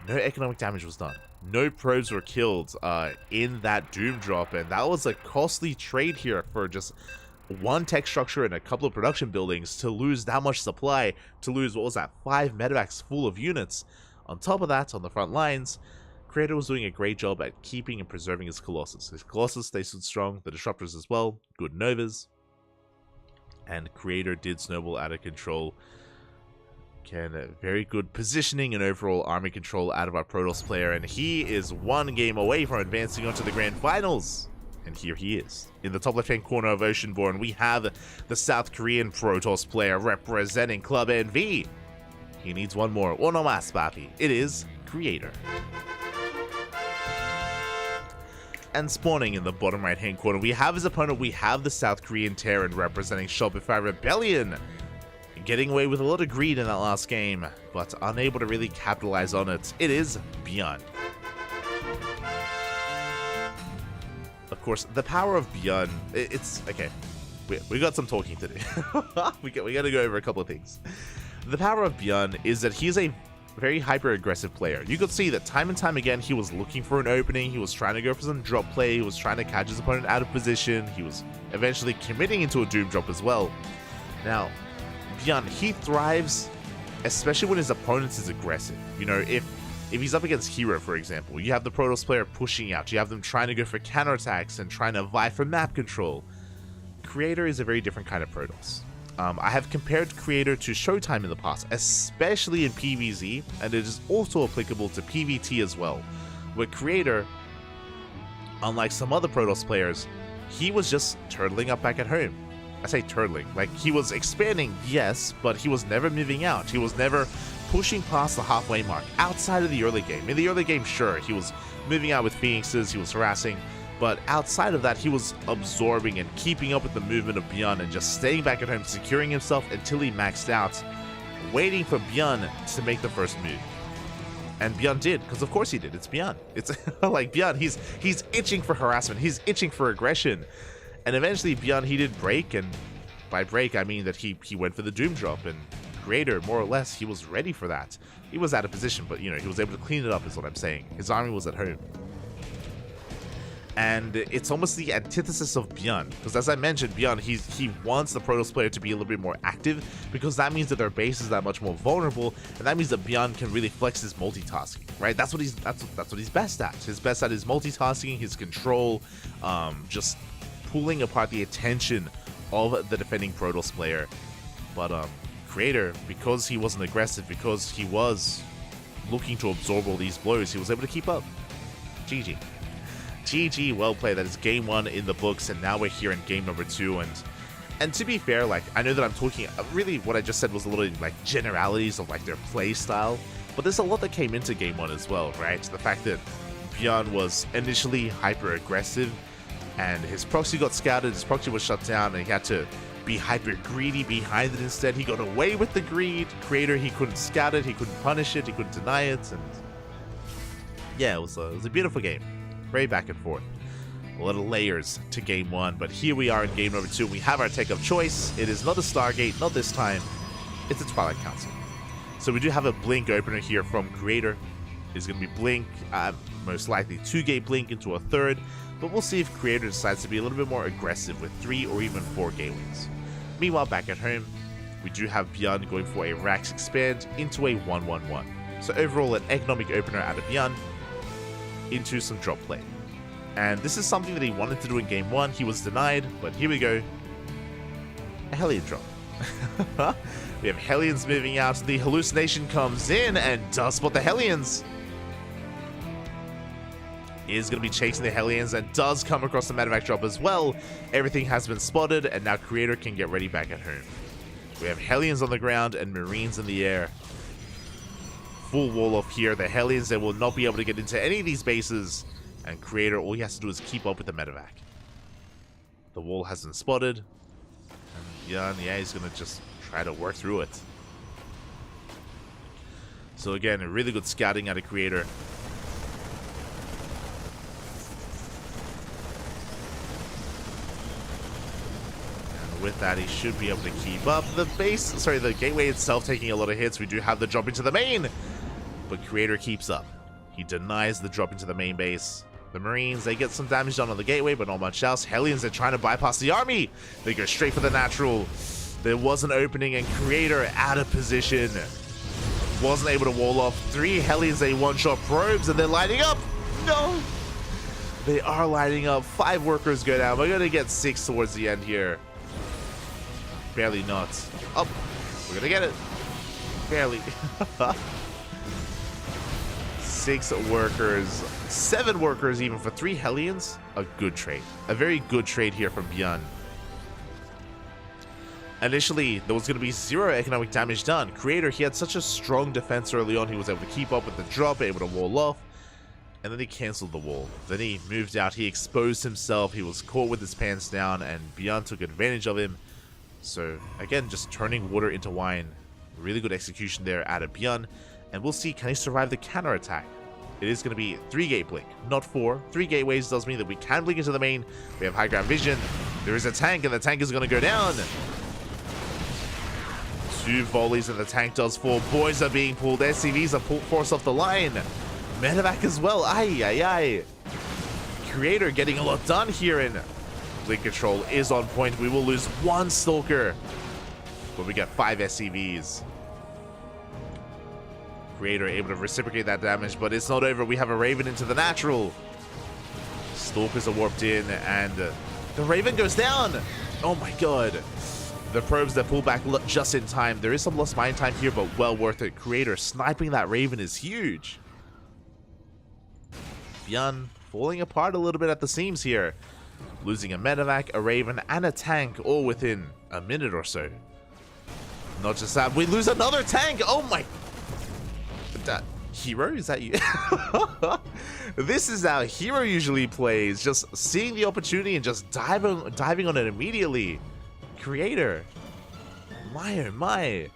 no economic damage was done. No probes were killed in that Doom Drop, and that was a costly trade here for just 1 tech structure and a couple of production buildings to lose that much supply, to lose, what was that, 5 medevacs full of units. On top of that, on the front lines, Creator was doing a great job at keeping and preserving his Colossus. His Colossus, they stood strong, the Disruptors as well, good Novas, and Creator did snowball out of control. Again, very good positioning and overall army control out of our Protoss player, and he is 1 game away from advancing onto the Grand Finals. And here he is. In the top left-hand corner of Oceanborn, we have the South Korean Protoss player representing Club NV. He needs 1 more. Uno más, papi. It is Creator. And spawning in the bottom right-hand corner, we have his opponent. We have the South Korean Terran representing Shopify Rebellion. Getting away with a lot of greed in that last game, but unable to really capitalize on it. It is Bjorn. Of course, the power of Bjorn, it's... Okay, we got some talking to do. we got to go over a couple of things. The power of Bjorn is that he's a very hyper-aggressive player. You could see that time and time again, he was looking for an opening, he was trying to go for some drop play, he was trying to catch his opponent out of position, he was eventually committing into a Doom Drop as well. Now, Bjorn, he thrives, especially when his opponent is aggressive. You know, if he's up against Hero, for example, you have the Protoss player pushing out, you have them trying to go for counterattacks and trying to vie for map control. Creator is a very different kind of Protoss. I have compared Creator to Showtime in the past, especially in PvZ, and it is also applicable to PvT as well, where Creator, unlike some other Protoss players, he was just turtling up back at home. I say turtling. Like, he was expanding, yes, but he was never moving out. He was never pushing past the halfway mark outside of the early game. In the early game, sure, he was moving out with Phoenixes, he was harassing, but outside of that, he was absorbing and keeping up with the movement of Bjorn and just staying back at home, securing himself until he maxed out, waiting for Bjorn to make the first move. And Bjorn did, because of course he did. It's Bjorn. It's like Bjorn, he's itching for harassment, he's itching for aggression. And eventually Bjorn, he did break, and by break I mean that he went for the Doom drop, and Creator, more or less, he was ready for that. He was out of position, but, you know, he was able to clean it up is what I'm saying. His army was at home. And it's almost the antithesis of Bjorn, because as I mentioned, Bjorn, he wants the Protoss player to be a little bit more active, because that means that their base is that much more vulnerable, and that means that Bjorn can really flex his multitasking, right? That's what he's best at. His best at is multitasking, his control, just pulling apart the attention of the defending Protoss player. But Creator, because he wasn't aggressive, because he was looking to absorb all these blows, he was able to keep up. GG. GG, well played. That is game 1 in the books, and now we're here in game number 2. And to be fair, like, I know that I'm talking, really what I just said was a little like generalities of like their play style, but there's a lot that came into game 1 as well, right? The fact that Bjorn was initially hyper aggressive, and his proxy got scouted, his proxy was shut down, and he had to be hyper greedy behind it instead. He got away with the greed. Creator, he couldn't scout it, he couldn't punish it, he couldn't deny it, and yeah, it was a beautiful game. Very back and forth. A lot of layers to game 1, but here we are in game number 2. We have our tech of choice. It is not a Stargate, not this time. It's a Twilight Council. So we do have a Blink opener here from Creator. It's going to be Blink, most likely 2-gate Blink into a 3rd, but we'll see if Creator decides to be a little bit more aggressive with 3 or even 4 gateways. Meanwhile, back at home, we do have Bjorn going for a Rax Expand into a 1-1-1. So overall, an economic opener out of Bjorn into some drop play. And this is something that he wanted to do in game 1. He was denied, but here we go. A Hellion drop. We have Hellions moving out. The hallucination comes in and does spot the Hellions. Is going to be chasing the Hellions and does come across the medevac drop as well. Everything has been spotted, and now Creator can get ready back at home. We have Hellions on the ground and Marines in the air. Full wall off here. The Hellions, they will not be able to get into any of these bases, and Creator, all he has to do is keep up with the medevac. The wall has been spotted, and yeah, he's gonna just try to work through it. So again, a really good scouting out of Creator. And with that, he should be able to keep up. The gateway itself taking a lot of hits. We do have the drop into the main, but Creator keeps up. He denies the drop into the main base. The Marines, they get some damage done on the gateway, but not much else. Hellions, they're trying to bypass the army. They go straight for the natural. There was an opening, and Creator out of position. Wasn't able to wall off. 3 Hellions, they one-shot probes, and they're lighting up. No! They are lighting up. 5 workers go down. We're going to get 6 towards the end here. Barely not. Oh, we're going to get it. Barely. 6 workers, 7 workers even for 3 Hellions. A good trade. A very good trade here from Bjorn. Initially, there was going to be 0 economic damage done. Creator, he had such a strong defense early on. He was able to keep up with the drop, able to wall off. And then he cancelled the wall. Then he moved out. He exposed himself. He was caught with his pants down, and Bjorn took advantage of him. So, again, just turning water into wine. Really good execution there out of Bjorn. And we'll see, can he survive the counterattack? It is going to be 3-gate blink, not 4. 3 gateways does mean that we can blink into the main. We have high ground vision. There is a tank, and the tank is going to go down. 2 volleys, and the tank does fall. Boys are being pulled. SCVs are forced off the line. Medevac as well. Aye. Creator getting a lot done here, and blink control is on point. We will lose 1 Stalker, but we get 5 SCVs. Creator able to reciprocate that damage, but it's not over. We have a Raven into the natural. Stalkers are warped in, and the Raven goes down. Oh my god. The probes that pull back just in time. There is some lost mine time here, but well worth it. Creator sniping that Raven is huge. Bjorn falling apart a little bit at the seams here. losing a medevac, a raven, and a tank all within a minute or so. Not just that, we lose another tank. Oh my... That Hero, is that you? This is how Hero usually plays, just seeing the opportunity and just diving on it immediately. Creator, my oh my,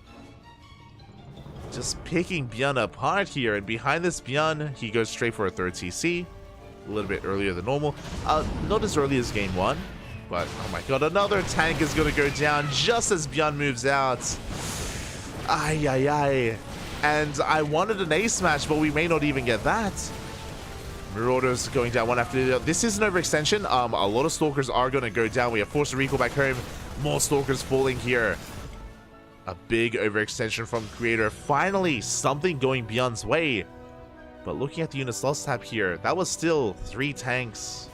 just picking Bjorn apart here. And behind this Bjorn, he goes straight for a third TC, a little bit earlier than normal. Not as early as game one, but oh my god, another tank is gonna go down just as Bjorn moves out. Ay ay ay. And I wanted an ace match, but we may not even get that. Marauders going down one after the other. This is an overextension. A lot of Stalkers are going to go down. We have forced to recall back home. More Stalkers falling here. A big overextension from Creator. Finally, something going Bjorn's way. But looking at the units lost tab here, that was still 3 tanks.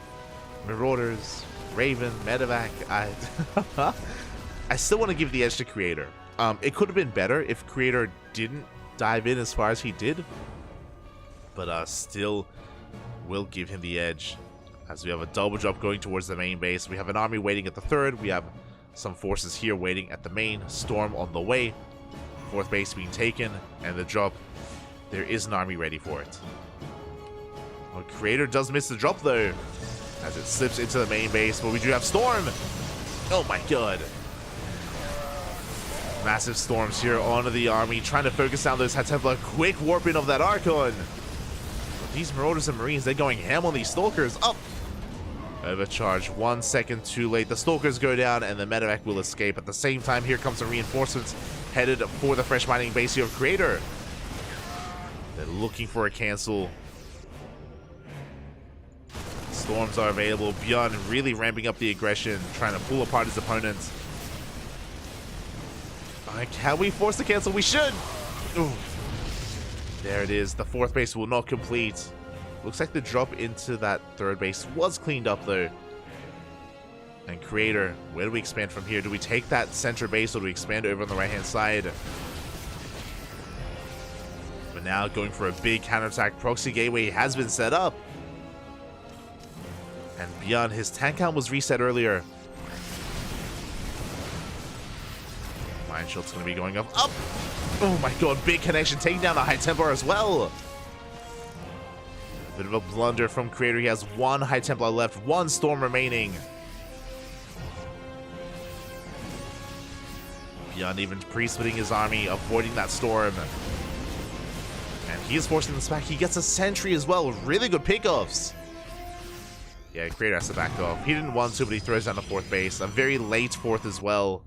Marauders, Raven, Medevac. I still want to give the edge to Creator. It could have been better if Creator didn't dive in as far as he did, but still will give him the edge, as we have a double drop going towards the main base. We have an army waiting at the third. We have some forces here waiting at the main. Storm on the way, fourth base being taken, and the drop, there is an army ready for it. Well, Creator does miss the drop though, as it slips into the main base, but we do have Storm. Oh my god. Massive storms here onto the army, trying to focus down those High Templar. Quick warping of that Archon. But these Marauders and Marines, they're going ham on these Stalkers. Up! Overcharge 1 second too late. The Stalkers go down and the Medevac will escape. At the same time, here comes the reinforcements headed for the fresh mining base here of Creator. They're looking for a cancel. Storms are available. Bjorn really ramping up the aggression, trying to pull apart his opponents. Can we force the cancel? We should! Ooh. There it is. The fourth base will not complete. Looks like the drop into that third base was cleaned up though. And Creator, where do we expand from here? Do we take that center base or do we expand over on the right hand side? But now going for a big counterattack. Proxy gateway has been set up. And Bjorn, his tank count was reset earlier. Mine shot's going to be going up. Oh my god, big connection, taking down the High Templar as well. A bit of a blunder from Creator. He has 1 High Templar left, 1 Storm remaining. Beyond even pre-splitting his army, avoiding that Storm. And he is forcing this back. He gets a Sentry as well. Really good pickoffs. Yeah, Creator has to back off. He didn't want to, but he throws down the fourth base. A very late fourth as well.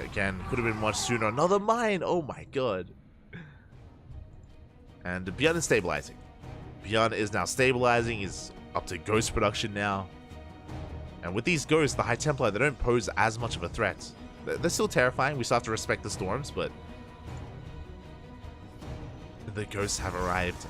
Again, could have been much sooner. Another mine! Oh my god. And Bjorn is stabilizing. Bjorn is now stabilizing. He's up to ghost production now. And with these ghosts, the High Templar, they don't pose as much of a threat. They're still terrifying. We still have to respect the storms, but the ghosts have arrived.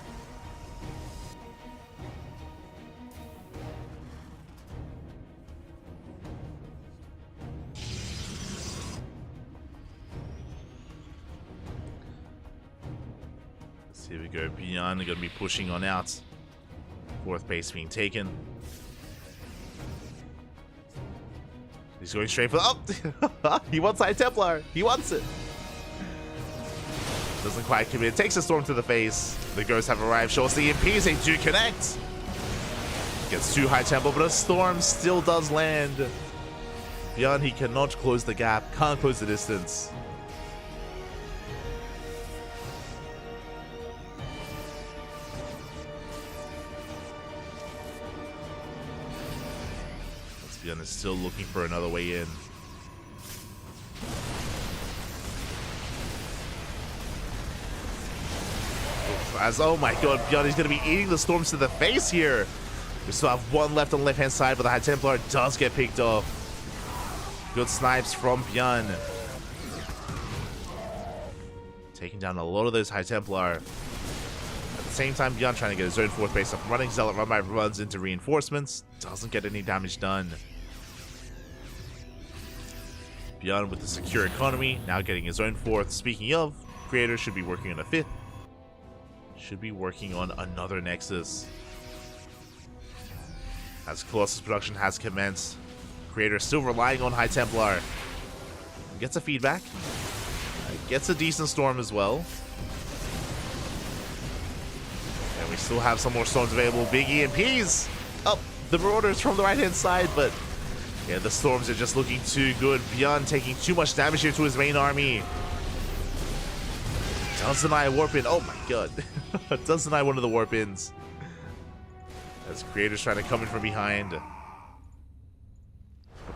Here we go, Bjorn going to be pushing on out. Fourth base being taken. He's going straight for the... He wants High Templar. He wants it. Doesn't quite commit. Takes a storm to the face. The ghosts have arrived. Shows the EMPs. They do connect. Gets 2 High Templar, but a storm still does land. Bjorn, he cannot close the gap. Can't close the distance. Bjorn is still looking for another way in. As, oh my god, Bjorn is going to be eating the storms to the face here. We still have 1 left on the left hand side, but the High Templar does get picked off. Good snipes from Bjorn. Taking down a lot of those High Templar. At the same time, Bjorn trying to get his own fourth base up running. Zealot run by runs into reinforcements. Doesn't get any damage done. Bjorn with the secure economy, now getting his own fourth. Speaking of, Creator should be working on a 5th. Should be working on another Nexus. As Colossus production has commenced, Creator still relying on High Templar. Gets a feedback. Gets a decent storm as well. And we still have some more storms available. Big EMPs! Oh, the Marauders from the right-hand side, but yeah, the storms are just looking too good. Bjorn taking too much damage here to his main army. Does deny a warp in. Oh my god. Does deny one of the warp ins. As Creator's trying to come in from behind. But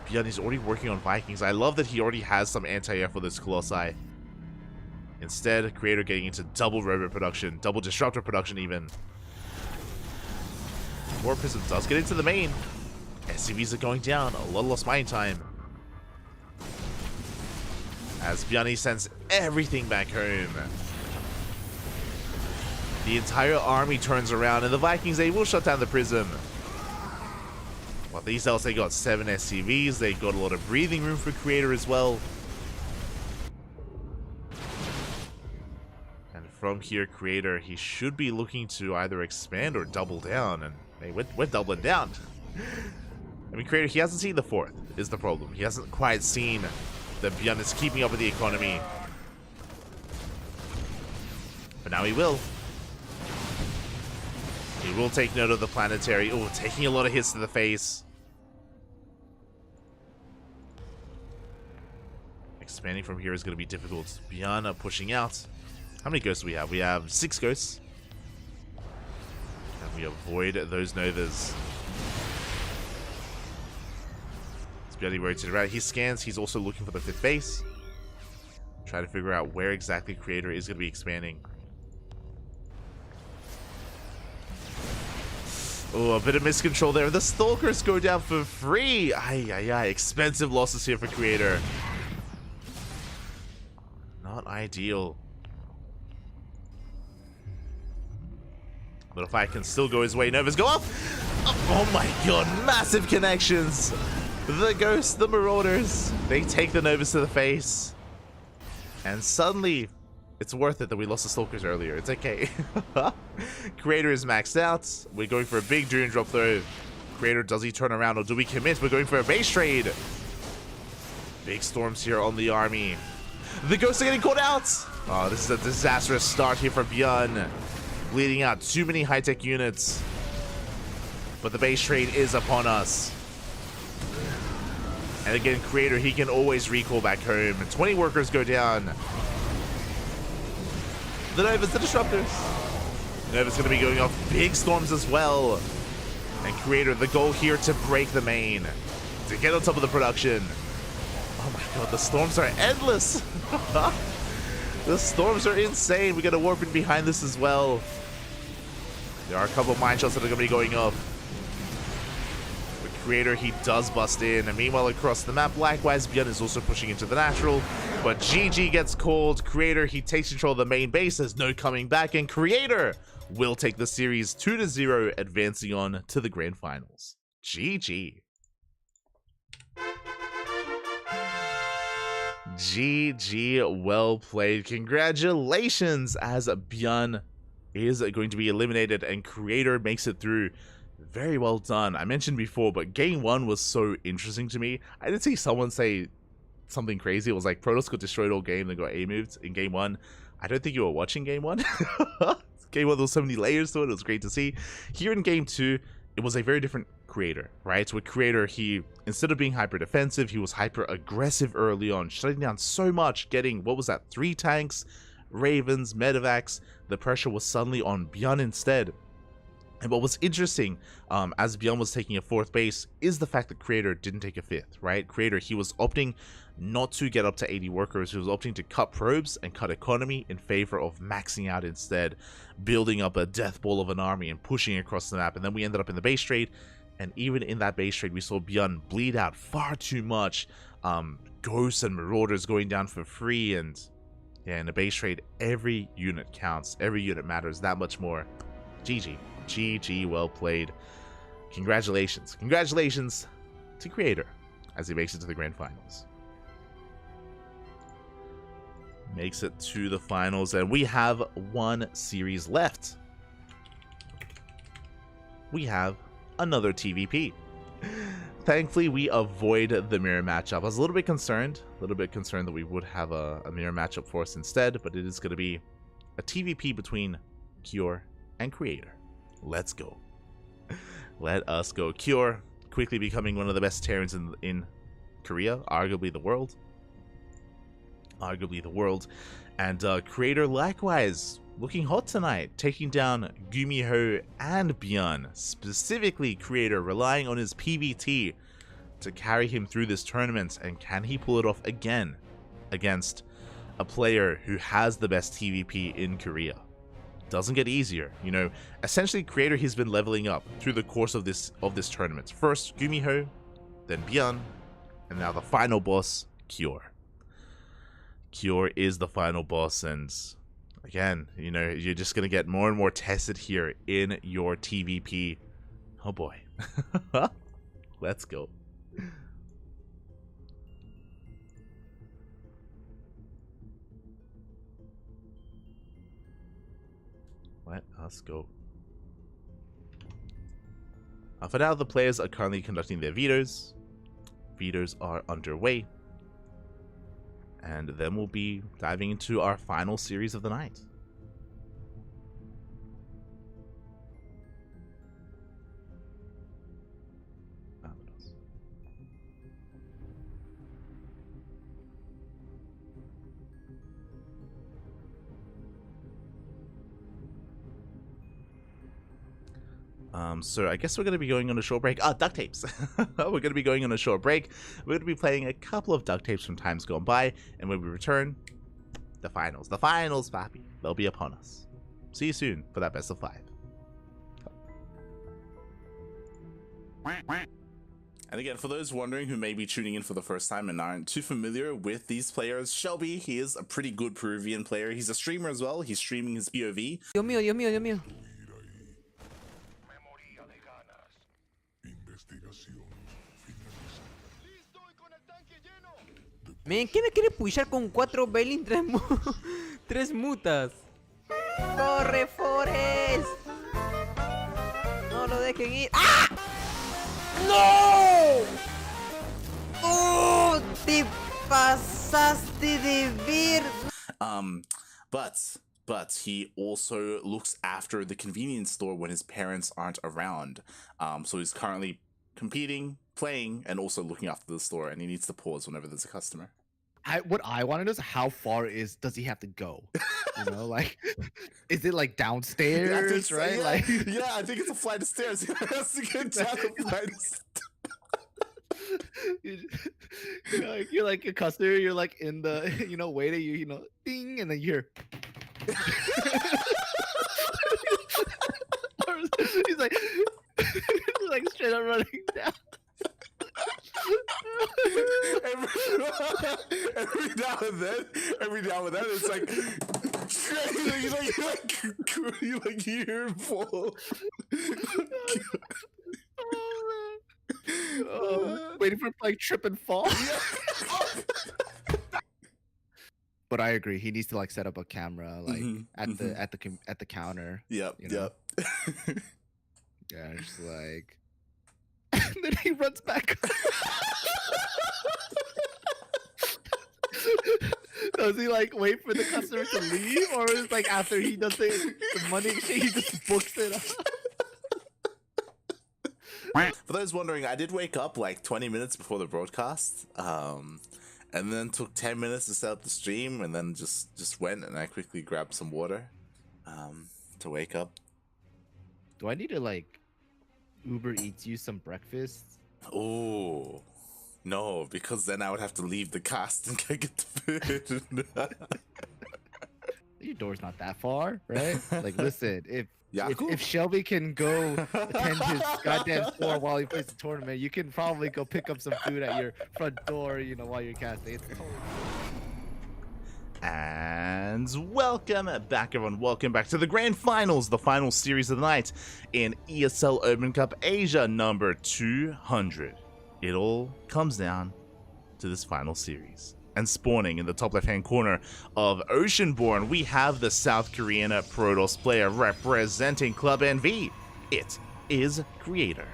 Bjorn is already working on Vikings. I love that he already has some anti-air for this Colossi. Instead, Creator getting into double robot production, double disruptor production even. Warp Prism does get into the main. SCVs are going down, a lot of lost mine time. As Bjarni sends everything back home. The entire army turns around, and the Vikings, they will shut down the Prism. Well, these else, they got 7 SCVs, they got a lot of breathing room for Creator as well. And from here, Creator, he should be looking to either expand or double down, and hey, we're doubling down. I mean, Creator, he hasn't seen the 4th, is the problem. He hasn't quite seen that Bjorn is keeping up with the economy. But now he will. He will take note of the planetary. Oh, taking a lot of hits to the face. Expanding from here is going to be difficult. Bjorn pushing out. How many ghosts do we have? We have 6 ghosts. Can we avoid those Novas? Bjorn rotated around. He scans. He's also looking for the 5th base. Trying to figure out where exactly Creator is going to be expanding. Oh, a bit of miscontrol there. The Stalkers go down for free. Ay. Expensive losses here for Creator. Not ideal. But if I can still go his way, Novas go up. Oh my god, massive connections. The Ghosts, the Marauders, they take the Novas to the face. And suddenly, it's worth it that we lost the Stalkers earlier. It's okay. Creator is maxed out. We're going for a big Doom drop though. Creator, does he turn around or do we commit? We're going for a base trade. Big storms here on the army. The Ghosts are getting caught out. Oh, this is a disastrous start here for Bjorn. Bleeding out too many high-tech units. But the base trade is upon us. And again, Creator, he can always recall back home. 20 workers go down. The Novas, the Disruptors. Novas going to be going off big storms as well. And Creator, the goal here to break the main. To get on top of the production. Oh my god, the storms are endless. The storms are insane. We got a warp in behind this as well. There are a couple of mine shots that are going to be going off. But Creator, he does bust in. And meanwhile, across the map, likewise, Bjorn is also pushing into the natural. But GG gets called. Creator, he takes control of the main base. There's no coming back. And Creator will take the series 2-0, advancing on to the grand finals. GG. GG, well played. Congratulations, as Bjorn is going to be eliminated and Creator makes it through. Very well done. I mentioned before, but game 1 was so interesting to me. I did see someone say something crazy. It was like Protoss got destroyed all game, then got A-moved in game 1. I don't think you were watching game 1. Game 1, there was so many layers to it. It was great to see. Here in game 2, it was a very different Creator, right? So with Creator, he, instead of being hyper defensive, he was hyper aggressive early on, shutting down so much, getting, what was that, 3 tanks, Ravens, Medivacs. The pressure was suddenly on Bjorn instead. And what was interesting, as Bjorn was taking a 4th base, is the fact that Creator didn't take a 5th, right? Creator, he was opting not to get up to 80 workers. He was opting to cut probes and cut economy in favor of maxing out instead, building up a death ball of an army and pushing across the map. And then we ended up in the base trade. And even in that base trade, we saw Bjorn bleed out far too much. Ghosts and Marauders going down for free. And yeah, in the base trade, every unit counts. Every unit matters that much more. GG. GG, well played. Congratulations. Congratulations to Creator as he makes it to the grand finals. Makes it to the finals, and we have one series left. We have another TVP. Thankfully, we avoid the mirror matchup. I was a little bit concerned that we would have a mirror matchup for us instead, but it is going to be a TVP between Cure and Creator. Let's go. Let us go. Cure quickly becoming one of the best Terrans in Korea, arguably the world. And Creator likewise looking hot tonight, taking down Gumiho and Byun. Specifically, Creator relying on his PVT to carry him through this tournament, and can he pull it off again against a player who has the best TVP in Korea? Doesn't get easier, you know. Essentially, Creator, he's been leveling up through the course of this tournament. First Gumiho, then Byun, and now the final boss, Cure. Cure is the final boss, and again, you know, you're just gonna get more and more tested here in your TVP. Oh boy. Let's go. Let us go. For now, the players are currently conducting their vetoes. Vetoes are underway. And then we'll be diving into our final series of the night. So I guess we're going to be going on a short break. Duct tapes. We're going to be going on a short break. We're going to be playing a couple of duct tapes from times gone by. And when we return, the finals. The finals, papi. They'll be upon us. See you soon for that best of 5. And again, for those wondering who may be tuning in for the first time and aren't too familiar with these players, Shelby, he is a pretty good Peruvian player. He's a streamer as well. He's streaming his POV. Dios mío, Dios mío, Dios mío. Men, ¿qué me quiere pushar con 4 Belin, 3 mutas? ¡Corre, Forest! No lo dejen ir. ¡Ah! ¡No! ¡Oh! ¡Te pasaste de ver! But he also looks after the convenience store when his parents aren't around. So he's currently competing, playing, and also looking after the store, and he needs to pause whenever there's a customer. What I want to know is how far does he have to go? You know, like, is it like downstairs, so, right? Yeah. Like, yeah, I think it's a flight of stairs. He has to get down a flight of stairs. you're like a customer. You're like in the, waiting. You know, ding, and then you're. He's like straight up running down. every now and then, it's like you hear him fall. Waiting for him to like trip and fall. But I agree. He needs to like set up a camera like at the counter. Yep. Yep. Yeah, just like. And then he runs back. Does he like wait for the customer to leave, or is like after he does the money exchange, he just books it up? For those wondering, I did wake up like 20 minutes before the broadcast, and then took 10 minutes to set up the stream, and then just went and I quickly grabbed some water to wake up. Do I need to like Uber Eats you some breakfast? Oh, no, because then I would have to leave the cast and go get the food. Your door's not that far, right? Like, listen, if Yaku? If Shelby can go attend his goddamn store while he plays the tournament, you can probably go pick up some food at your front door, you know, while you're casting. It's totally... And welcome back, everyone. Welcome back to the grand finals, the final series of the night in ESL Open Cup Asia number 200. It all comes down to this final series. And spawning in the top left-hand corner of Oceanborn, we have the South Korean Protoss player representing Club NV. It is Creator.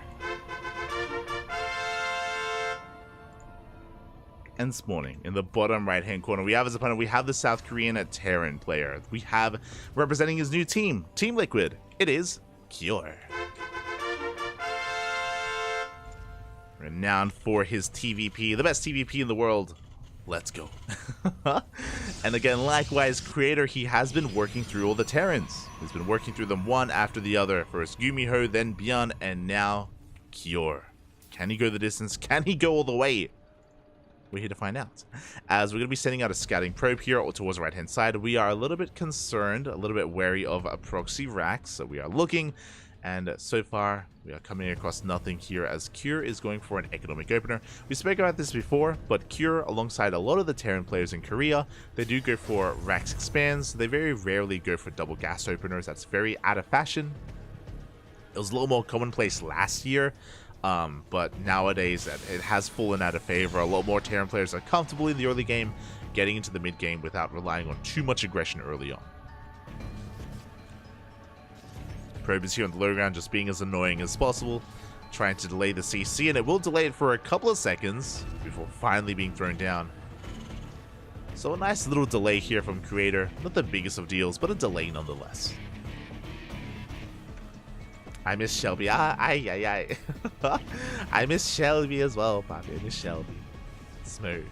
and spawning in the bottom right-hand corner, we have as opponent, we have the South Korean Terran player. We have representing his new team, Team Liquid. It is Kyor. Renowned for his TVP, the best TVP in the world. Let's go. And again, likewise, creator, he has been working through all the Terrans. He's been working through them one after the other. First Gumiho, then Byeon, and now Kyor. Can he go the distance? Can he go all the way? We're here to find out. As we're going to be sending out a scouting probe here towards the right-hand side, we are a little bit concerned, a little bit wary of a proxy rack, so we are looking. And so far, we are coming across nothing here as Kyor is going for an economic opener. We spoke about this before, but Kyor, alongside a lot of the Terran players in Korea, they do go for Rax expands. They very rarely go for double gas openers. That's very out of fashion. It was a little more commonplace last year, but nowadays it has fallen out of favor. A lot more Terran players are comfortable in the early game, getting into the mid game without relying on too much aggression early on. Probe is here on the low ground, just being as annoying as possible, trying to delay the CC, and it will delay it for a couple of seconds before finally being thrown down. So a nice little delay here from creator, not the biggest of deals, but a delay nonetheless. I miss Shelby. I miss Shelby as well, Poppy. I miss Shelby. Smooth.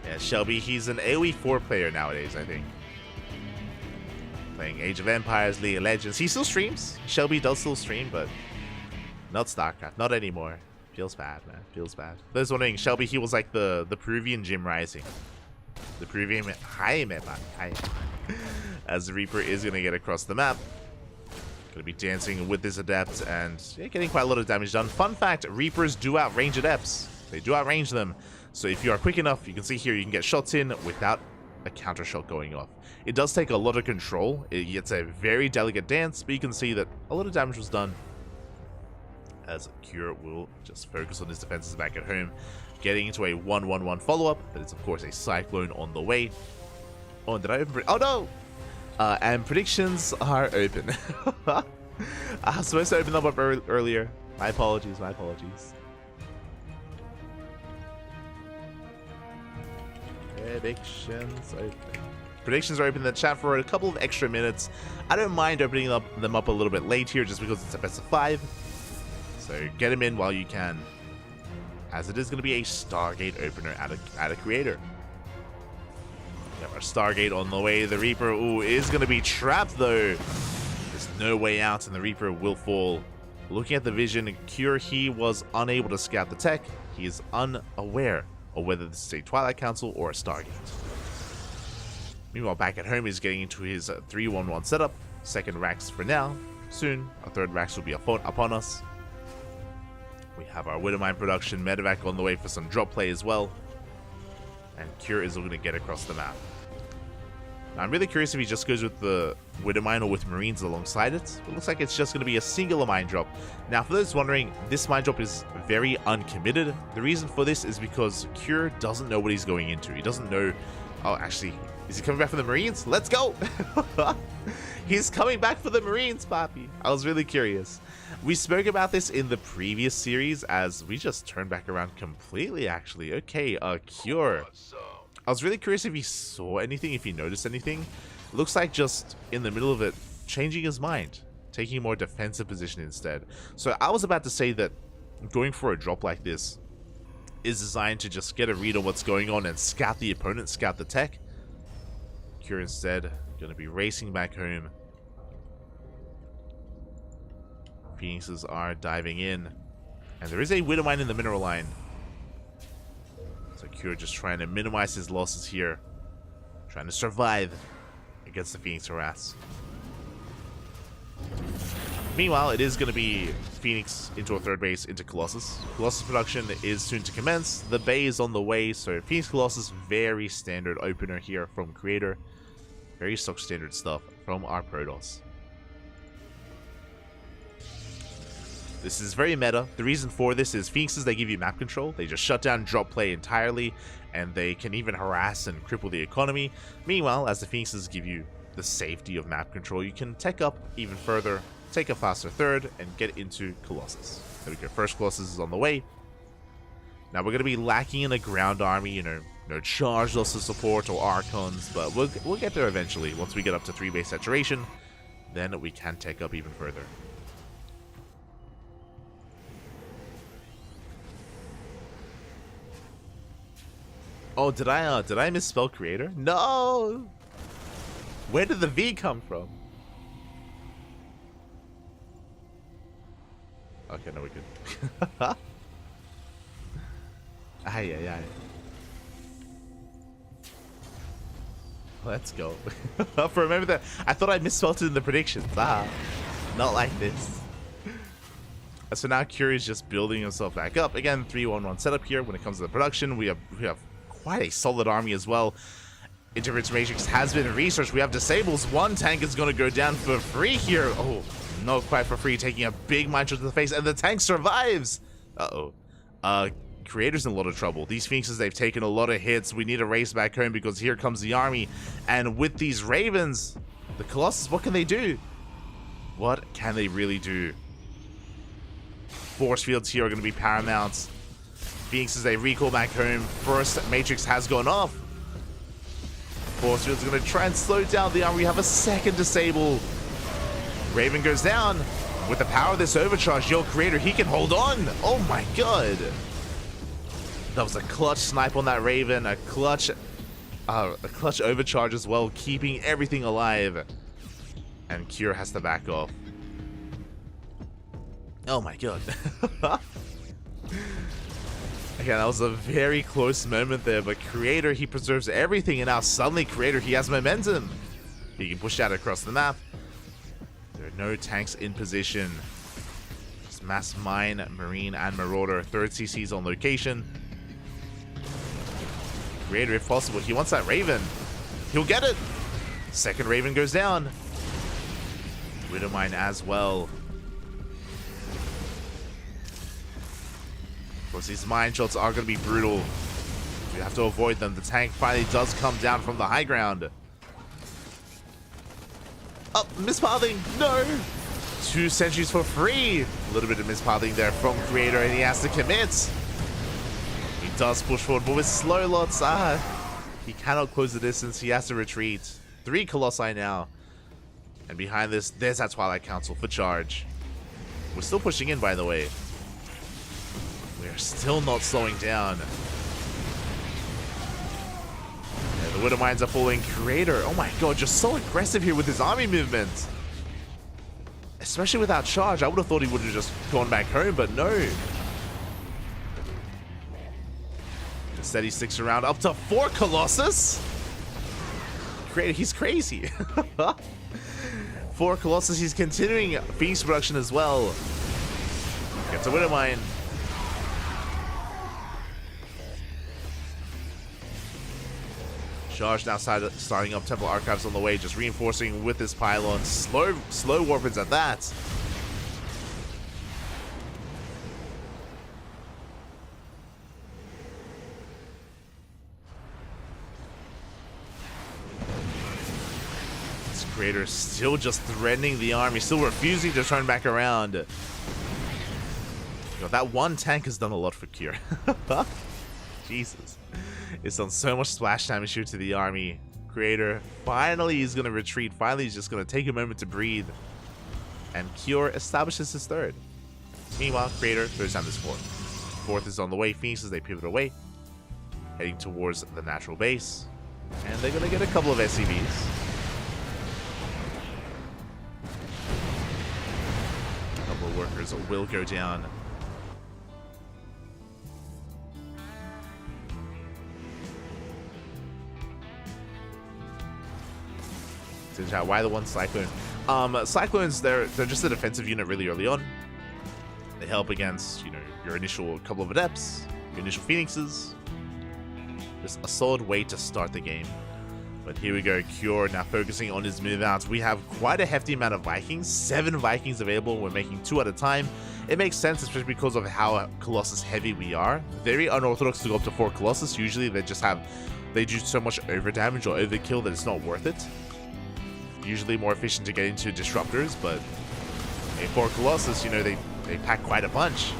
Yeah, Shelby, he's an AoE 4 player nowadays, I think. Playing Age of Empires, League of Legends. He still streams. Shelby does still stream, but not StarCraft. Not anymore. Feels bad, man. Feels bad. Those wondering, Shelby, he was like the Peruvian Jim Rising. The Peruvian... Hi, man. Hi. As the Reaper is going to get across the map. Going to be dancing with this Adept and getting quite a lot of damage done. Fun fact, Reapers do outrange Adepts. They do outrange them. So if you are quick enough, you can see here, you can get shots in without a counter shot going off. It does take a lot of control. It's a very delicate dance, but you can see that a lot of damage was done. As Kyor will just focus on his defenses back at home, getting into a 1-1-1 follow-up. That is, of course, a Cyclone on the way. Oh, did I open... Oh, no! And predictions are open. I was supposed to open them up earlier. My apologies. Predictions are open in the chat for a couple of extra minutes. I don't mind opening them up a little bit late here just because it's a best of 5. So get them in while you can, as it is going to be a Stargate opener at a creator. We have our Stargate on the way. The Reaper is going to be trapped though. There's no way out and the Reaper will fall. Looking at the vision, Kyor, he was unable to scout the tech. He is unaware or whether this is a Twilight Council or a Stargate. Meanwhile, back at home, he's getting into his 3-1-1 setup. Second Rax for now. Soon, our third Rax will be upon us. We have our Widowmine production, Medevac on the way for some drop play as well. And Kyor is going to get across the map. Now, I'm really curious if he just goes with the Widowmine or with Marines alongside it. It looks like it's just going to be a singular mine drop. Now, for those wondering, this mine drop is very uncommitted. The reason for this is because Kyor doesn't know what he's going into. He doesn't know... Oh, actually, is he coming back for the Marines? Let's go! He's coming back for the Marines, Papi. I was really curious. We spoke about this in the previous series as we just turned back around completely, actually. Okay, Kyor. I was really curious if he saw anything, if he noticed anything. Looks like just in the middle of it, changing his mind, taking a more defensive position instead. So I was about to say that going for a drop like this is designed to just get a read on what's going on and scout the opponent, scout the tech. Kyor instead going to be racing back home. Phoenixes are diving in. And there is a Widowmine in the mineral line. So Kyor just trying to minimize his losses here. Trying to survive against the Phoenix harass. Meanwhile, it is going to be Phoenix into a third base into Colossus. Colossus production is soon to commence. The bay is on the way, so Phoenix Colossus, very standard opener here from Creator. Very stock standard stuff from our Protoss. This is very meta. The reason for this is Phoenixes, they give you map control. They just shut down drop play entirely, and they can even harass and cripple the economy. Meanwhile, as the Phoenixes give you the safety of map control, you can tech up even further, take a faster third, and get into Colossus. There we go. First Colossus is on the way. Now we're going to be lacking in a ground army, you know, no charge loss of support or Archons, but we'll get there eventually. Once we get up to 3 base saturation, then we can tech up even further. Oh, did I misspell creator? No! Where did the V come from? Okay, no, we're good. Ay. Let's go. For remember that, I thought I misspelled it in the predictions. Not like this. So now Cure is just building himself back up. Again, 3-1-1 setup here. When it comes to the production, we have quite a solid army as well. Interference Matrix has been researched. We have disables. One tank is going to go down for free here. Oh, not quite for free, taking a big mine shot to the face, and the tank survives. Creator's in a lot of trouble. These Phoenixes, they've taken a lot of hits. We need to race back home because here comes the army. And with these Ravens, the Colossus, what can they do? What can they really do? Force fields here are going to be paramount. Phoenixes, they recall back home. First Matrix has gone off. Force field's going to try and slow down the army. We have a second disable. Raven goes down. With the power of this overcharge, your Creator, he can hold on. Oh my god. That was a clutch snipe on that Raven, a clutch overcharge as well, keeping everything alive. And Cure has to back off. Oh my god. Again, that was a very close moment there, but Creator, he preserves everything, and now suddenly Creator, he has momentum. He can push out across the map. There are no tanks in position. Just Mass Mine, Marine, and Marauder. Third CC's on location. Creator, if possible, he wants that Raven. He'll get it. Second Raven goes down. Widowmine as well. Of course, these mine shots are going to be brutal. You have to avoid them. The tank finally does come down from the high ground. Oh, mispathing. No. 2 sentries for free. A little bit of mispathing there from Creator, and he has to commit. He does push forward, but with slow lots, he cannot close the distance. He has to retreat. 3 Colossi now. And behind this, there's that Twilight Council for charge. We're still pushing in, by the way. We're still not slowing down. Yeah, the Widow Mines are falling. Creator, oh my god, just so aggressive here with his army movement. Especially without charge. I would have thought he would have just gone back home, but no. Instead, he sticks around up to 4 Colossus. Creator, he's crazy. 4 Colossus, he's continuing Phoenix production as well. Gets a Widowmine. Charge now starting up Temple Archives on the way, just reinforcing with this pylon. Slow warpins at that. This Creator still just threatening the army, still refusing to turn back around. You know, that one tank has done a lot for Cure. Jesus. It's done so much splash damage here to the army. Creator finally is going to retreat. Finally, he's just going to take a moment to breathe. And Cure establishes his third. Meanwhile, Creator throws down this fourth. Fourth is on the way. Phoenixes, they pivot away, heading towards the natural base. And they're going to get a couple of SCVs. A couple of workers will go down. Why the one Cyclone? Cyclones, they're just a defensive unit really early on. They help against, you know, your initial couple of Adepts, your initial Phoenixes. Just a solid way to start the game. But here we go, Cure now focusing on his move outs. We have quite a hefty amount of Vikings, 7 Vikings available. We're making 2 at a time. It makes sense, especially because of how Colossus heavy we are. Very unorthodox to go up to 4 Colossus. Usually they do so much over damage or overkill that it's not worth it. Usually more efficient to get into disruptors, but for Colossus, you know, they pack quite a punch.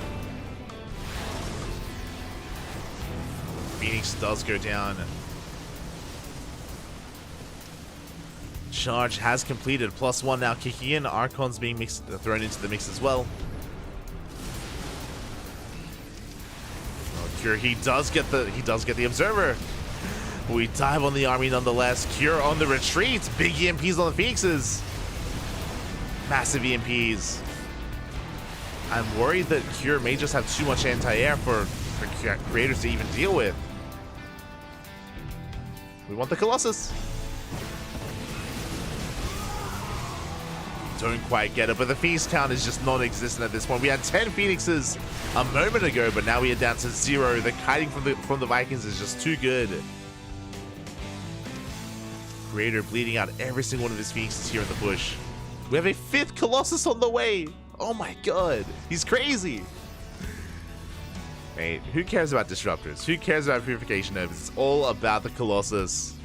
Phoenix does go down. Charge has completed. +1 now kicking in. Archon's being thrown into the mix as well. Oh, Cure, he does get the observer. We dive on the army nonetheless. Cure on the retreat. Big EMPs on the Phoenixes. Massive EMPs. I'm worried that Cure may just have too much anti-air for creators to even deal with. We want the Colossus. Don't quite get it, but the Phoenix count is just non-existent at this point. We had 10 Phoenixes a moment ago, but now we are down to 0. The kiting from the Vikings is just too good. Creator bleeding out every single one of his Phoenixes here in the bush. We have a 5th Colossus on the way. Oh my god, he's crazy. Mate, who cares about disruptors? Who cares about purification overs? It's all about the Colossus.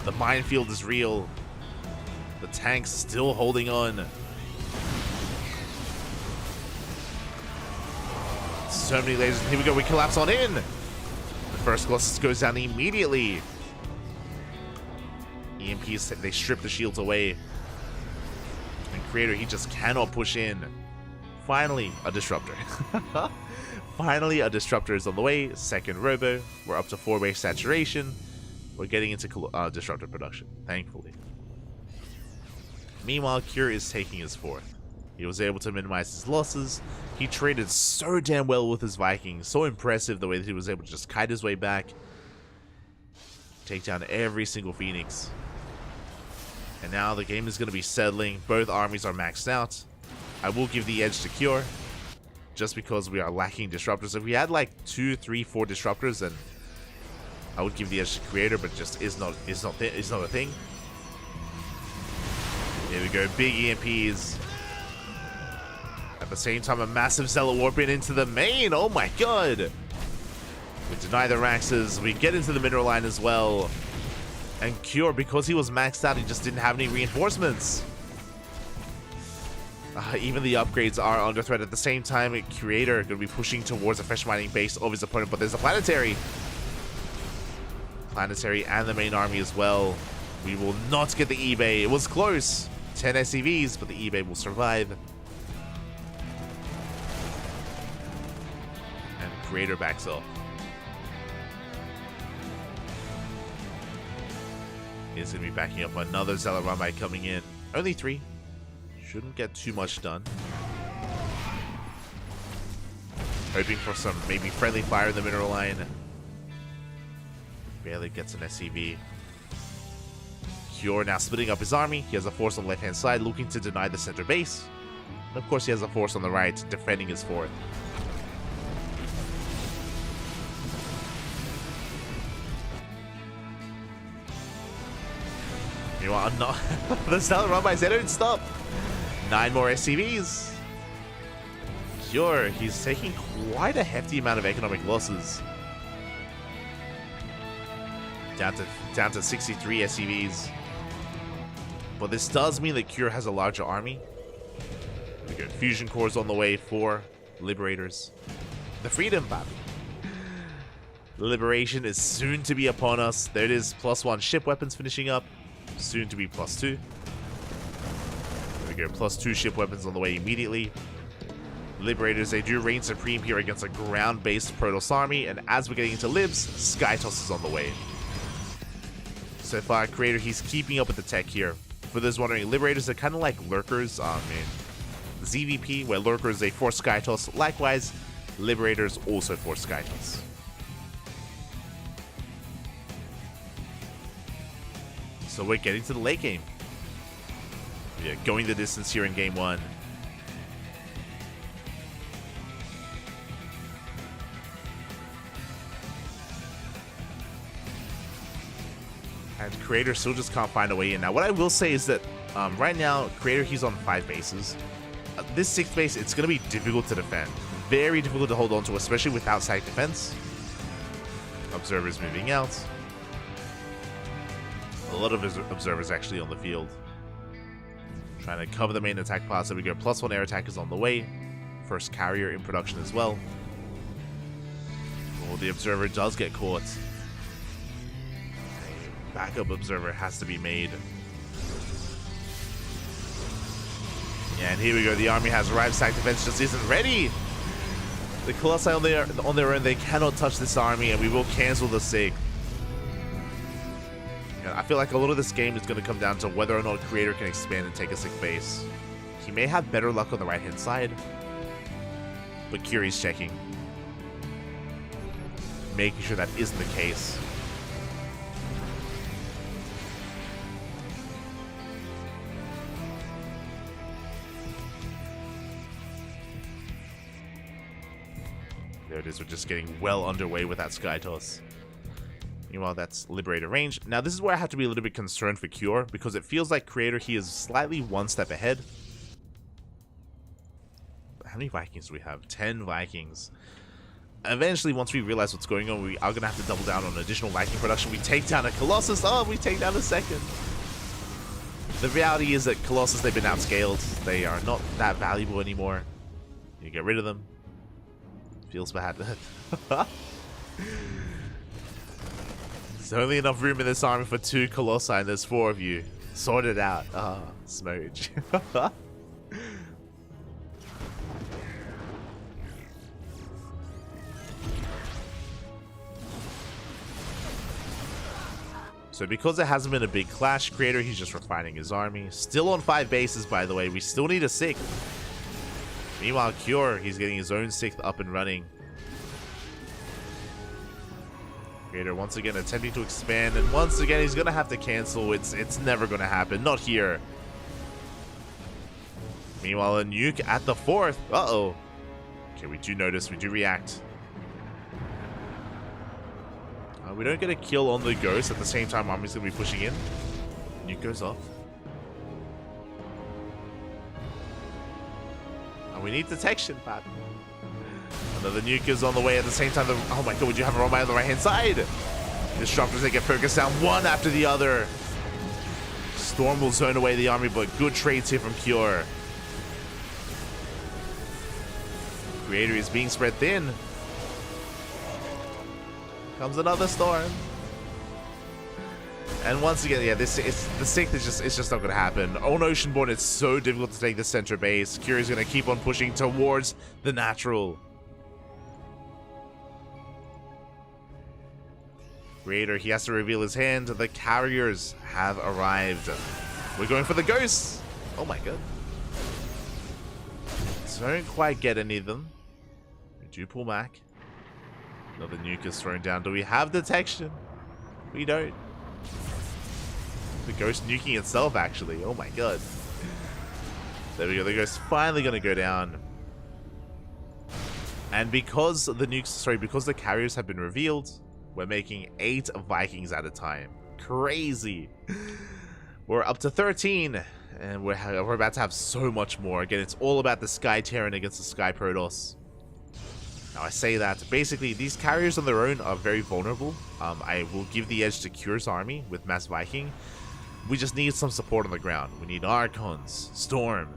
The minefield is real. The tank's still holding on. So many lasers. Here we go. We collapse on in. The first Colossus goes down immediately. EMPs, they strip the shields away. And Creator, he just cannot push in. Finally, a disruptor. Finally, a disruptor is on the way. Second robo. We're up to 4-way saturation. We're getting into disruptor production, thankfully. Meanwhile, Cure is taking his 4th. He was able to minimize his losses. He traded so damn well with his Vikings. So impressive the way that he was able to just kite his way back. Take down every single Phoenix. And now the game is going to be settling. Both armies are maxed out. I will give the edge to Cure, just because we are lacking disruptors. If we had like 2, 3, 4 disruptors, then I would give the edge to Creator, but just is not a thing. Here we go, big EMPs. At the same time, a massive Zealot Warp in into the main. Oh my god. We deny the Raxes. We get into the mineral line as well. And Cure, because he was maxed out, he just didn't have any reinforcements. Even the upgrades are under threat. At the same time, Creator going to be pushing towards a fresh mining base of his opponent, but there's a Planetary. Planetary and the main army as well. We will not get the eBay. It was close. 10 SCVs, but the eBay will survive. And Creator backs up. He's going to be backing up another Zealot Rambai coming in. Only 3. Shouldn't get too much done. Hoping for some maybe friendly fire in the mineral line. Barely gets an SCV. Cure now splitting up his army. He has a force on the left-hand side looking to deny the center base. And of course he has a force on the right defending his 4th. Meanwhile, the Zealot Rumbais, they don't stop. 9 more SCVs. Cure, he's taking quite a hefty amount of economic losses. Down to 63 SCVs. But this does mean that Cure has a larger army. We got fusion cores on the way for Liberators. The Freedom Battle. Liberation is soon to be upon us. There it is, +1 ship weapons finishing up. Soon to be +2. There we go, +2 ship weapons on the way immediately. Liberators, they do reign supreme here against a ground-based Protoss army, and as we're getting into Libs, Skytoss is on the way. So far, Creator, he's keeping up with the tech here. For those wondering, Liberators are kind of like Lurkers in ZVP, where Lurkers, they force Skytoss. Likewise, Liberators also force Skytoss. So we're getting to the late game. Yeah, going the distance here in game 1. And Creator still just can't find a way in. Now, what I will say is that right now, Creator, he's on 5 bases. This 6th base, it's going to be difficult to defend. Very difficult to hold on to, especially without static defense. Observers moving out. A lot of observers actually on the field. Trying to cover the main attack pass. There we go. +1 air attack is on the way. First carrier in production as well. Oh, the observer does get caught. Backup observer has to be made. Yeah, and here we go. The army has arrived. Sack defense just isn't ready. The Colossi on their own, they cannot touch this army, and we will cancel the sig. I feel like a lot of this game is going to come down to whether or not Creator can expand and take a sick base. He may have better luck on the right-hand side, but Curie's checking. Making sure that isn't the case. There it is, we're just getting well underway with that Sky Toss. Meanwhile, that's Liberator range. Now, this is where I have to be a little bit concerned for Cure, because it feels like Creator, he is slightly one step ahead. How many Vikings do we have? 10 Vikings. Eventually, once we realize what's going on, we are going to have to double down on additional Viking production. We take down a Colossus. Oh, we take down a second. The reality is that Colossus, they've been outscaled. They are not that valuable anymore. You get rid of them. Feels bad. There's only enough room in this army for 2 Colossi, and there's 4 of you. Sort it out. Ah, oh, smooch. So because there hasn't been a big clash, Creator, he's just refining his army. Still on 5 bases, by the way. We still need a 6th. Meanwhile, Cure, he's getting his own 6th up and running. Creator once again attempting to expand, and once again he's gonna have to cancel. It's never gonna happen. Not here. Meanwhile, a nuke at the 4th. Uh-oh. Okay, we do notice. We do react. We don't get a kill on the ghost. At the same time, army's gonna be pushing in. Nuke goes off. And we need detection, Pat. Another nuke is on the way at the same time. Oh my god, would you have a Romai on the right-hand side? Disruptors, they get focused down one after the other. Storm will zone away the army, but good trades here from Cure. Creator is being spread thin. Comes another storm. And once again, yeah, the 6th is just not going to happen. On Oceanborn, it's so difficult to take the center base. Cure is going to keep on pushing towards the natural. Creator, he has to reveal his hand. The carriers have arrived. We're going for the ghosts. Oh my god. Don't quite get any of them. We do pull back. Another nuke is thrown down. Do we have detection? We don't. The ghost nuking itself, actually. Oh my god. There we go. The ghost finally going to go down. And because the carriers have been revealed, we're making 8 Vikings at a time. Crazy. We're up to 13, and we're about to have so much more. Again, it's all about the Sky Terran against the Sky Protoss. Now, I say that, basically, these carriers on their own are very vulnerable. I will give the edge to Cure's army with Mass Viking. We just need some support on the ground. We need Archons, Storm,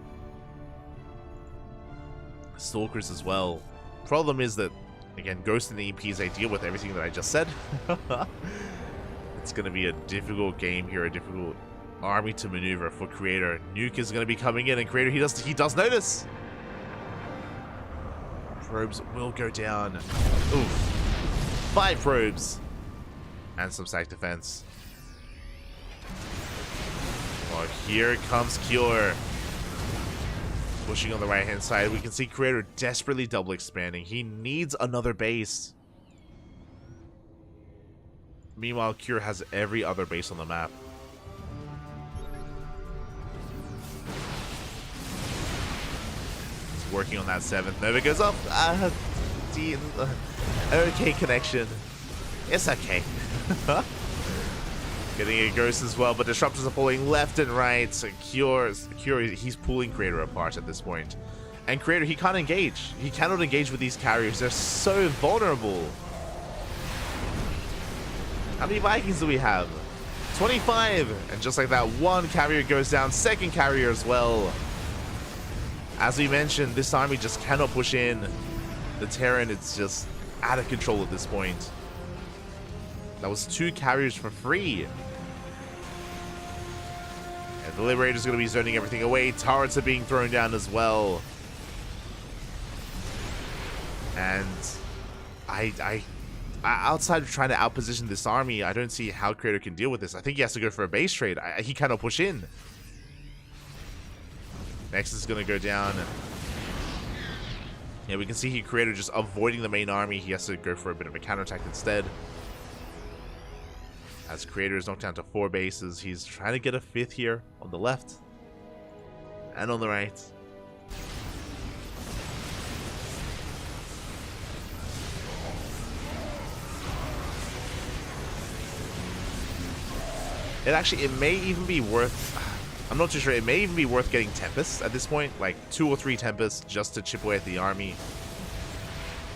Stalkers as well. Problem is that, again, Ghost and the EPs, they deal with everything that I just said. It's going to be a difficult game here, a difficult army to maneuver for Creator. Nuke is going to be coming in, and Creator, he does notice. Probes will go down. Oof. 5 probes. And some sack defense. Oh, here comes Cure. Pushing on the right-hand side. We can see Creator desperately double expanding. He needs another base. Meanwhile, Cure has every other base on the map. Working on that 7th. Nova goes up. Okay connection. It's okay. Getting a ghost as well, but disruptors are falling left and right. So Cure, he's pulling Creator apart at this point. And Creator, he can't engage. He cannot engage with these carriers. They're so vulnerable. How many Vikings do we have? 25. And just like that, one carrier goes down, second carrier as well. As we mentioned, this army just cannot push in. The Terran, it's just out of control at this point. That was 2 carriers for free. And the Liberator's going to be zoning everything away. Turrets are being thrown down as well. And outside of trying to outposition this army, I don't see how Creator can deal with this. I think he has to go for a base trade. He cannot push in. Next is going to go down. Yeah, we can see he Creator just avoiding the main army. He has to go for a bit of a counterattack instead. As Creator is knocked down to 4 bases, he's trying to get a 5th here on the left and on the right. It may even be worth, I'm not too sure, it may even be worth getting Tempests at this point, like 2 or 3 Tempests just to chip away at the army.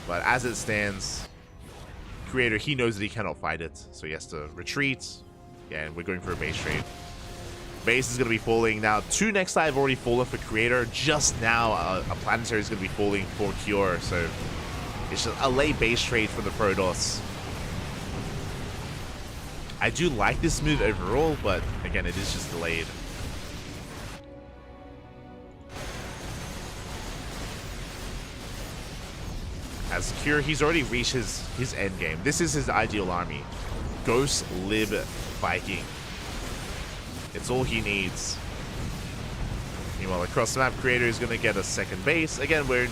But as it stands, Creator, he knows that he cannot fight it, so he has to retreat. Yeah, and we're going for a base trade. Base is going to be falling now. 2 next have already fallen for Creator. Just now, a planetary is going to be falling for Cure, so it's just a late base trade for the Protoss. I do like this move overall, but again, it is just delayed. As Cure, he's already reached his end game. This is his ideal army. Ghost, Lib, Viking. It's all he needs. Meanwhile, across the map, Creator is going to get a second base. Again, we're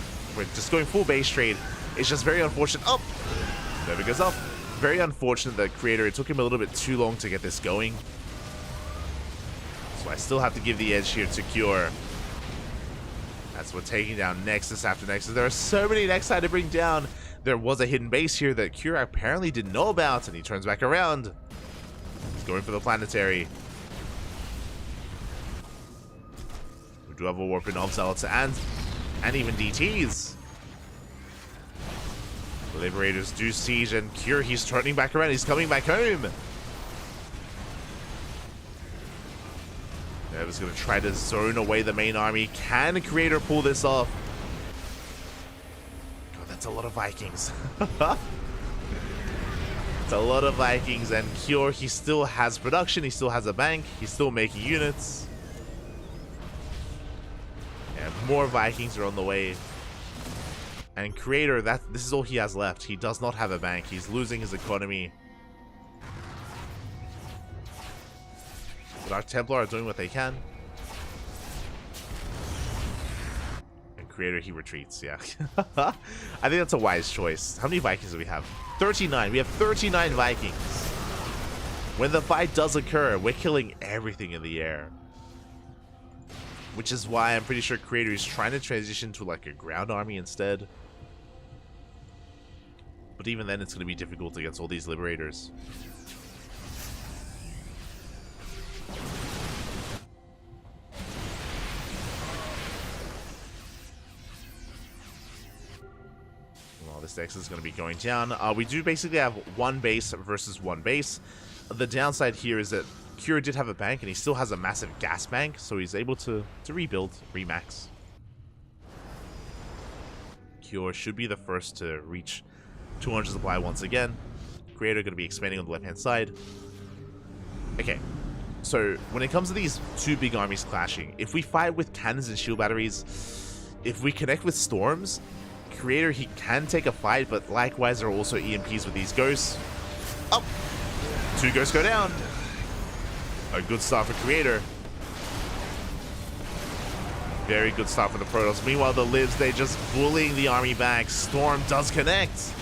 just going full base trade. It's just very unfortunate. Oh! Never goes up. Very unfortunate that Creator, it took him a little bit too long to get this going. So I still have to give the edge here to Cure. As we're taking down Nexus after Nexus. There are so many Nexus to bring down. There was a hidden base here that Cure apparently didn't know about, and he turns back around. He's going for the planetary. We do have a warp in of Zealots and even DTs. Liberators do siege, and Cure, he's turning back around. He's coming back home. Neva's going to try to zone away the main army. Can Creator pull this off? God, that's a lot of Vikings. It's a lot of Vikings, and Cure, he still has production. He still has a bank. He's still making units. And more Vikings are on the way. And Creator, this is all he has left. He does not have a bank. He's losing his economy. But our Templar are doing what they can. And Creator, he retreats, yeah. I think that's a wise choice. How many Vikings do we have? 39. We have 39 Vikings. When the fight does occur, we're killing everything in the air. Which is why I'm pretty sure Creator is trying to transition to like a ground army instead. But even then, it's going to be difficult against all these Liberators. Well, this Nexus is going to be going down. We do basically have 1 base versus 1 base. The downside here is that Cure did have a bank, and he still has a massive gas bank, so he's able to rebuild, remax. Cure should be the first to reach 200 supply once again. Creator going to be expanding on the left-hand side. Okay, so when it comes to these 2 big armies clashing, if we fight with cannons and shield batteries, if we connect with storms, Creator, he can take a fight, but likewise there are also EMPs with these ghosts. Up! 2 ghosts go down. A good start for Creator. Very good start for the Protoss. Meanwhile, the Libs, they just bullying the army back. Storm does connect.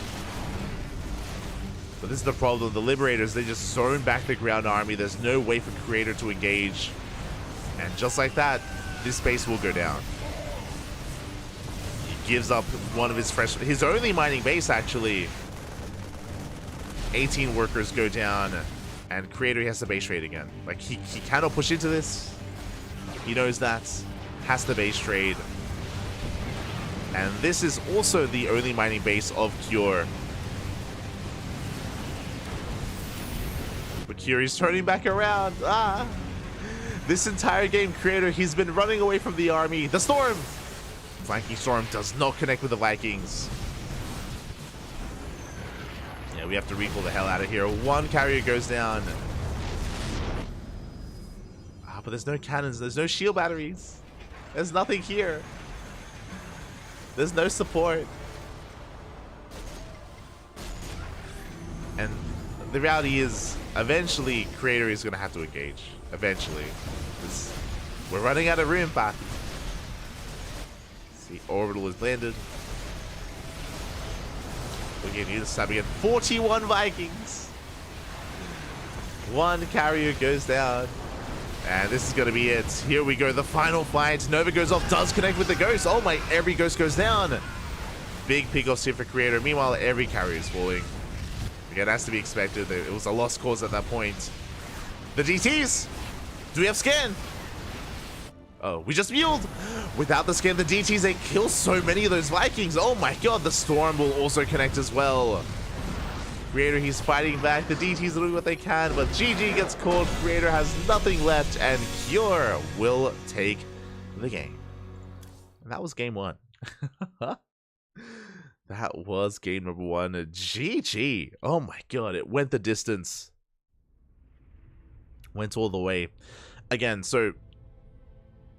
But this is the problem. The Liberators, they just zone back the ground army. There's no way for Creator to engage. And just like that, this base will go down. He gives up one of his only mining base, actually. 18 workers go down. And Creator has to base trade again. Like, he cannot push into this. He knows that. Has to base trade. And this is also the only mining base of Cure. But Curie's turning back around. Ah. This entire game, Creator, he's been running away from the army. The Storm! Flanking Storm does not connect with the Vikings. Yeah, we have to recall the hell out of here. One carrier goes down. Ah, but there's no cannons. There's no shield batteries. There's nothing here. There's no support. And the reality is, eventually, Creator is going to have to engage. Eventually. We're running out of room, Path. See, Orbital is landed. We're getting this time again. 41 Vikings. One carrier goes down. And this is going to be it. Here we go. The final fight. Nova goes off. Does connect with the Ghost. Oh my, every Ghost goes down. Big pickoffs here for Creator. Meanwhile, every carrier is falling. Again, that's to be expected. It was a lost cause at that point. The DTs. Do we have scan? Oh, we just muled. Without the scan, the DTs, they kill so many of those Vikings. Oh my god, the Storm will also connect as well. Creator, he's fighting back. The DTs are doing what they can, but GG gets called. Creator has nothing left, and Cure will take the game. And that was game one. That was game number one. GG. Oh my god, it went the distance. Went all the way. Again, so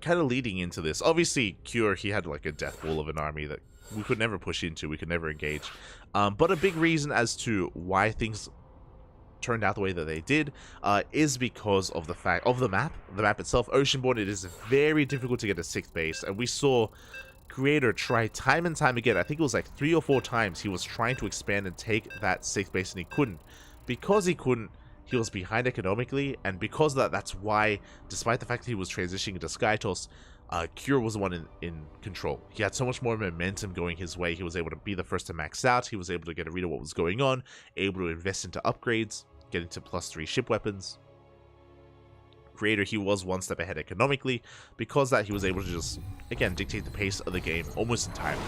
kind of leading into this, obviously Cure, he had like a death wall of an army that we could never push into, we could never engage. But a big reason as to why things turned out the way that they did is because of the fact of the map itself. Oceanborn, it is very difficult to get a 6th base, and we saw Creator try time and time again. I think it was like 3 or 4 times he was trying to expand and take that 6th base, and he couldn't. Because he couldn't, he was behind economically, and because of that, that's why, despite the fact that he was transitioning into Skytos, Cure was the one in control. He had so much more momentum going his way. He was able to be the first to max out. He was able to get a read of what was going on, able to invest into upgrades, get into +3 ship weapons. Creator, he was one step ahead economically. Because of that, he was able to just, again, dictate the pace of the game almost entirely.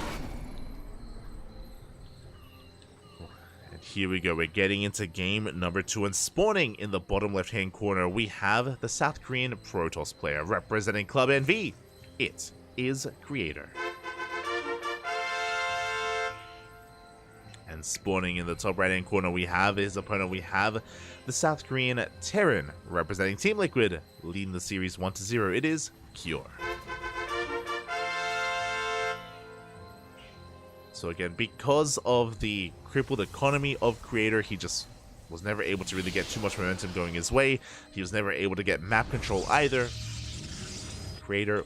Here we go, we're getting into game number 2, and spawning in the bottom left-hand corner, we have the South Korean Protoss player representing Club NV. It is Creator. And spawning in the top right-hand corner, we have his opponent. We have the South Korean Terran representing Team Liquid, leading the series 1-0. It is Cure. So again, because of the crippled economy of Creator, he just was never able to really get too much momentum going his way. He was never able to get map control either. Cure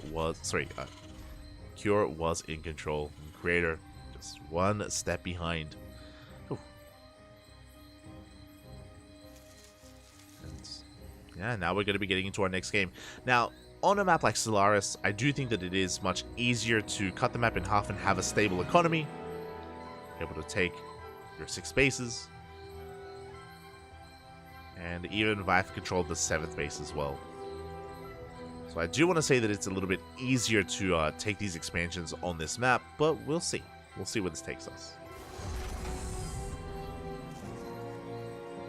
was in control. Creator just one step behind. Ooh. And yeah, now we're going to be getting into our next game. Now, on a map like Solaris, I do think that it is much easier to cut the map in half and have a stable economy. Able to take your 6 bases. And even Vive controlled the 7th base as well. So I do want to say that it's a little bit easier to take these expansions on this map, but we'll see. We'll see where this takes us.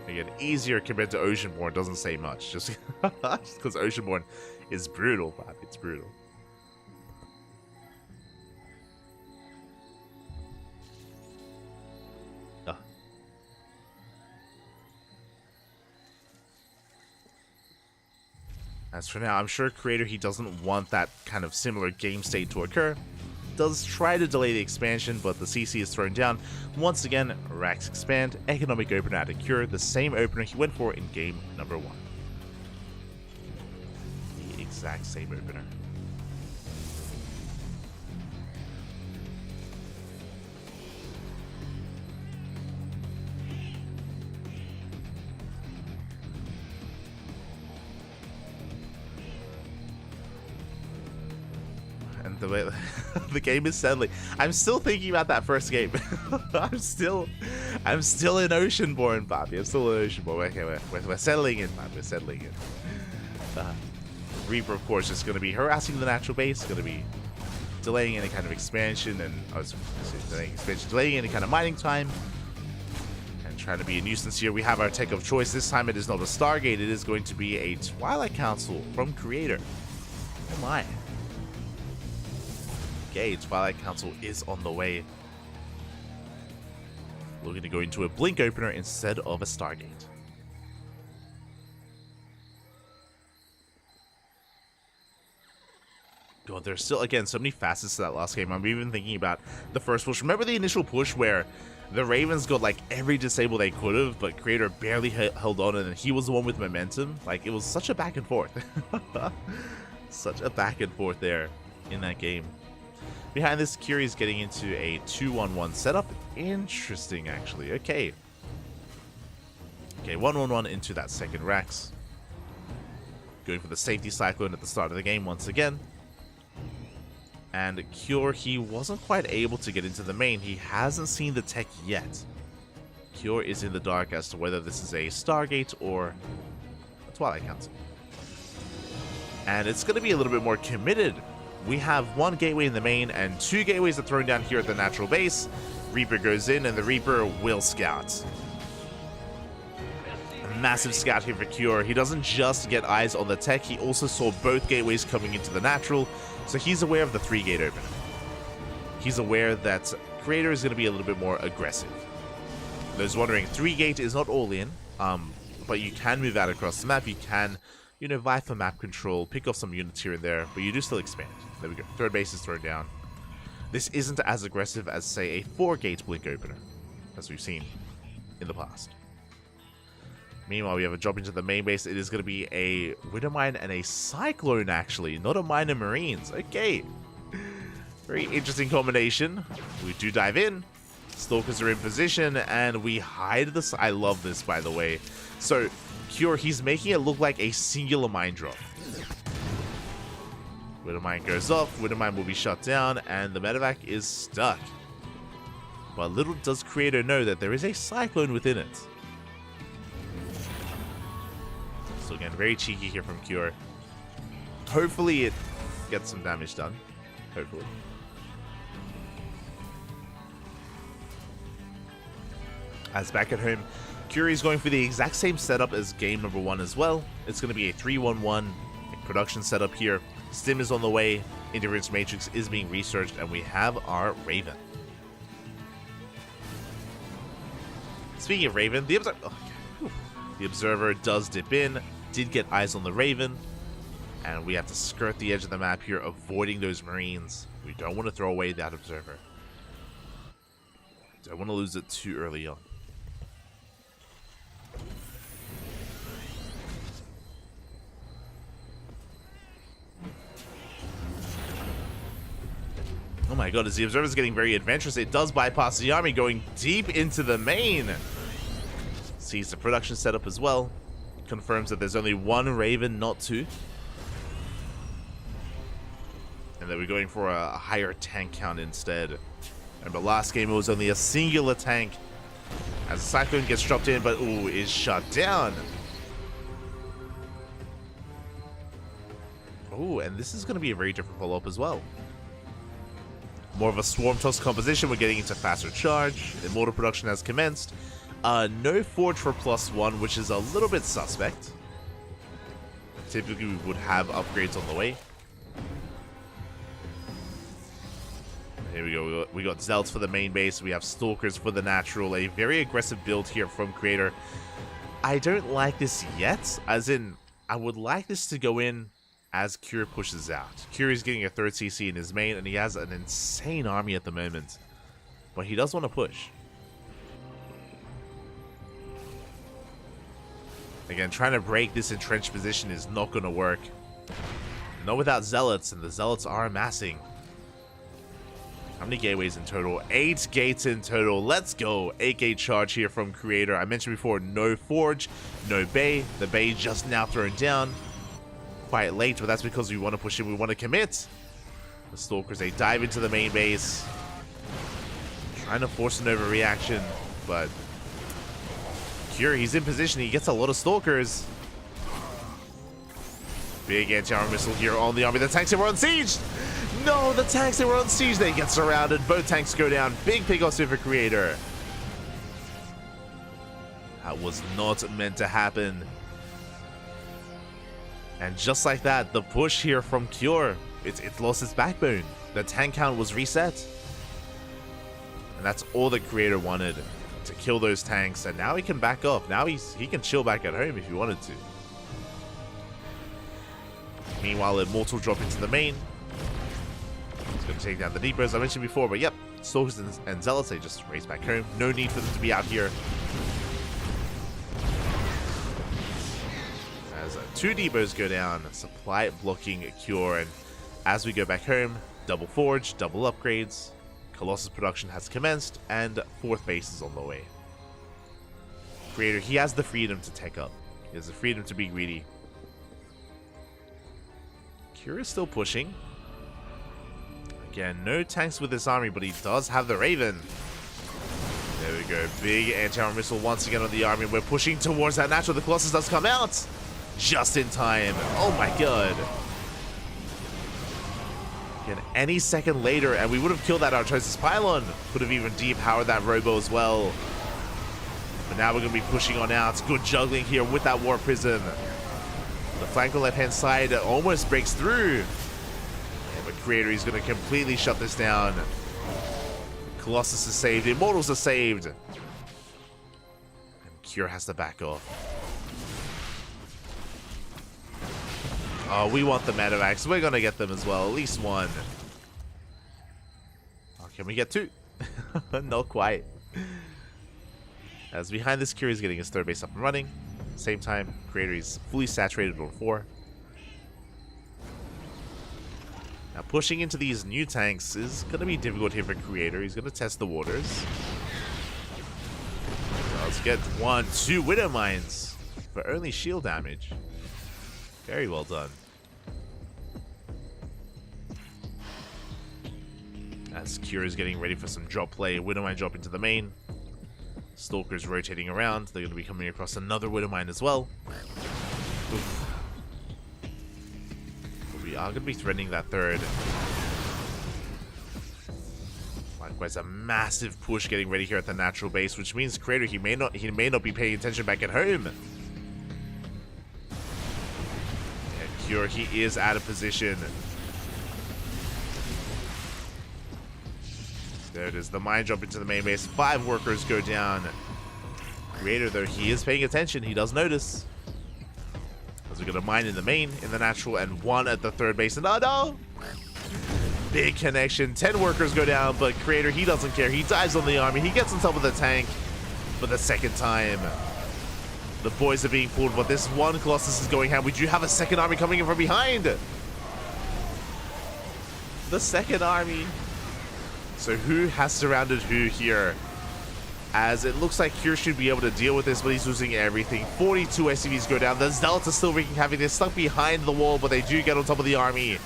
Again, easier compared to Oceanborn doesn't say much, just because Oceanborn is brutal, man. It's brutal. As for now, I'm sure Creator, he doesn't want that kind of similar game state to occur. Does try to delay the expansion, but the CC is thrown down. Once again, racks expand, economic opener out of Cure, the same opener he went for in game number 1. The exact same opener. The way the game is settling. I'm still thinking about that first game. I'm still in Oceanborn, Bobby. I'm still in Oceanborn. Okay, we're settling in, man. We're settling in. Reaper, of course, is going to be harassing the natural base. Going to be delaying any kind of expansion and delaying any kind of mining time, and Trying to be a nuisance here. We have our tech of choice. This time it is not a Stargate. It is going to be a Twilight Council from Creator. Oh my. Okay, Twilight Council is on the way. Looking to go into a Blink Opener instead of a Stargate. God, there's still, again, so many facets to that last game. I'm even thinking about the first push. Remember the initial push where the Ravens got like every disable they could have, but Creator barely held on, and he was the one with momentum? Like, it was such a back and forth. Such a back and forth there in that game. Behind this, Kiri's getting into a 2-1-1 setup. Interesting, actually. Okay. Okay, 1-1-1 into that second Rax. Going for the safety cyclone at the start of the game once again. And Cure, he wasn't quite able to get into the main. He hasn't seen the tech yet. Cure is in the dark as to whether this is a Stargate or a Twilight Council. And it's going to be a little bit more committed. We have one gateway in the main and two gateways are thrown down here at the natural base. Reaper goes in and the Reaper will scout. A massive scout here for Cure. He doesn't just get eyes on the tech, he also saw both gateways coming into the natural, so he's aware of the 3-gate opener. He's aware that Creator is going to be a little bit more aggressive. Those wondering, 3-gate is not all in, but you can move out across the map. You can, you know, vie for map control, pick off some units here and there, but you do still expand. There we go. Third base is thrown down. This isn't as aggressive as, say, a 4-gate Blink Opener, as we've seen in the past. Meanwhile, we have a drop into the main base. It is going to be a Widowmine and a Cyclone, actually, not a Mine and Marines. Okay. Very interesting combination. We do dive in. Stalkers are in position, and we hide this. I love this, by the way. So, Cure, he's making it look like a singular mine drop. Widowmine goes off, Widowmine will be shut down, and the medevac is stuck. But little does Creator know that there is a Cyclone within it. So again, very cheeky here from Cure. Hopefully it gets some damage done. Hopefully. As back at home, Cure is going for the exact same setup as game number 1 as well. It's going to be a 3-1-1 production setup here. Stim is on the way, Interference Matrix is being researched, and we have our Raven. Speaking of Raven, the Observer does dip in, did get eyes on the Raven, and we have to skirt the edge of the map here, avoiding those Marines. We don't want to throw away that Observer. Don't want to lose it too early on. Oh my god, as the Observer's getting very adventurous, it does bypass the army, going deep into the main. Sees the production setup as well. Confirms that there's only one Raven, not two. And that we're going for a higher tank count instead. Remember, last game it was only a singular tank. As the Cyclone gets dropped in, but ooh, is shut down. Ooh, and this is going to be a very different follow-up as well. More of a Swarm Toss composition. We're getting into faster charge. Immortal production has commenced. No Forge for +1, which is a little bit suspect. Typically, we would have upgrades on the way. Here we go. We got Zealots for the main base. We have Stalkers for the natural. A very aggressive build here from Creator. I don't like this yet. As in, I would like this to go in as Cure pushes out. Cure is getting a 3rd CC in his main, and he has an insane army at the moment. But he does want to push. Again, trying to break this entrenched position is not going to work. Not without Zealots, and the Zealots are amassing. How many gateways in total? 8 gates in total. Let's go. 8-gate charge here from Creator. I mentioned before, no Forge, no Bay. The Bay just now thrown down. Quite late, but that's because we want to push in, we want to commit. The Stalkers, they dive into the main base. Trying to force an overreaction, but Cure, he's in position, he gets a lot of Stalkers. Big anti-armor missile here on the army. The tanks, they were on siege! No, the tanks, they were on siege, they get surrounded. Both tanks go down. Big pickoffs here for Creator. That was not meant to happen. And just like that, the push here from Cure, it's lost its backbone. The tank count was reset. And that's all the creator wanted, to kill those tanks. And now he can back off. Now he can chill back at home if he wanted to. Meanwhile, Immortal drop into the main. He's going to take down the depots I mentioned before, but yep, Stalkers and Zealots, they just race back home. No need for them to be out here. As 2 depots go down, supply blocking Cure, and as we go back home, double forge, double upgrades, Colossus production has commenced, and 4th base is on the way. Creator, he has the freedom to tech up. He has the freedom to be greedy. Cure is still pushing. Again, no tanks with this army, but he does have the Raven. There we go. Big anti-armor missile once again on the army. We're pushing towards that natural. The Colossus does come out. Just in time. Oh my god. Again, any second later, and we would have killed that Artosis Pylon. Could have even depowered that Robo as well. But now we're going to be pushing on out. Good juggling here with that War Prison. The flank on the left-hand side almost breaks through. Yeah, but Creator is going to completely shut this down. Colossus is saved. Immortals are saved. And Cure has to back off. Oh, we want the medevacs. We're going to get them as well. At least 1. Oh, can we get 2? Not quite. As behind this, Cure is getting his 3rd base up and running. Same time, Creator is fully saturated on 4. Now pushing into these new tanks is going to be difficult here for Creator. He's going to test the waters. Let's get 1, 2 Widow Mines for only shield damage. Very well done. As Cure is getting ready for some drop play, Widow Mine drop into the main. Stalkers rotating around. They're going to be coming across another Widow Mine as well. Oof. But we are going to be threatening that 3rd. Likewise, a massive push getting ready here at the natural base, which means Creator, he may not be paying attention back at home. And Cure, he is out of position. There it is, the mine jump into the main base. 5 workers go down. Creator, though, he is paying attention. He does notice. As we got a mine in the main, in the natural, and 1 at the 3rd base. And oh no! Big connection. 10 workers go down, but Creator, he doesn't care. He dives on the army. He gets on top of the tank for the 2nd time. The boys are being pulled, but this 1 Colossus is going ham. We do have a 2nd army coming in from behind. The 2nd army. So who has surrounded who here? As it looks like Cure should be able to deal with this, but he's losing everything. 42 SCVs go down. The Zealots are still wreaking havoc. They're stuck behind the wall, but they do get on top of the army.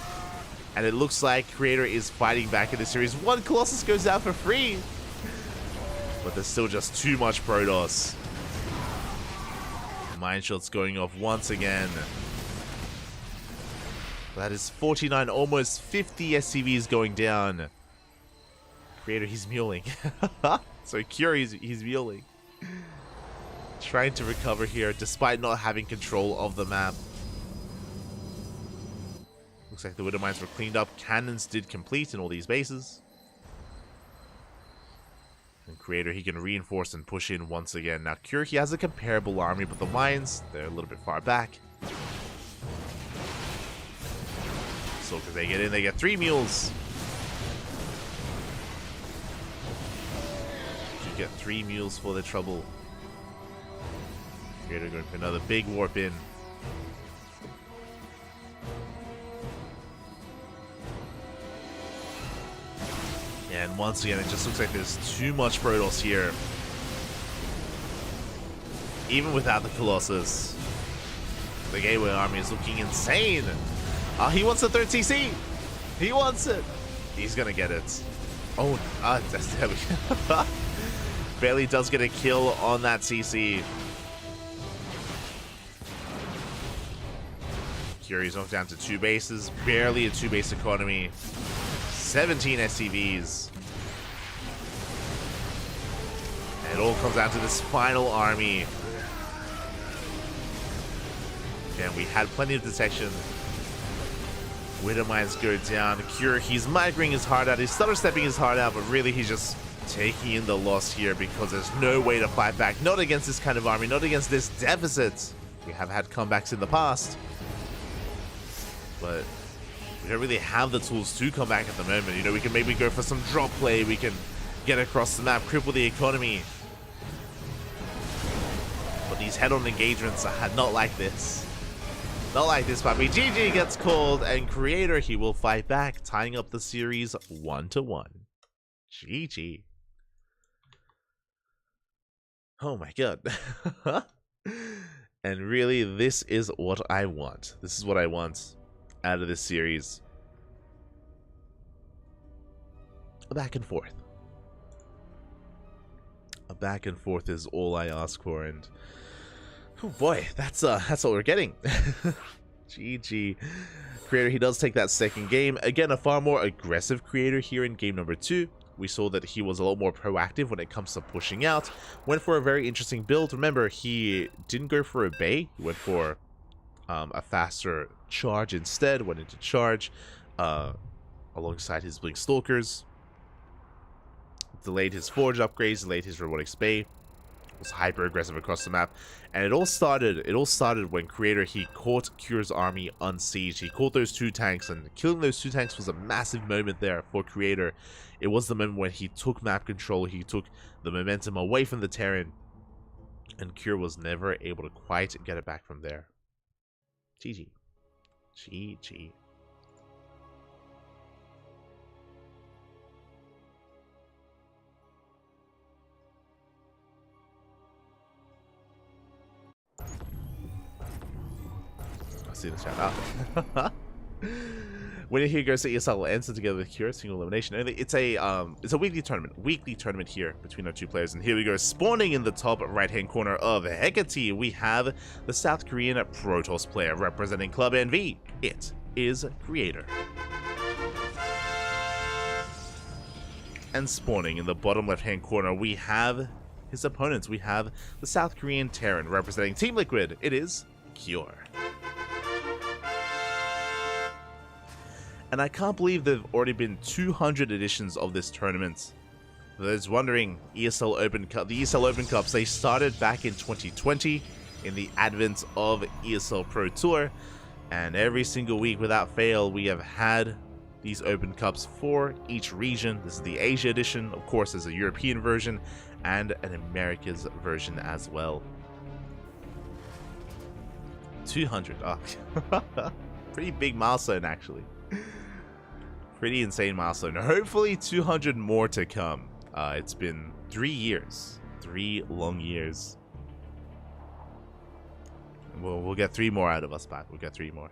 And it looks like Creator is fighting back in this series. 1 Colossus goes down for free. But there's still just too much Protoss. Mine shots going off once again. That is 49, almost 50 SCVs going down. Creator, he's muling. So Cure, he's muling. Trying to recover here despite not having control of the map. Looks like the Widow Mines were cleaned up. Cannons did complete in all these bases. And Creator, he can reinforce and push in once again. Now Cure, he has a comparable army, but the mines, they're a little bit far back. So because they get in, they get 3 mules. You get 3 mules for the trouble. Creator going for another big warp in. And once again, it just looks like there's too much Protoss here. Even without the Colossus. The Gateway army is looking insane. He wants the 3rd TC. He wants it. He's gonna get it. Oh, there we go. Barely does get a kill on that CC. Curie's knocked down to 2 bases. Barely a 2-base economy. 17 SCVs. And it all comes down to this final army. And we had plenty of detection. Widow Mines go down. Cure, he's migrating his heart out. He's stutter stepping his heart out, but really he's just taking in the loss here because there's no way to fight back. Not against this kind of army, not against this deficit. We have had comebacks in the past, but we don't really have the tools to come back at the moment. You know, we can maybe go for some drop play. We can get across the map, cripple the economy. But these head-on engagements are not like this. Not like this, puppy. GG gets called, and Creator, he will fight back, tying up the series 1-1. GG. Oh my god. And really, this is what I want. This is what I want out of this series. A back and forth. A back and forth is all I ask for, and oh boy, that's what we're getting. GG. Creator, he does take that second game. Again, a far more aggressive Creator here in game number 2. We saw that he was a lot more proactive when it comes to pushing out. Went for a very interesting build. Remember, he didn't go for a Bay. He went for a faster charge instead. Went into charge alongside his Blink Stalkers. Delayed his Forge upgrades, delayed his Robotics Bay. Was hyper aggressive across the map, and it all started when Creator, he caught Cure's army unsieged. He caught those 2 tanks, and killing those 2 tanks was a massive moment there for Creator. It was the moment when he took map control, he took the momentum away from the Terran, and Cure was never able to quite get it back from there. GG. GG. See the chat out. Winner here goes to ESL ends together with Cure, single elimination only. It's a weekly tournament here between our 2 players, and here we go. Spawning in the top right hand corner of Hecate, we have the South Korean Protoss player representing Club NV. It is Creator. And spawning in the bottom left hand corner, we have his opponents. We have the South Korean Terran representing Team Liquid. It is Cure. And I can't believe there have already been 200 editions of this tournament. For those wondering, ESL Open Cup, the ESL Open Cups, they started back in 2020 in the advent of ESL Pro Tour. And every single week without fail, we have had these Open Cups for each region. This is the Asia edition. Of course, there's a European version and an Americas version as well. 200. Oh. Pretty big milestone, actually. Pretty insane milestone. Hopefully 200 more to come. It's been 3 years. 3 long years. We'll get 3 more out of us, Pat. We'll get 3 more.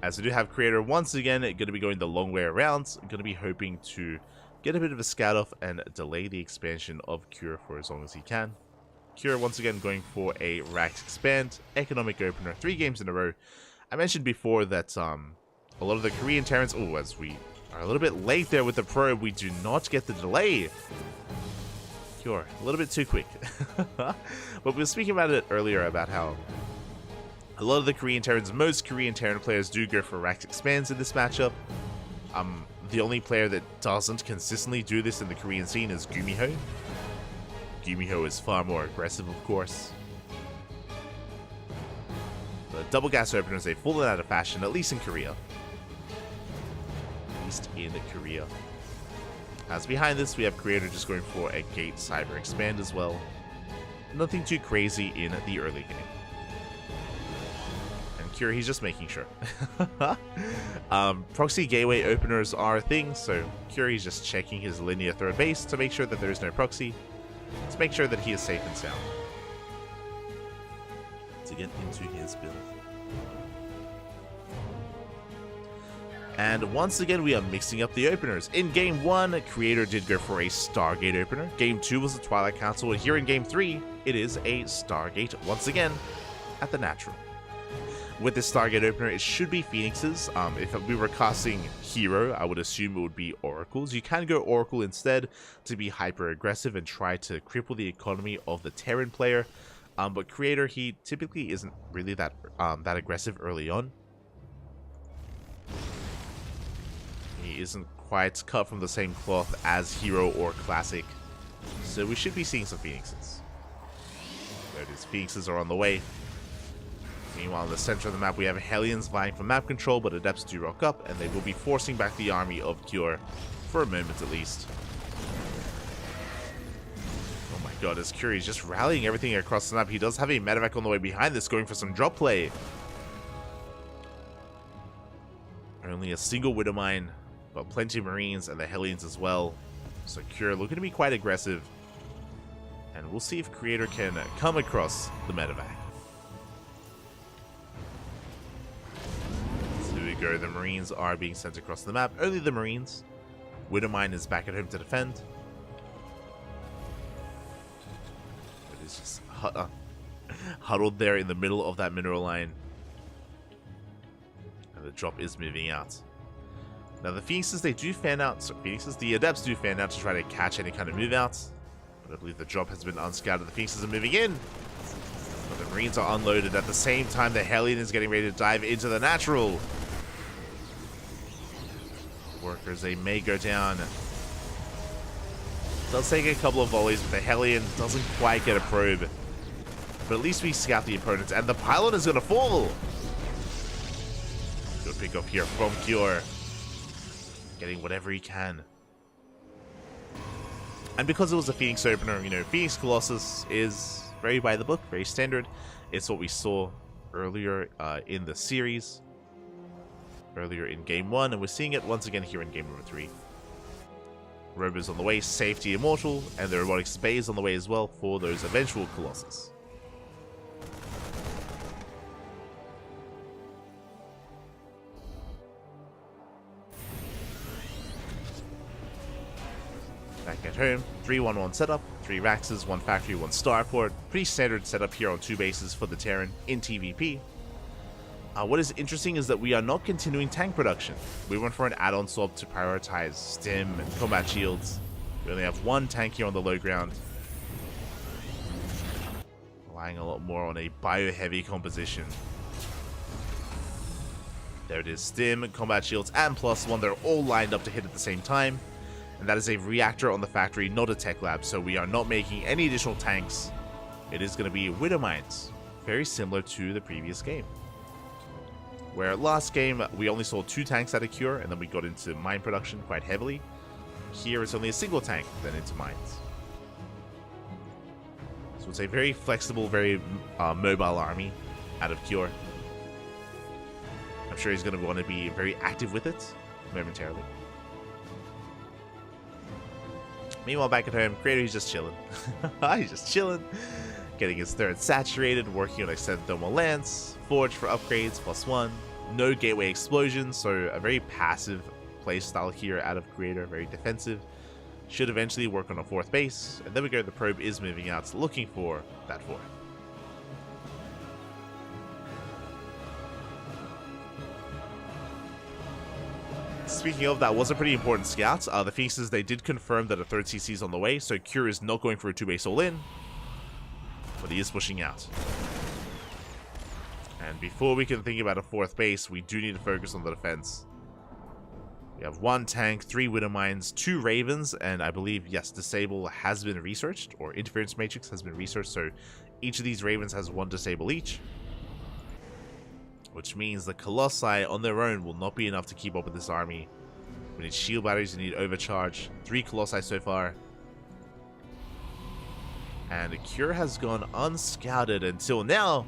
As we do have Creator once again, going to be going the long way around. Going to be hoping to get a bit of a scout off and delay the expansion of Cure for as long as he can. Cure once again going for a Rax Expand, Economic Opener, 3 games in a row. I mentioned before that a lot of the Korean Terrans, as we are a little bit late there with the probe, we do not get the delay. Cure, a little bit too quick. But we were speaking about it earlier about how a lot of the Korean Terrans, most Korean Terran players do go for Rax Expands in this matchup. The only player that doesn't consistently do this in the Korean scene is Gumiho. Gumiho is far more aggressive, of course. The double gas openers, they've fallen out of fashion, at least in Korea. At least in Korea. As behind this, we have Creator just going for a Gate Cyber Expand as well. Nothing too crazy in the early game. And Cure, he's just making sure. Proxy gateway openers are a thing, so Cure, he's just checking his linear third base to make sure that there is no proxy. To make sure that he is safe and sound. To get into his build. And once again, we are mixing up the openers. In Game 1, Creator did go for a Stargate opener. Game 2 was the Twilight Council, and here in Game 3, it is a Stargate, once again, at the Natural. With this Stargate opener, it should be Phoenixes. If we were casting Hero, I would assume it would be Oracles. You can go Oracle instead to be hyper-aggressive and try to cripple the economy of the Terran player. But Creator, he typically isn't really that aggressive early on. He isn't quite cut from the same cloth as Hero or Classic. So we should be seeing some Phoenixes. There it is. Phoenixes are on the way. Meanwhile, in the center of the map, we have Hellions vying for map control, but Adepts do rock up, and they will be forcing back the army of Cure, for a moment at least. Oh my god, as Cure is just rallying everything across the map. He does have a medevac on the way behind this, going for some drop play. Only a single Widowmine, but plenty of Marines and the Hellions as well. So Cure looking to be quite aggressive. And we'll see if Creator can come across the medevac. Go. The Marines are being sent across the map. Only the Marines. Widowmine is back at home to defend. It is just huddled there in the middle of that mineral line. And the drop is moving out. Now the Phoenixes, they do fan out. So Phoenixes, the Adepts do fan out to try to catch any kind of move out. But I believe the drop has been unscouted. The Phoenixes are moving in. But the Marines are unloaded. At the same time, the Hellion is getting ready to dive into the natural. Workers, they may go down. Does take a couple of volleys, but the Hellion doesn't quite get a probe. But at least we scout the opponents, and the pylon is going to fall. Good pick up here from Cure. Getting whatever he can. And because it was a Phoenix opener, you know, Phoenix Colossus is very by the book, very standard. It's what we saw earlier in the series. Earlier in Game 1, and we're seeing it once again here in Game number 3. Robo's on the way, Safety Immortal, and the Robotics Bay is on the way as well for those eventual Colossus. Back at home, 3-1-1 setup, 3 Raxes, 1 Factory, 1 Starport. Pretty standard setup here on 2 bases for the Terran in TVP. What is interesting is that we are not continuing tank production. We went for an add-on swap to prioritize stim and combat shields. We only have 1 tank here on the low ground. Relying a lot more on a bio-heavy composition. There it is, stim, combat shields, and +1. They're all lined up to hit at the same time. And that is a reactor on the factory, not a tech lab, so we are not making any additional tanks. It is going to be Widowmines, very similar to the previous game. Where last game, we only saw 2 tanks out of Cure, and then we got into mine production quite heavily. Here, it's only a single tank, then into mines. So it's a very flexible, very mobile army out of Cure. I'm sure he's going to want to be very active with it momentarily. Meanwhile, back at home, Creator, he's just chilling. He's just chilling. Getting his 3rd saturated, working on extended thermal lance, forge for upgrades, +1. No gateway explosions, so a very passive playstyle here out of Creator, very defensive. Should eventually work on a 4th base, and there we go, the probe is moving out, looking for that 4th. Speaking of, that was a pretty important scout. The Phoenixes, they did confirm that a 3rd CC is on the way, so Cure is not going for a 2-base all-in, but he is pushing out. And before we can think about a 4th base, we do need to focus on the defense. We have 1 tank, 3 Widowmines, 2 Ravens, and I believe, yes, Disable has been researched, or Interference Matrix has been researched, so each of these Ravens has 1 Disable each. Which means the Colossi on their own will not be enough to keep up with this army. We need shield batteries, we need overcharge. 3 Colossi so far. And the Cure has gone unscouted until now,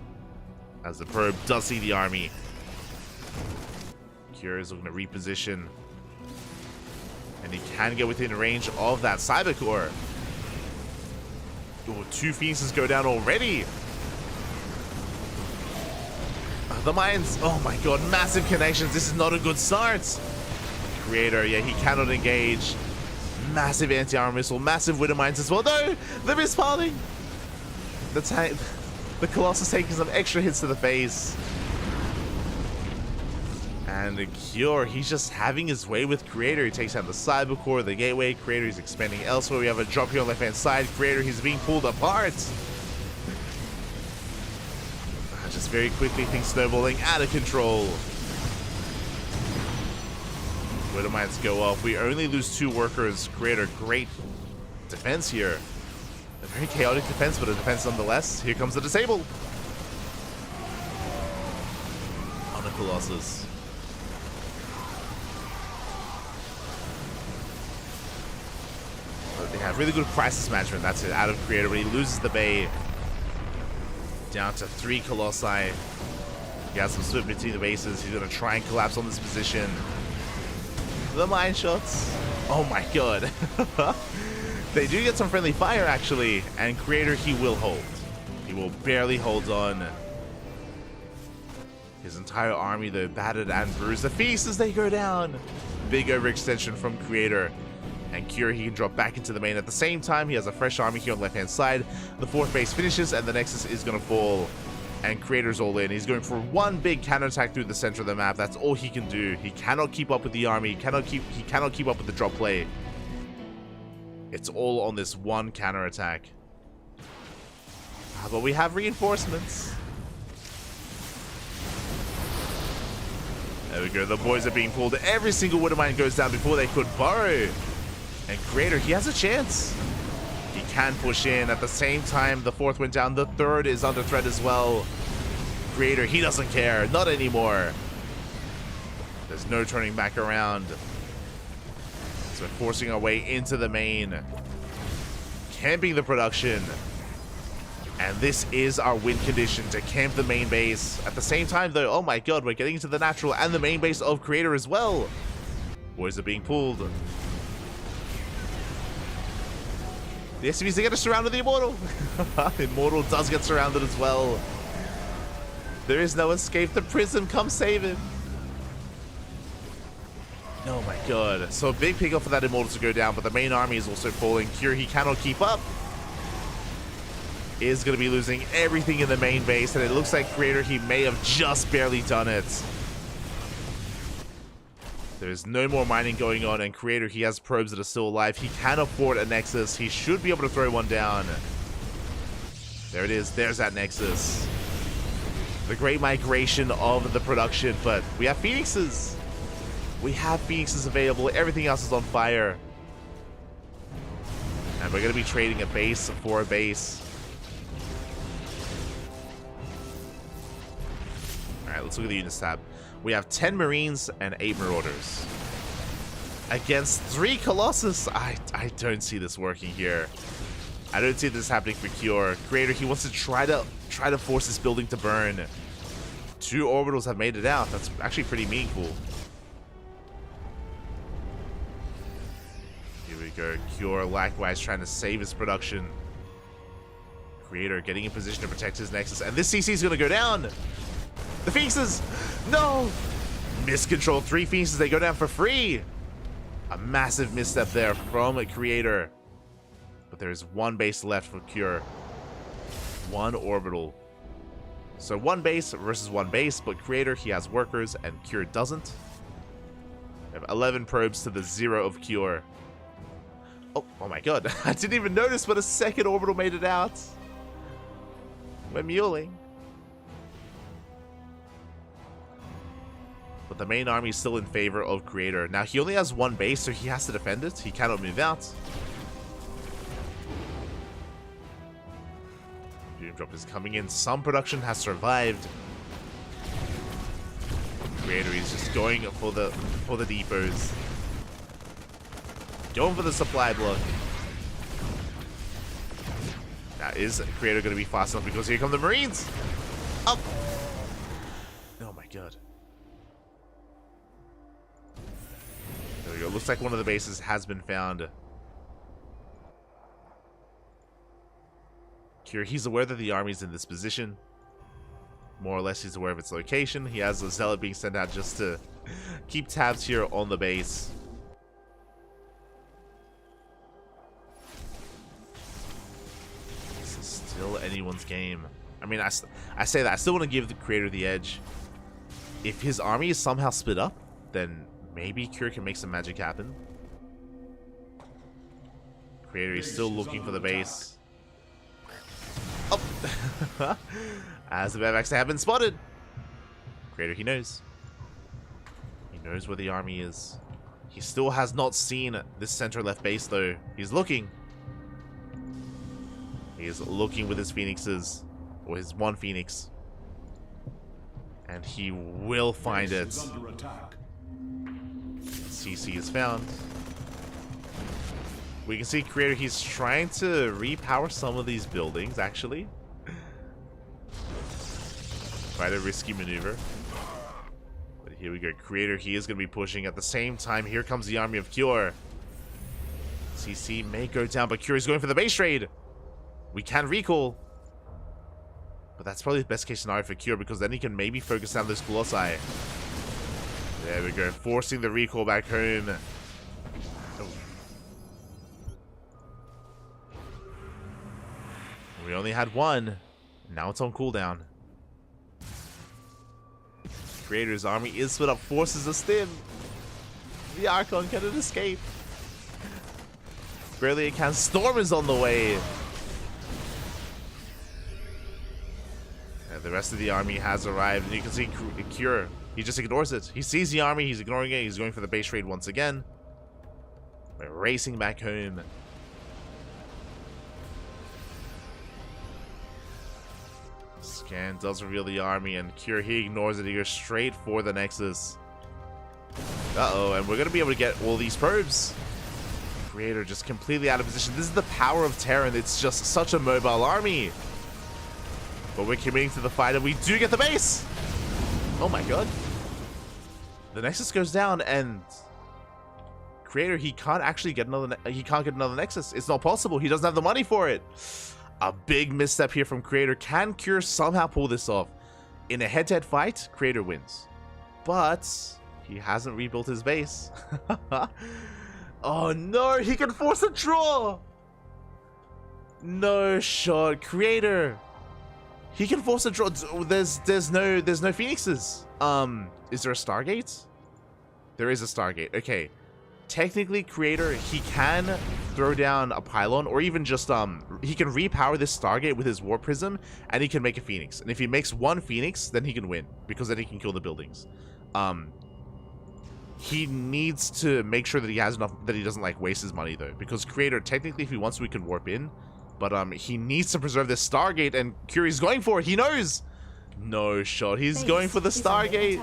as the probe does see the army. Cure is looking to reposition. And he can get within range of that Cyber Core. Oh, 2 Phoenixes go down already. The mines, oh my god, massive connections. This is not a good start. Creator, yeah, he cannot engage. Massive anti-armor missile, massive Widowmines as well. No, the mispiling. The Colossus taking some extra hits to the face. And the Cure, he's just having his way with Creator. He takes out the Cyber Core, the Gateway. Creator, he's expanding elsewhere. We have a drop here on the left-hand side. Creator, he's being pulled apart. very quickly, things snowballing out of control. Widow Mines go off. We only lose 2 workers. Create a great defense here. A very chaotic defense, but a defense nonetheless. Here comes the disable. On a Colossus. But they have really good crisis management. That's it. Out of Creator. When he loses the Bay, down to 3 Colossi. He has some split between the bases. He's going to try and collapse on this position. The mine shots. Oh my god. They do get some friendly fire, actually. And Creator, he will hold. He will barely hold on. His entire army, though, battered and bruised. The feast as they go down. Big overextension from Creator. And Cure, he can drop back into the main. At the same time, he has a fresh army here on the left-hand side. The 4th base finishes, and the Nexus is going to fall. And Creator's all in. He's going for one big counterattack through the center of the map. That's all he can do. He cannot keep up with the army. He cannot keep up with the drop play. It's all on this one counterattack. But we have reinforcements. There we go. The boys are being pulled. Every single Widow Mine goes down before they could burrow. And Creator, he has a chance. He can push in. At the same time, the 4th went down. The 3rd is under threat as well. Creator, he doesn't care. Not anymore. There's no turning back around. So we're forcing our way into the main. Camping the production. And this is our win condition, to camp the main base. At the same time, though, oh my god, we're getting into the natural and the main base of Creator as well. Boys are being pulled. The SCVs, they get surrounded the Immortal. Immortal does get surrounded as well. There is no escape. The Prism, come save him. Oh my god. So a big pickup for that Immortal to go down, but the main army is also falling. Cure, he cannot keep up. Is going to be losing everything in the main base, and it looks like Creator, he may have just barely done it. There's no more mining going on, and Creator, he has probes that are still alive. He can afford a Nexus. He should be able to throw one down. There it is. There's that Nexus. The great migration of the production, but we have Phoenixes. We have Phoenixes available. Everything else is on fire. And we're going to be trading a base for a base. Alright, let's look at the units tab. We have 10 Marines and 8 Marauders. Against 3 Colossus. I don't see this working here. I don't see this happening for Cure. Creator, he wants to try to force this building to burn. 2 orbitals have made it out. That's actually pretty meaningful. Here we go. Cure likewise trying to save his production. Creator getting in position to protect his Nexus. And this CC is going to go down. The Phoenixes! No! Miscontrol. 3 Phoenixes, they go down for free. A massive misstep there from a Creator. But there's 1 base left for Cure. 1 orbital. So 1 base versus 1 base, but Creator, he has workers and Cure doesn't. We have 11 probes to the 0 of Cure. Oh my god. I didn't even notice, but a 2nd orbital made it out. We're muling. But the main army is still in favor of Creator. Now, he only has 1 base, so he has to defend it. He cannot move out. Doom Drop is coming in. Some production has survived. Creator is just going for the depots. Going for the supply block. Now, is Creator going to be fast enough? Because here come the Marines. Up. Oh my god. There we go. Looks like one of the bases has been found. Cure, he's aware that the army's in this position. More or less, he's aware of its location. He has a Zealot being sent out just to keep tabs here on the base. This is still anyone's game. I mean, I say that. I still want to give the Creator the edge. If his army is somehow split up, then maybe Cure can make some magic happen. Creator is still looking for the base. Oh. As the Bevacs have been spotted. Creator, he knows. He knows where the army is. He still has not seen this center left base though. He's looking. He is looking with his phoenixes. Or his one phoenix. And he will find it. CC is found. We can see Creator, he's trying to repower some of these buildings, actually. Quite a risky maneuver. But here we go. Creator, he is going to be pushing. At the same time, here comes the army of Cure. CC may go down, but Cure is going for the base raid. We can recall. But that's probably the best case scenario for Cure, because then he can maybe focus down those Colossi. There we go. Forcing the recall back home. Oh. We only had one. Now it's on cooldown. Creator's army is split up, forces a stim. The Archon cannot escape. Barely it can. Storm is on the way. And the rest of the army has arrived, and you can see Cure. He just ignores it. He sees the army, he's ignoring it. He's going for the base raid once again. We're racing back home. Scan does reveal the army, and Cure, he ignores it. He goes straight for the Nexus. Uh-oh, and we're going to be able to get all these probes. Creator just completely out of position. This is the power of Terran. It's just such a mobile army. But we're committing to the fight, and we do get the base. Oh my god. The Nexus goes down, and Creator, he can't actually get another. He can't get another Nexus. It's not possible. He doesn't have the money for it. A big misstep here from Creator. Can Cure somehow pull this off? In a head-to-head fight, Creator wins. But he hasn't rebuilt his base. Oh no, he can force a draw. No shot. Creator. He can force a draw. There's no Phoenixes. Is there a Stargate? There is a Stargate. Okay. Technically, Creator, he can throw down a pylon, or even just he can repower this Stargate with his War Prism, and he can make a Phoenix. And if he makes one Phoenix, then he can win, because then he can kill the buildings. He needs to make sure that he has enough, that he doesn't like waste his money though, because Creator, technically, if he wants to, he can warp in, but he needs to preserve this Stargate, and Curie's going for it. He knows. No shot. He's going for the Stargate.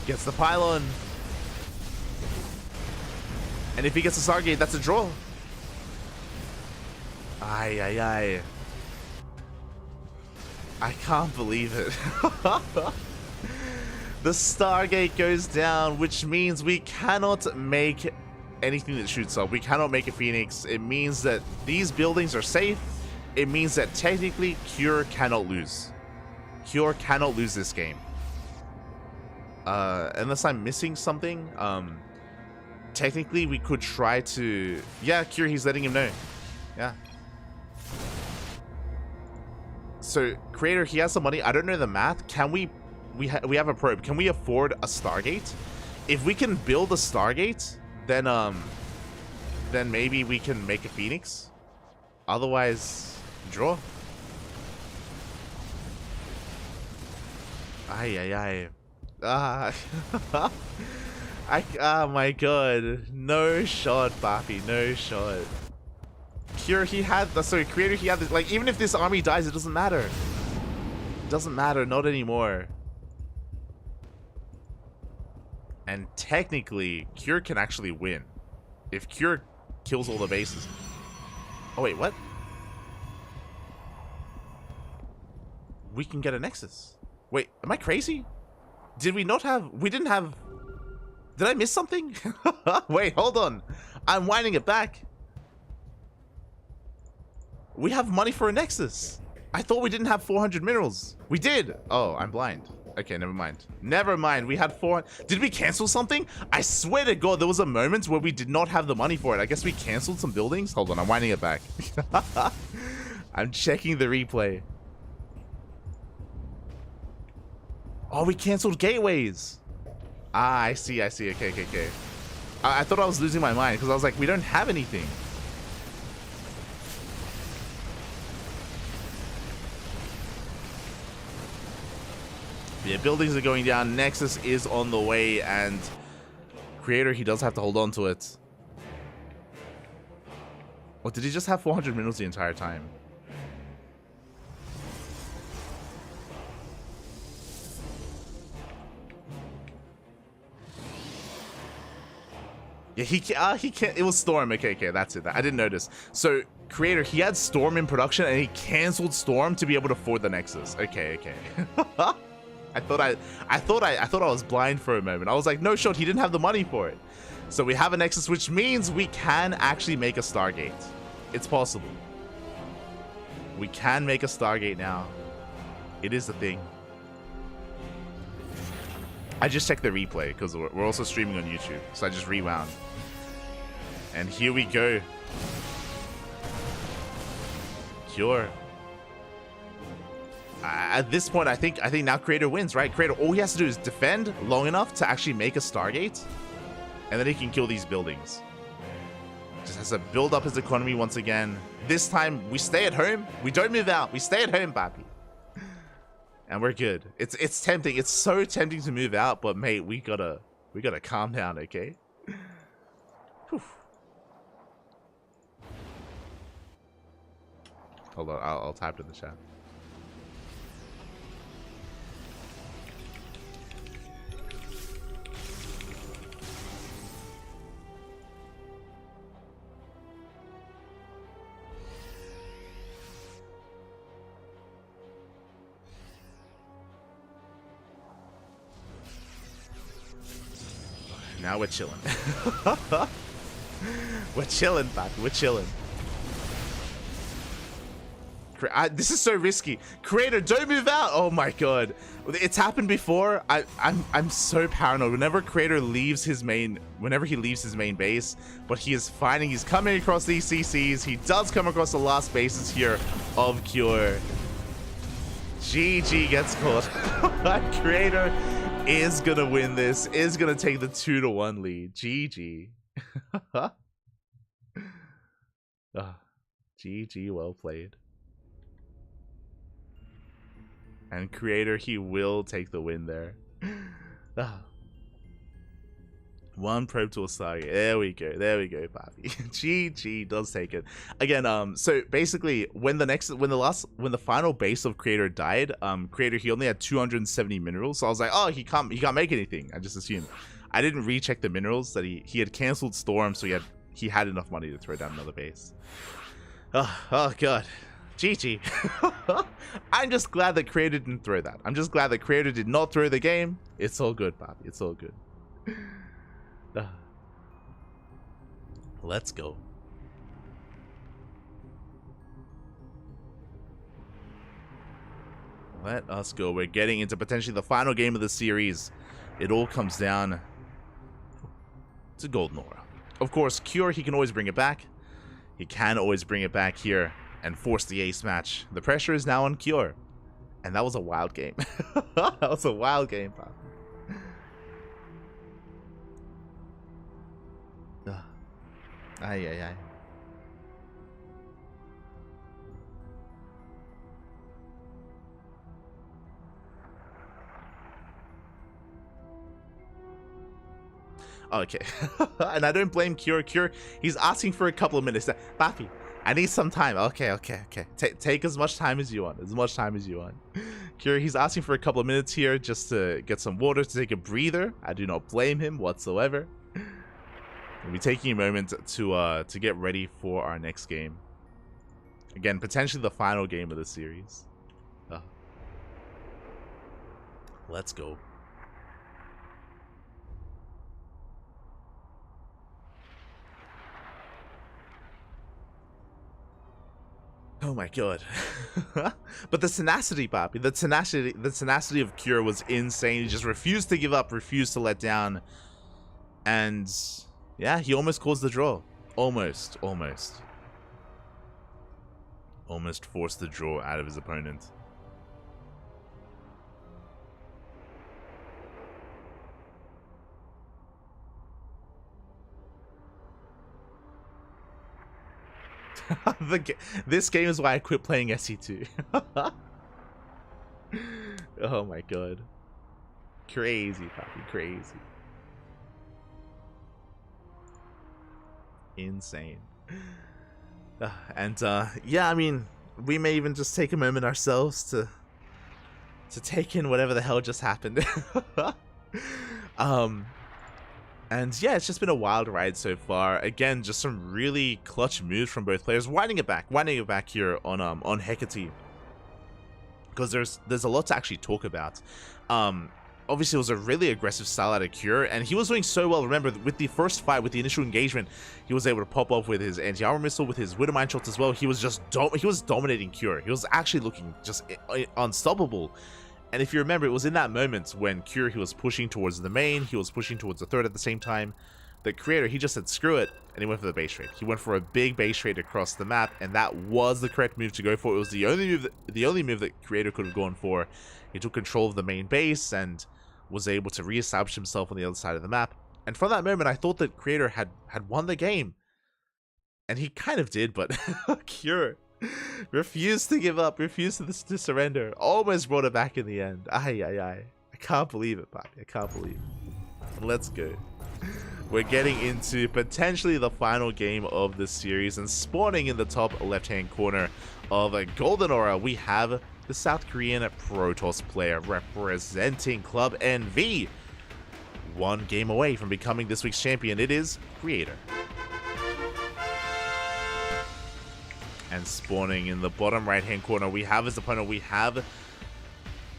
Gets the pylon. And if he gets the Stargate, that's a draw. Ay, ay, ay. I can't believe it. The Stargate goes down, which means we cannot make anything that shoots up. We cannot make a Phoenix. It means that these buildings are safe. It means that technically Cure cannot lose. Cure cannot lose this game. Unless I'm missing something. Technically, we could try to... Yeah, Cure, he's letting him know. Yeah. So, Creator, he has some money. I don't know the math. Can we have a probe. Can we afford a Stargate? If we can build a Stargate, then maybe we can make a Phoenix. Otherwise, draw. Ay, ay, ay. Ah. Oh my god. No shot, Bappy. No shot. Cure, he had... Sorry, Creator, he had... This, like, even if this army dies, it doesn't matter. It doesn't matter. Not anymore. And technically, Cure can actually win. If Cure kills all the bases. Oh, wait, what? We can get a Nexus. Wait, am I crazy? Did we not have... We didn't have... Did I miss something? Wait, hold on. I'm winding it back. We have money for a Nexus. I thought we didn't have 400 minerals. We did. Oh, I'm blind. Okay, never mind. Never mind. We had 400. Did we cancel something? I swear to God, there was a moment where we did not have the money for it. I guess we canceled some buildings. Hold on, I'm winding it back. I'm checking the replay. Oh, we canceled gateways. Ah, I see. Okay. I thought I was losing my mind because I was like, we don't have anything. Yeah, buildings are going down. Nexus is on the way, and Creator, he does have to hold on to it. Or did he just have 400 minerals the entire time? Yeah, he can't. It was Storm. Okay, that's it. I didn't notice. So, Creator, he had Storm in production, and he canceled Storm to be able to afford the Nexus. Okay. I thought I was blind for a moment. I was like, no shot, he didn't have the money for it. So we have a Nexus, which means we can actually make a Stargate. It's possible. We can make a Stargate now. It is a thing. I just checked the replay because we're also streaming on YouTube, so I just rewound. And here we go. Cure. At this point, I think now Creator wins, right? Creator, all he has to do is defend long enough to actually make a Stargate, and then he can kill these buildings. Just has to build up his economy once again. This time, we stay at home. We don't move out. We stay at home, papi. And we're good. It's tempting. It's so tempting to move out, but mate, we gotta calm down, okay? Whew. Hold on, I'll type it in the chat. Now we're chilling. We're chilling, papi. We're chilling. This is so risky. Creator, don't move out. Oh my god, it's happened before. I'm so paranoid. Whenever Creator leaves his main, base, but he's coming across these CCs. He does come across the last bases here of Cure. GG gets caught. Creator is gonna win this. Is gonna take the 2-1 lead. GG. GG, well played. And Creator, he will take the win there. One probe to a Stargate. There we go, papi. GG does take it. Again, so basically when the final base of Creator died, Creator, he only had 270 minerals. So I was like, oh, he can't make anything. I just assumed. I didn't recheck the minerals that he had canceled Storm, so he had enough money to throw down another base. Oh god. GG. I'm just glad that Creator didn't throw that. I'm just glad that Creator did not throw the game. It's all good, papi. It's all good. Let's go. Let us go. We're getting into potentially the final game of the series. It all comes down to Golden Aura. Of course, Cure, he can always bring it back. He can always bring it back here and force the ace match. The pressure is now on Cure. And that was a wild game. That was a wild game, pop. Ay. Okay. And I don't blame Cure. Cure, he's asking for a couple of minutes. Bafi, I need some time. Okay. Take as much time as you want. Cure, he's asking for a couple of minutes here just to get some water, to take a breather. I do not blame him whatsoever. We'll be taking a moment to get ready for our next game. Again, potentially the final game of the series. Let's go. Oh my god. But the tenacity, papi, the tenacity of Cure was insane. He just refused to give up, refused to let down. And yeah, he almost caused the draw. Almost forced the draw out of his opponent. This game is why I quit playing SE2. Oh my god. Crazy, puppy, crazy. Insane. And yeah, I mean, we may even just take a moment ourselves to take in whatever the hell just happened. And yeah, it's just been a wild ride so far. Again, just some really clutch moves from both players. Winding it back here on Hecate, because there's a lot to actually talk about. Obviously, it was a really aggressive style out of Cure, and he was doing so well. Remember, with the first fight, with the initial engagement, he was able to pop off with his anti-armor missile, with his Widowmine shots as well. He was just he was dominating Cure. He was actually looking just unstoppable. And if you remember, it was in that moment when Cure, he was pushing towards the main, he was pushing towards the third at the same time. The creator, he just said screw it, and he went for the base trade. He went for a big base trade across the map, and that was the correct move to go for. It was the only move that creator could have gone for. He took control of the main base and was able to reestablish himself on the other side of the map. And from that moment, I thought that creator had won the game. And he kind of did, but Cure refused to give up, refused to surrender. Almost brought it back in the end. Ay. I can't believe it, Papi. I can't believe it. Let's go. We're getting into potentially the final game of this series, and spawning in the top left-hand corner of a Golden Aura, we have the South Korean Protoss player representing Club NV. One game away from becoming this week's champion. It is Creator. And spawning in the bottom right-hand corner, we have his opponent. We have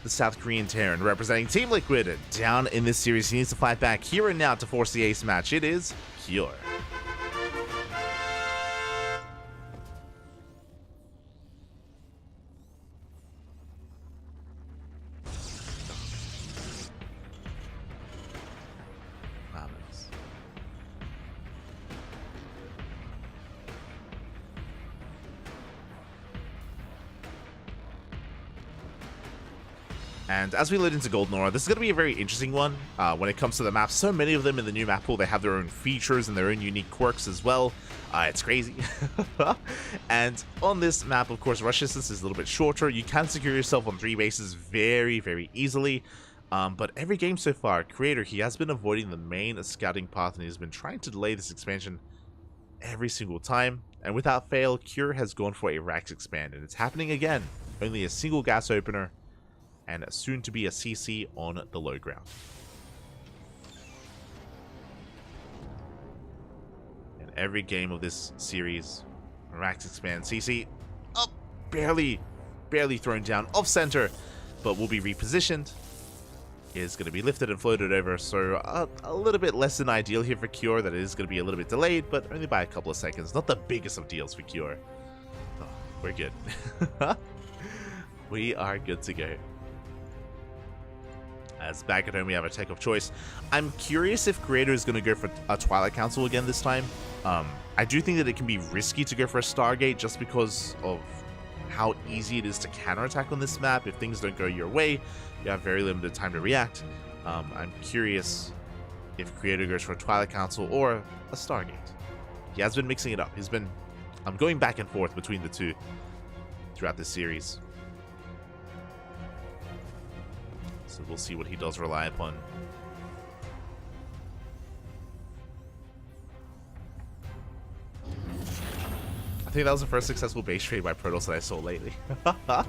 the South Korean Terran representing Team Liquid. Down in this series, he needs to fight back here and now to force the ace match. It is Cure. And as we lead into Golden Aura, this is going to be a very interesting one when it comes to the map. So many of them in the new map pool, they have their own features and their own unique quirks as well. It's crazy. And on this map, of course, rush distance is a little bit shorter. You can secure yourself on 3 bases very, very easily. But every game so far, Creator, he has been avoiding the main scouting path, and he's been trying to delay this expansion every single time. And without fail, Cure has gone for a Rax expand, and it's happening again. Only a single gas opener, and soon to be a CC on the low ground. In every game of this series, Rax expand CC up, barely thrown down off center, but will be repositioned. Is going to be lifted and floated over, so a little bit less than ideal here for Cure. That is going to be a little bit delayed, but only by a couple of seconds. Not the biggest of deals for Cure. Oh, we're good. We are good to go. As back at home, we have a tech of choice. I'm curious if Creator is going to go for a Twilight Council again this time. I do think that it can be risky to go for a Stargate just because of how easy it is to counterattack on this map. If things don't go your way, you have very limited time to react. I'm curious if Creator goes for a Twilight Council or a Stargate. He has been mixing it up. He's been going back and forth between the two throughout this series. So we'll see what he does rely upon. I think that was the first successful base trade by Protoss that I saw lately. I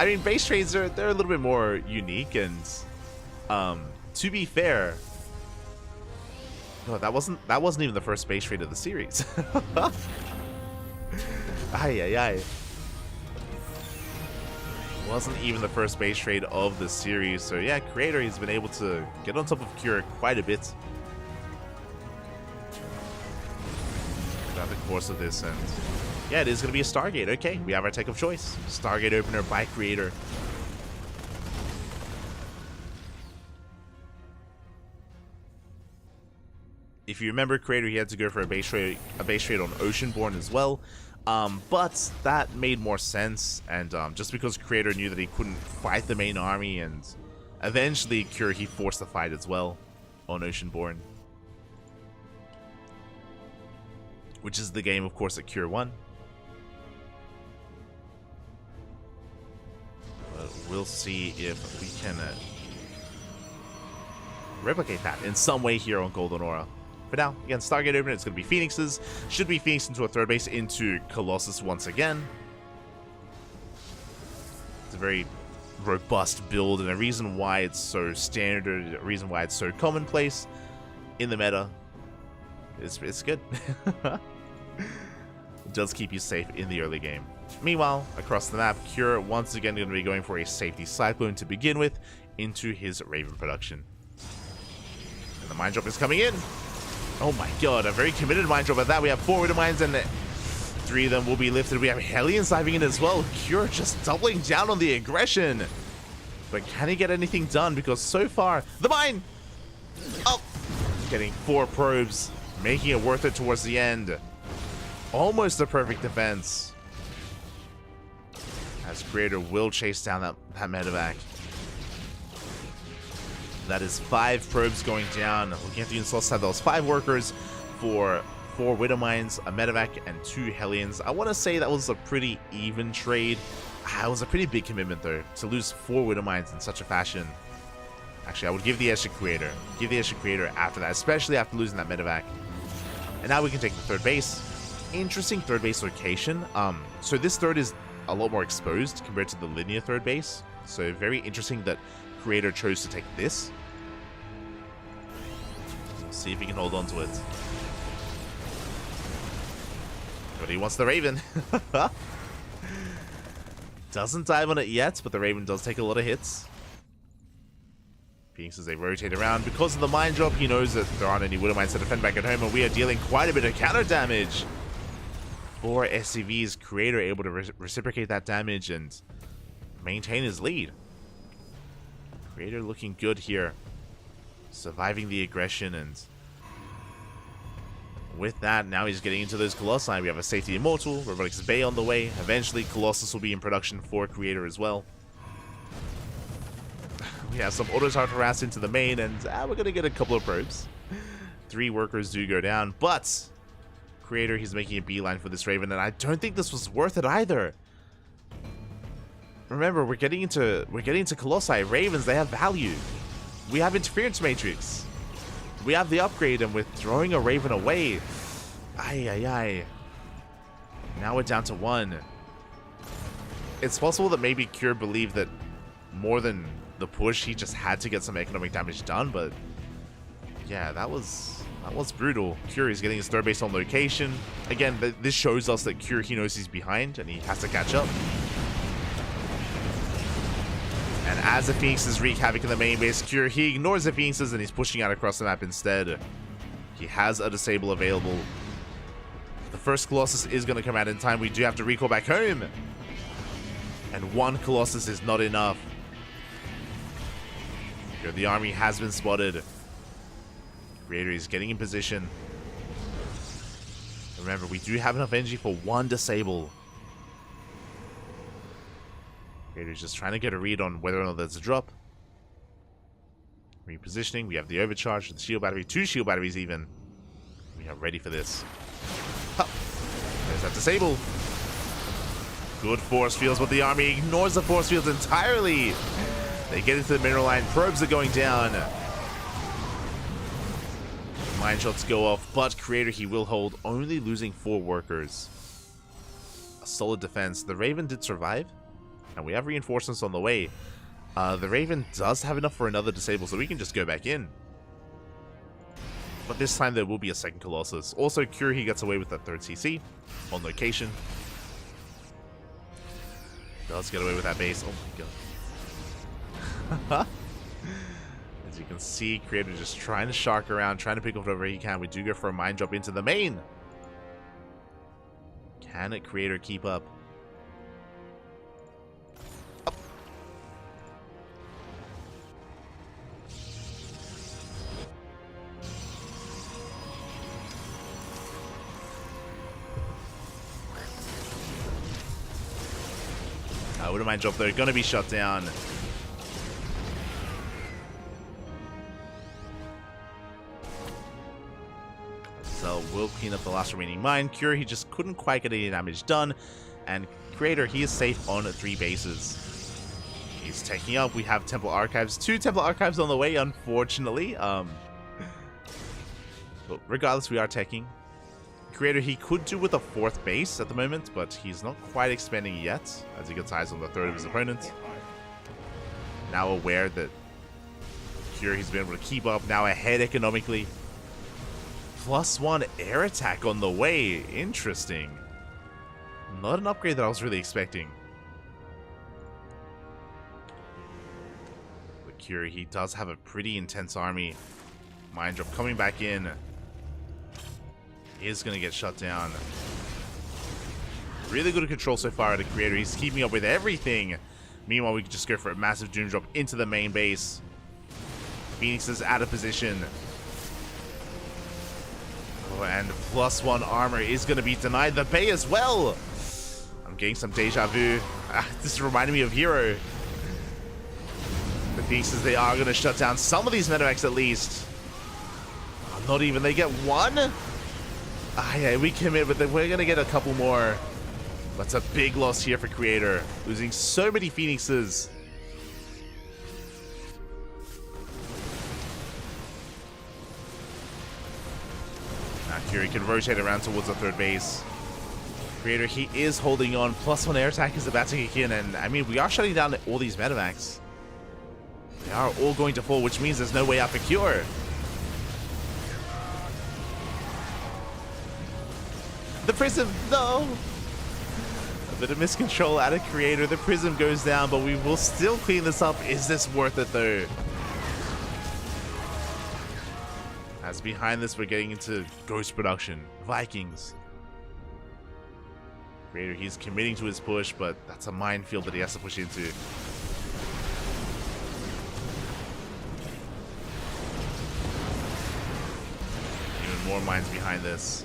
mean, base trades they're a little bit more unique, and to be fair, no, that wasn't even the first base trade of the series. Ay. Wasn't even the first base trade of the series. So yeah, Creator, he's been able to get on top of Cure quite a bit throughout the course of this. And yeah, it is going to be a Stargate. Okay, we have our tech of choice. Stargate opener by Creator. If you remember, Creator, he had to go for a base trade on Oceanborn as well. But that made more sense, and just because Creator knew that he couldn't fight the main army, and eventually Cure, he forced the fight as well on Oceanborn, which is the game, of course, that Cure won. But we'll see if we can replicate that in some way here on Golden Aura. For now, again, Stargate Open, it's going to be Phoenixes. Should be Phoenix into a third base into Colossus once again. It's a very robust build, and a reason why it's so standard, a reason why it's so commonplace in the meta. It's good. It does keep you safe in the early game. Meanwhile, across the map, Cure once again going to be going for a safety Cyclone to begin with into his Raven production. And the Mind Drop is coming in. Oh my god, a very committed Mind Drop at that. We have 4 Widow Mines and 3 of them will be lifted. We have Hellions diving in as well. Cure just doubling down on the aggression. But can he get anything done? Because so far, the mine! Oh! Getting 4 probes, making it worth it towards the end. Almost a perfect defense. As Creator will chase down that medevac. That is 5 probes going down. Looking at the install side, those 5 workers for 4 Widow Mines, a medevac, and 2 Hellions. I want to say that was a pretty even trade. It was a pretty big commitment, though, to lose 4 Widow Mines in such a fashion. Actually, I would give the edge to Creator. Give the edge to Creator after that, especially after losing that medevac. And now we can take the third base. Interesting third base location. So this third is a lot more exposed compared to the linear third base. So very interesting that Creator chose to take this. We'll see if he can hold on to it. But he wants the Raven. Doesn't dive on it yet, but the Raven does take a lot of hits. Phoenix as they rotate around. Because of the Mind Drop, he knows that there aren't any Widow Mines to defend back at home, and we are dealing quite a bit of counter damage. 4 SCVs, Creator able to reciprocate that damage and maintain his lead. Creator looking good here. Surviving the aggression, and with that, now he's getting into those Colossi. We have a Safety Immortal, Robotics Bay on the way. Eventually, Colossus will be in production for Creator as well. We have some autos harass into the main, and we're going to get a couple of probes. 3 workers do go down, but Creator, he's making a beeline for this Raven, and I don't think this was worth it either. Remember, we're getting into Colossi. Ravens, they have value. We have Interference Matrix. We have the upgrade, and with throwing a Raven away, ay. Now we're down to 1. It's possible that maybe Cure believed that more than the push, he just had to get some economic damage done, but yeah, that was brutal. Cure is getting his third base on location. Again, this shows us that Cure, he knows he's behind, and he has to catch up. And as the Phoenixes wreak havoc in the main base, Cure, he ignores the Phoenixes and he's pushing out across the map instead. He has a disable available. The first Colossus is going to come out in time. We do have to recall back home. And 1 Colossus is not enough. Here, the army has been spotted. Creator is getting in position. Remember, we do have enough energy for 1 disable. Creator's just trying to get a read on whether or not there's a drop. Repositioning. We have the overcharge, the shield battery, 2 shield batteries even. We are ready for this. Huh. There's that disable. Good force fields, but the army ignores the force fields entirely. They get into the mineral line. Probes are going down. Mine shots go off, but Creator, he will hold, only losing 4 workers. A solid defense. The Raven did survive, and we have reinforcements on the way. The Raven does have enough for another disable, so we can just go back in. But this time there will be a second Colossus. Also, Cure, he gets away with that 3rd CC on location. Does get away with that base. Oh my god. As you can see, Creator just trying to shark around, trying to pick up whatever he can. We do go for a Mind Drop into the main. Can it Creator keep up? Wouldn't mind drop though, gonna be shut down. So we'll clean up the last remaining mine. Cure, he just couldn't quite get any damage done. And Creator, he is safe on 3 bases. He's taking up. We have Temple Archives. 2 Temple Archives on the way, unfortunately. But regardless, we are taking. Creator, he could do with a 4th base at the moment, but he's not quite expanding yet, as he gets eyes on the 3rd of his opponent. Now aware that Cure, he's been able to keep up, now ahead economically. +1 air attack on the way. Interesting. Not an upgrade that I was really expecting. But Cure, he does have a pretty intense army. Mind Drop coming back in. Is going to get shut down. Really good control so far at a Creator. He's keeping up with everything. Meanwhile, we can just go for a massive Doom Drop into the main base. Phoenix is out of position. Oh, and +1 armor is going to be denied. The Bay as well. I'm getting some deja vu. This reminded me of Hero. The Phoenixes, they are going to shut down some of these medevacs at least. Not even. They get 1? Yeah, we commit, but then we're going to get a couple more. That's a big loss here for Creator. Losing so many Phoenixes. Now Curie can rotate around towards the 3rd base. Creator, he is holding on. +1 air attack is about to kick in. And, I mean, we are shutting down all these medevacs. They are all going to fall, which means there's no way out for Cure. The Prism, no! A bit of miscontrol out of Creator. The Prism goes down, but we will still clean this up. Is this worth it, though? As behind this, we're getting into Ghost production. Vikings. Creator, he's committing to his push, but that's a minefield that he has to push into. Even more mines behind this.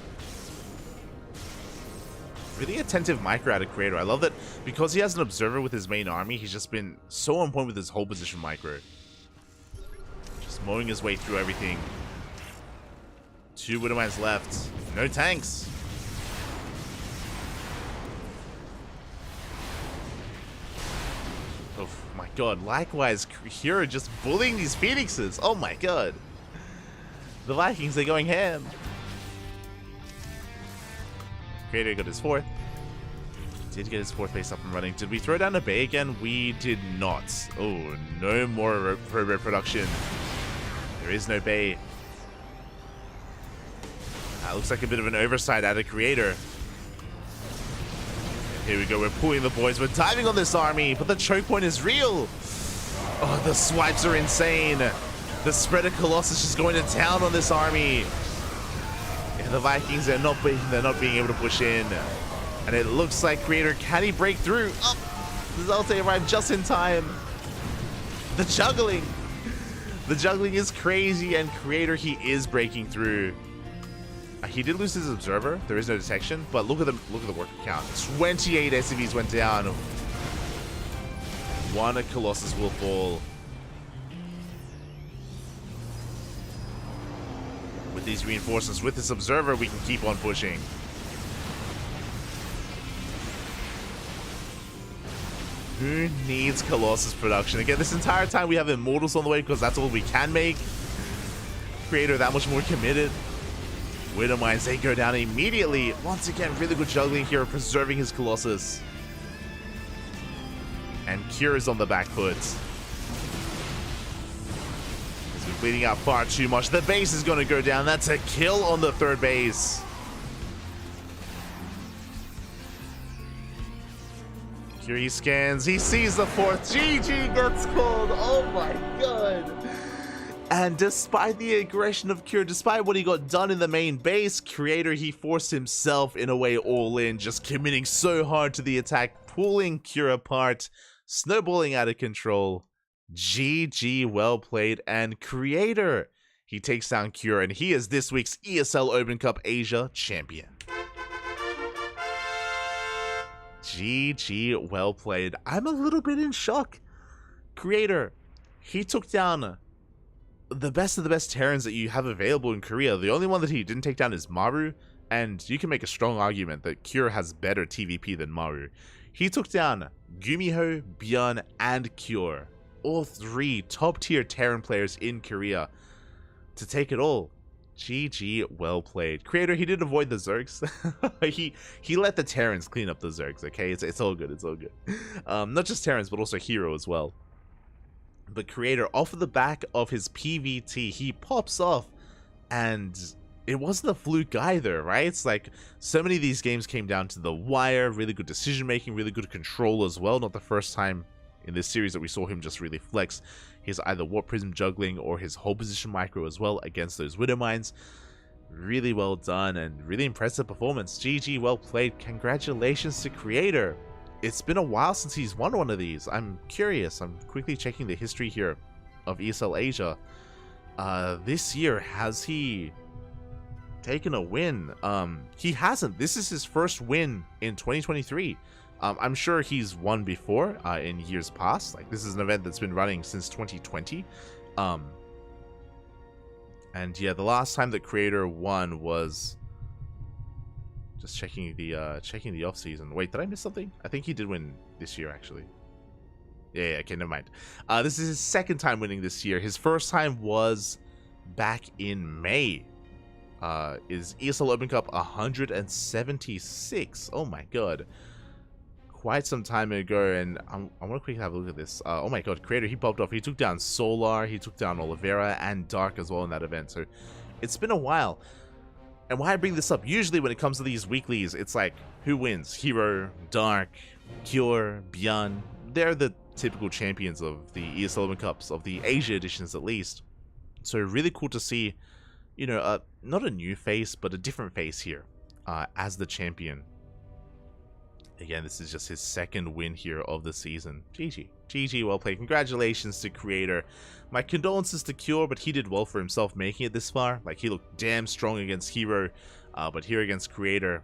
Really attentive micro out of Creator. I love that because he has an observer with his main army, he's just been so on point with his whole position micro. Just mowing his way through everything. 2 Widowmines left. No tanks. Oh my god. Likewise, Hero just bullying these Phoenixes. Oh my god. The Vikings, they're going ham. Creator got his 4th. Did get his 4th base up and running. Did we throw down a Bay again? We did not. Oh, no more Pro production. There is no Bay. That looks like a bit of an oversight out of Creator. And here we go. We're pulling the boys. We're diving on this army, but the choke point is real. Oh, the swipes are insane. The Spreader Colossus just going to town on this army. Yeah, the Vikings, they're not being able to push in. And it looks like Creator, can he break through? Oh, Zelte arrived just in time. The juggling. The juggling is crazy, and Creator, he is breaking through. He did lose his observer. There is no detection, but look at the worker count. 28 SCVs went down. 1 Colossus will fall. With these reinforcements, with this observer, we can keep on pushing. Who needs Colossus production? Again, this entire time we have Immortals on the way because that's all we can make. Creator that much more committed. Widow Mines, they go down immediately. Once again, really good juggling here, preserving his Colossus. And Cure is on the back foot. He's been bleeding out far too much. The base is going to go down. That's a kill on the 3rd base. Here he scans. He sees the 4th. GG gets called. Oh my god. And despite the aggression of Cure, despite what he got done in the main base, Creator, he forced himself in a way all in, just committing so hard to the attack, pulling Cure apart, snowballing out of control. GG, well played. And Creator, he takes down Cure, and he is this week's ESL Open Cup Asia champion. GG, well played. I'm a little bit in shock. Creator, he took down the best of the best Terrans that you have available in Korea. The only one that he didn't take down is Maru, and you can make a strong argument that Cure has better TVP than Maru. He took down Gumiho, Bjorn, and Cure, all 3 top-tier Terran players in Korea, to take it all. GG, well played. Creator, he did avoid the Zergs. he let the Terrans clean up the Zergs, okay? It's all good, it's all good. Not just Terrans, but also Hero as well. But Creator, off of the back of his PVT, he pops off, and it wasn't a fluke either, right? It's like, so many of these games came down to the wire, really good decision making, really good control as well. Not the first time in this series that we saw him just really flex his either Warp Prism juggling or his hold position micro as well against those Widow Mines. Really well done and really impressive performance. GG, well played. Congratulations to Creator. It's been a while since he's won one of these. I'm curious. I'm quickly checking the history here of ESL Asia. This year, has he taken a win? He hasn't. This is his first win in 2023. I'm sure he's won before in years past. Like, this is an event that's been running since 2020. And yeah, the last time that Creator won was just checking the off season. Wait, did I miss something? I think he did win this year actually. Yeah, okay, never mind. This is his second time winning this year. His first time was back in May. Is ESL Open Cup 176. Oh my god. Quite some time ago, and I want to quickly have a look at this. Oh my god, Creator, he popped off. He took down Solar, he took down Oliveira, and Dark as well in that event. So it's been a while. And why I bring this up, usually when it comes to these weeklies, it's like, who wins? Hero, Dark, Cure, Bjorn. They're the typical champions of the ESL Open Cups, of the Asia editions at least. So really cool to see, you know, not a new face, but a different face here as the champion. Again, this is just his second win here of the season. GG. GG, well played. Congratulations to Creator. My condolences to Cure, but he did well for himself making it this far. Like, he looked damn strong against Hero, but here against Creator,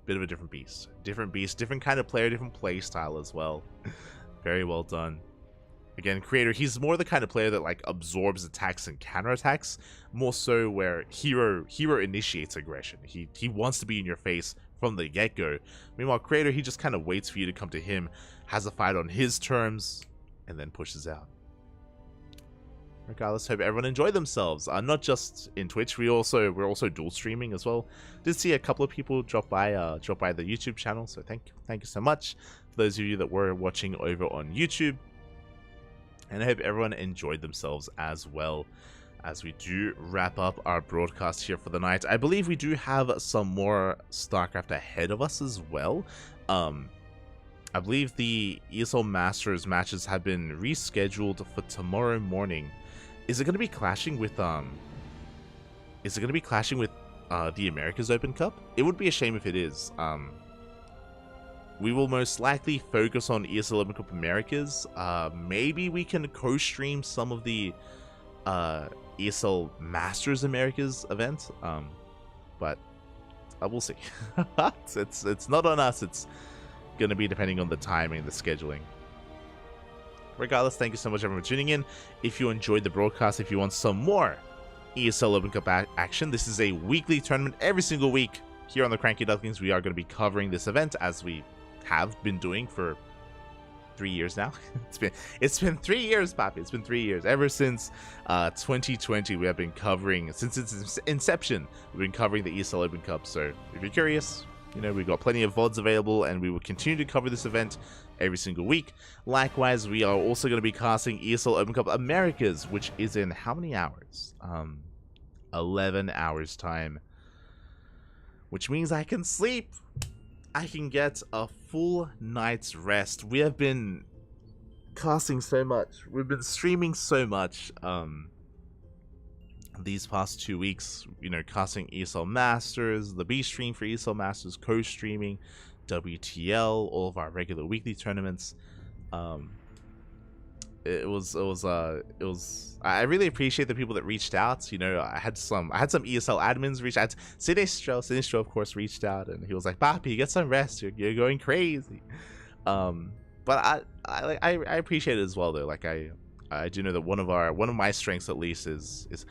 bit of a different beast. Different beast, different kind of player, different play style as well. Very well done. Again, Creator, he's more the kind of player that, like, absorbs attacks and counterattacks, more so where Hero initiates aggression. He wants to be in your face from the get-go. Meanwhile, Creator, he just kind of waits for you to come to him, has a fight on his terms, and then pushes out. Regardless, hope everyone enjoyed themselves. Not just in Twitch, we're also dual streaming as well. Did see a couple of people drop by the YouTube channel, so thank you so much for those of you that were watching over on YouTube. And I hope everyone enjoyed themselves as well, as we do wrap up our broadcast here for the night. I believe we do have some more StarCraft ahead of us as well. I believe the ESL Masters matches have been rescheduled for tomorrow morning. Is it going to be clashing with the Americas Open Cup? It would be a shame if it is. We will most likely focus on ESL Open Cup Americas. Maybe we can co-stream some of the ESL Masters Americas event, but we'll see. it's not on us. It's gonna be depending on the timing and the scheduling. Regardless, thank you so much everyone for tuning in. If you enjoyed the broadcast, if you want some more ESL Open Cup action, this is a weekly tournament every single week here on the CranKy Ducklings. We are going to be covering this event as we have been doing for 3 years now. It's been 3 years, Papi. It's been 3 years. Ever since 2020, we have been covering, since its inception, we've been covering the ESL Open Cup. So if you're curious, you know, we've got plenty of VODs available, and we will continue to cover this event every single week. Likewise, we are also going to be casting ESL Open Cup Americas, which is in how many hours? 11 hours time. Which means I can sleep. I can get a full night's rest. We have been casting so much. We've been streaming so much these past 2 weeks. You know, casting ESL Masters, the B stream for ESL Masters, co-streaming, WTL, all of our regular weekly tournaments. It was I really appreciate the people that reached out. You know, I had some ESL admins reach out. Sinistro of course reached out, and he was like, "Papi, get some rest, you're going crazy." But I appreciate it as well though. Like I do know that one of my strengths at least is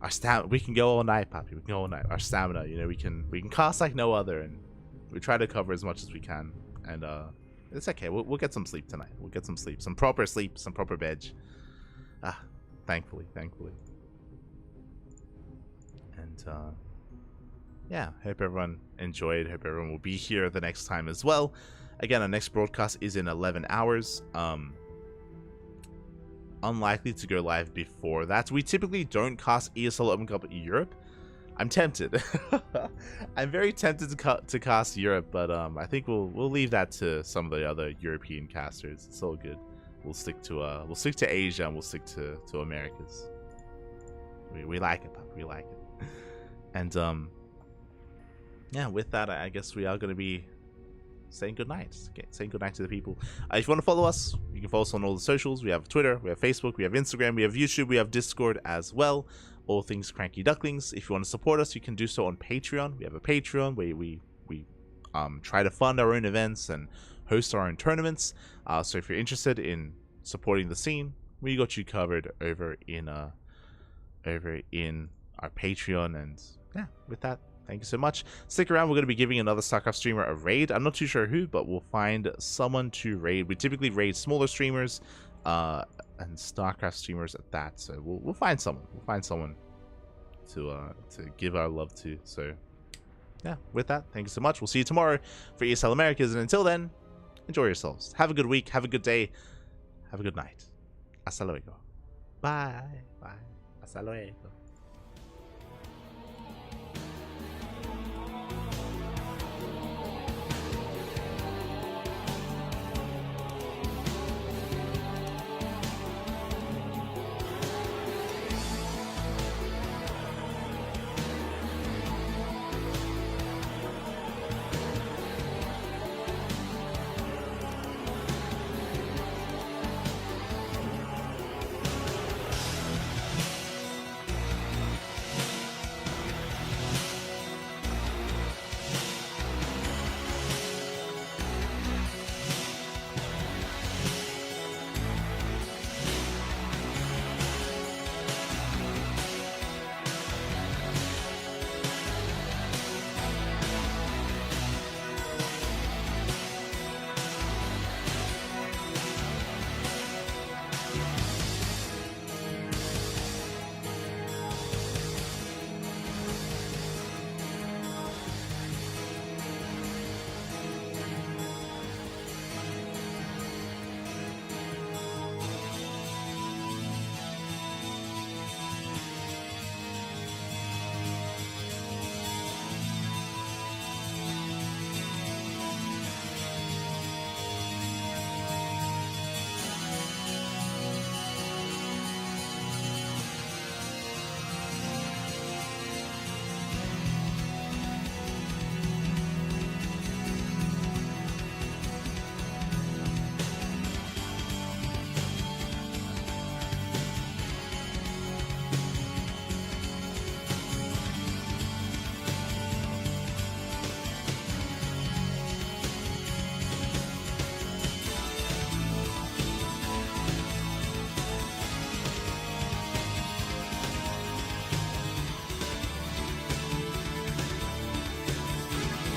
our stamina. We can go all night, Papi. We can go all night. Our stamina, you know, we can cast like no other, and we try to cover as much as we can. and it's okay. We'll get some sleep tonight. We'll get some sleep, some proper sleep, some proper veg. Thankfully. And yeah, hope everyone enjoyed. Hope everyone will be here the next time as well. Again, our next broadcast is in 11 hours. Unlikely to go live before that. We typically don't cast ESL Open Cup Europe. I'm tempted. I'm very tempted to cast Europe, but I think we'll leave that to some of the other European casters. It's all good. We'll stick to Asia, and we'll stick to Americas. We like it, pup. We like it. And yeah, with that, I guess we are going to be saying goodnight. Okay, saying goodnight to the people. If you want to follow us, you can follow us on all the socials. We have Twitter, we have Facebook, we have Instagram, we have YouTube, we have Discord as well. All things CranKy Ducklings. If you want to support us, you can do so on Patreon. We have a Patreon where we try to fund our own events and host our own tournaments. So if you're interested in supporting the scene, we got you covered over in our Patreon. And yeah, with that, thank you so much. Stick around. We're going to be giving another StarCraft streamer a raid. I'm not too sure who, but we'll find someone to raid. We typically raid smaller streamers and StarCraft streamers at that. So we'll find someone. We'll find someone to give our love to. So yeah, with that, thank you so much. We'll see you tomorrow for ESL Americas. And until then, enjoy yourselves. Have a good week. Have a good day. Have a good night. Hasta luego. Bye. Bye. Hasta luego.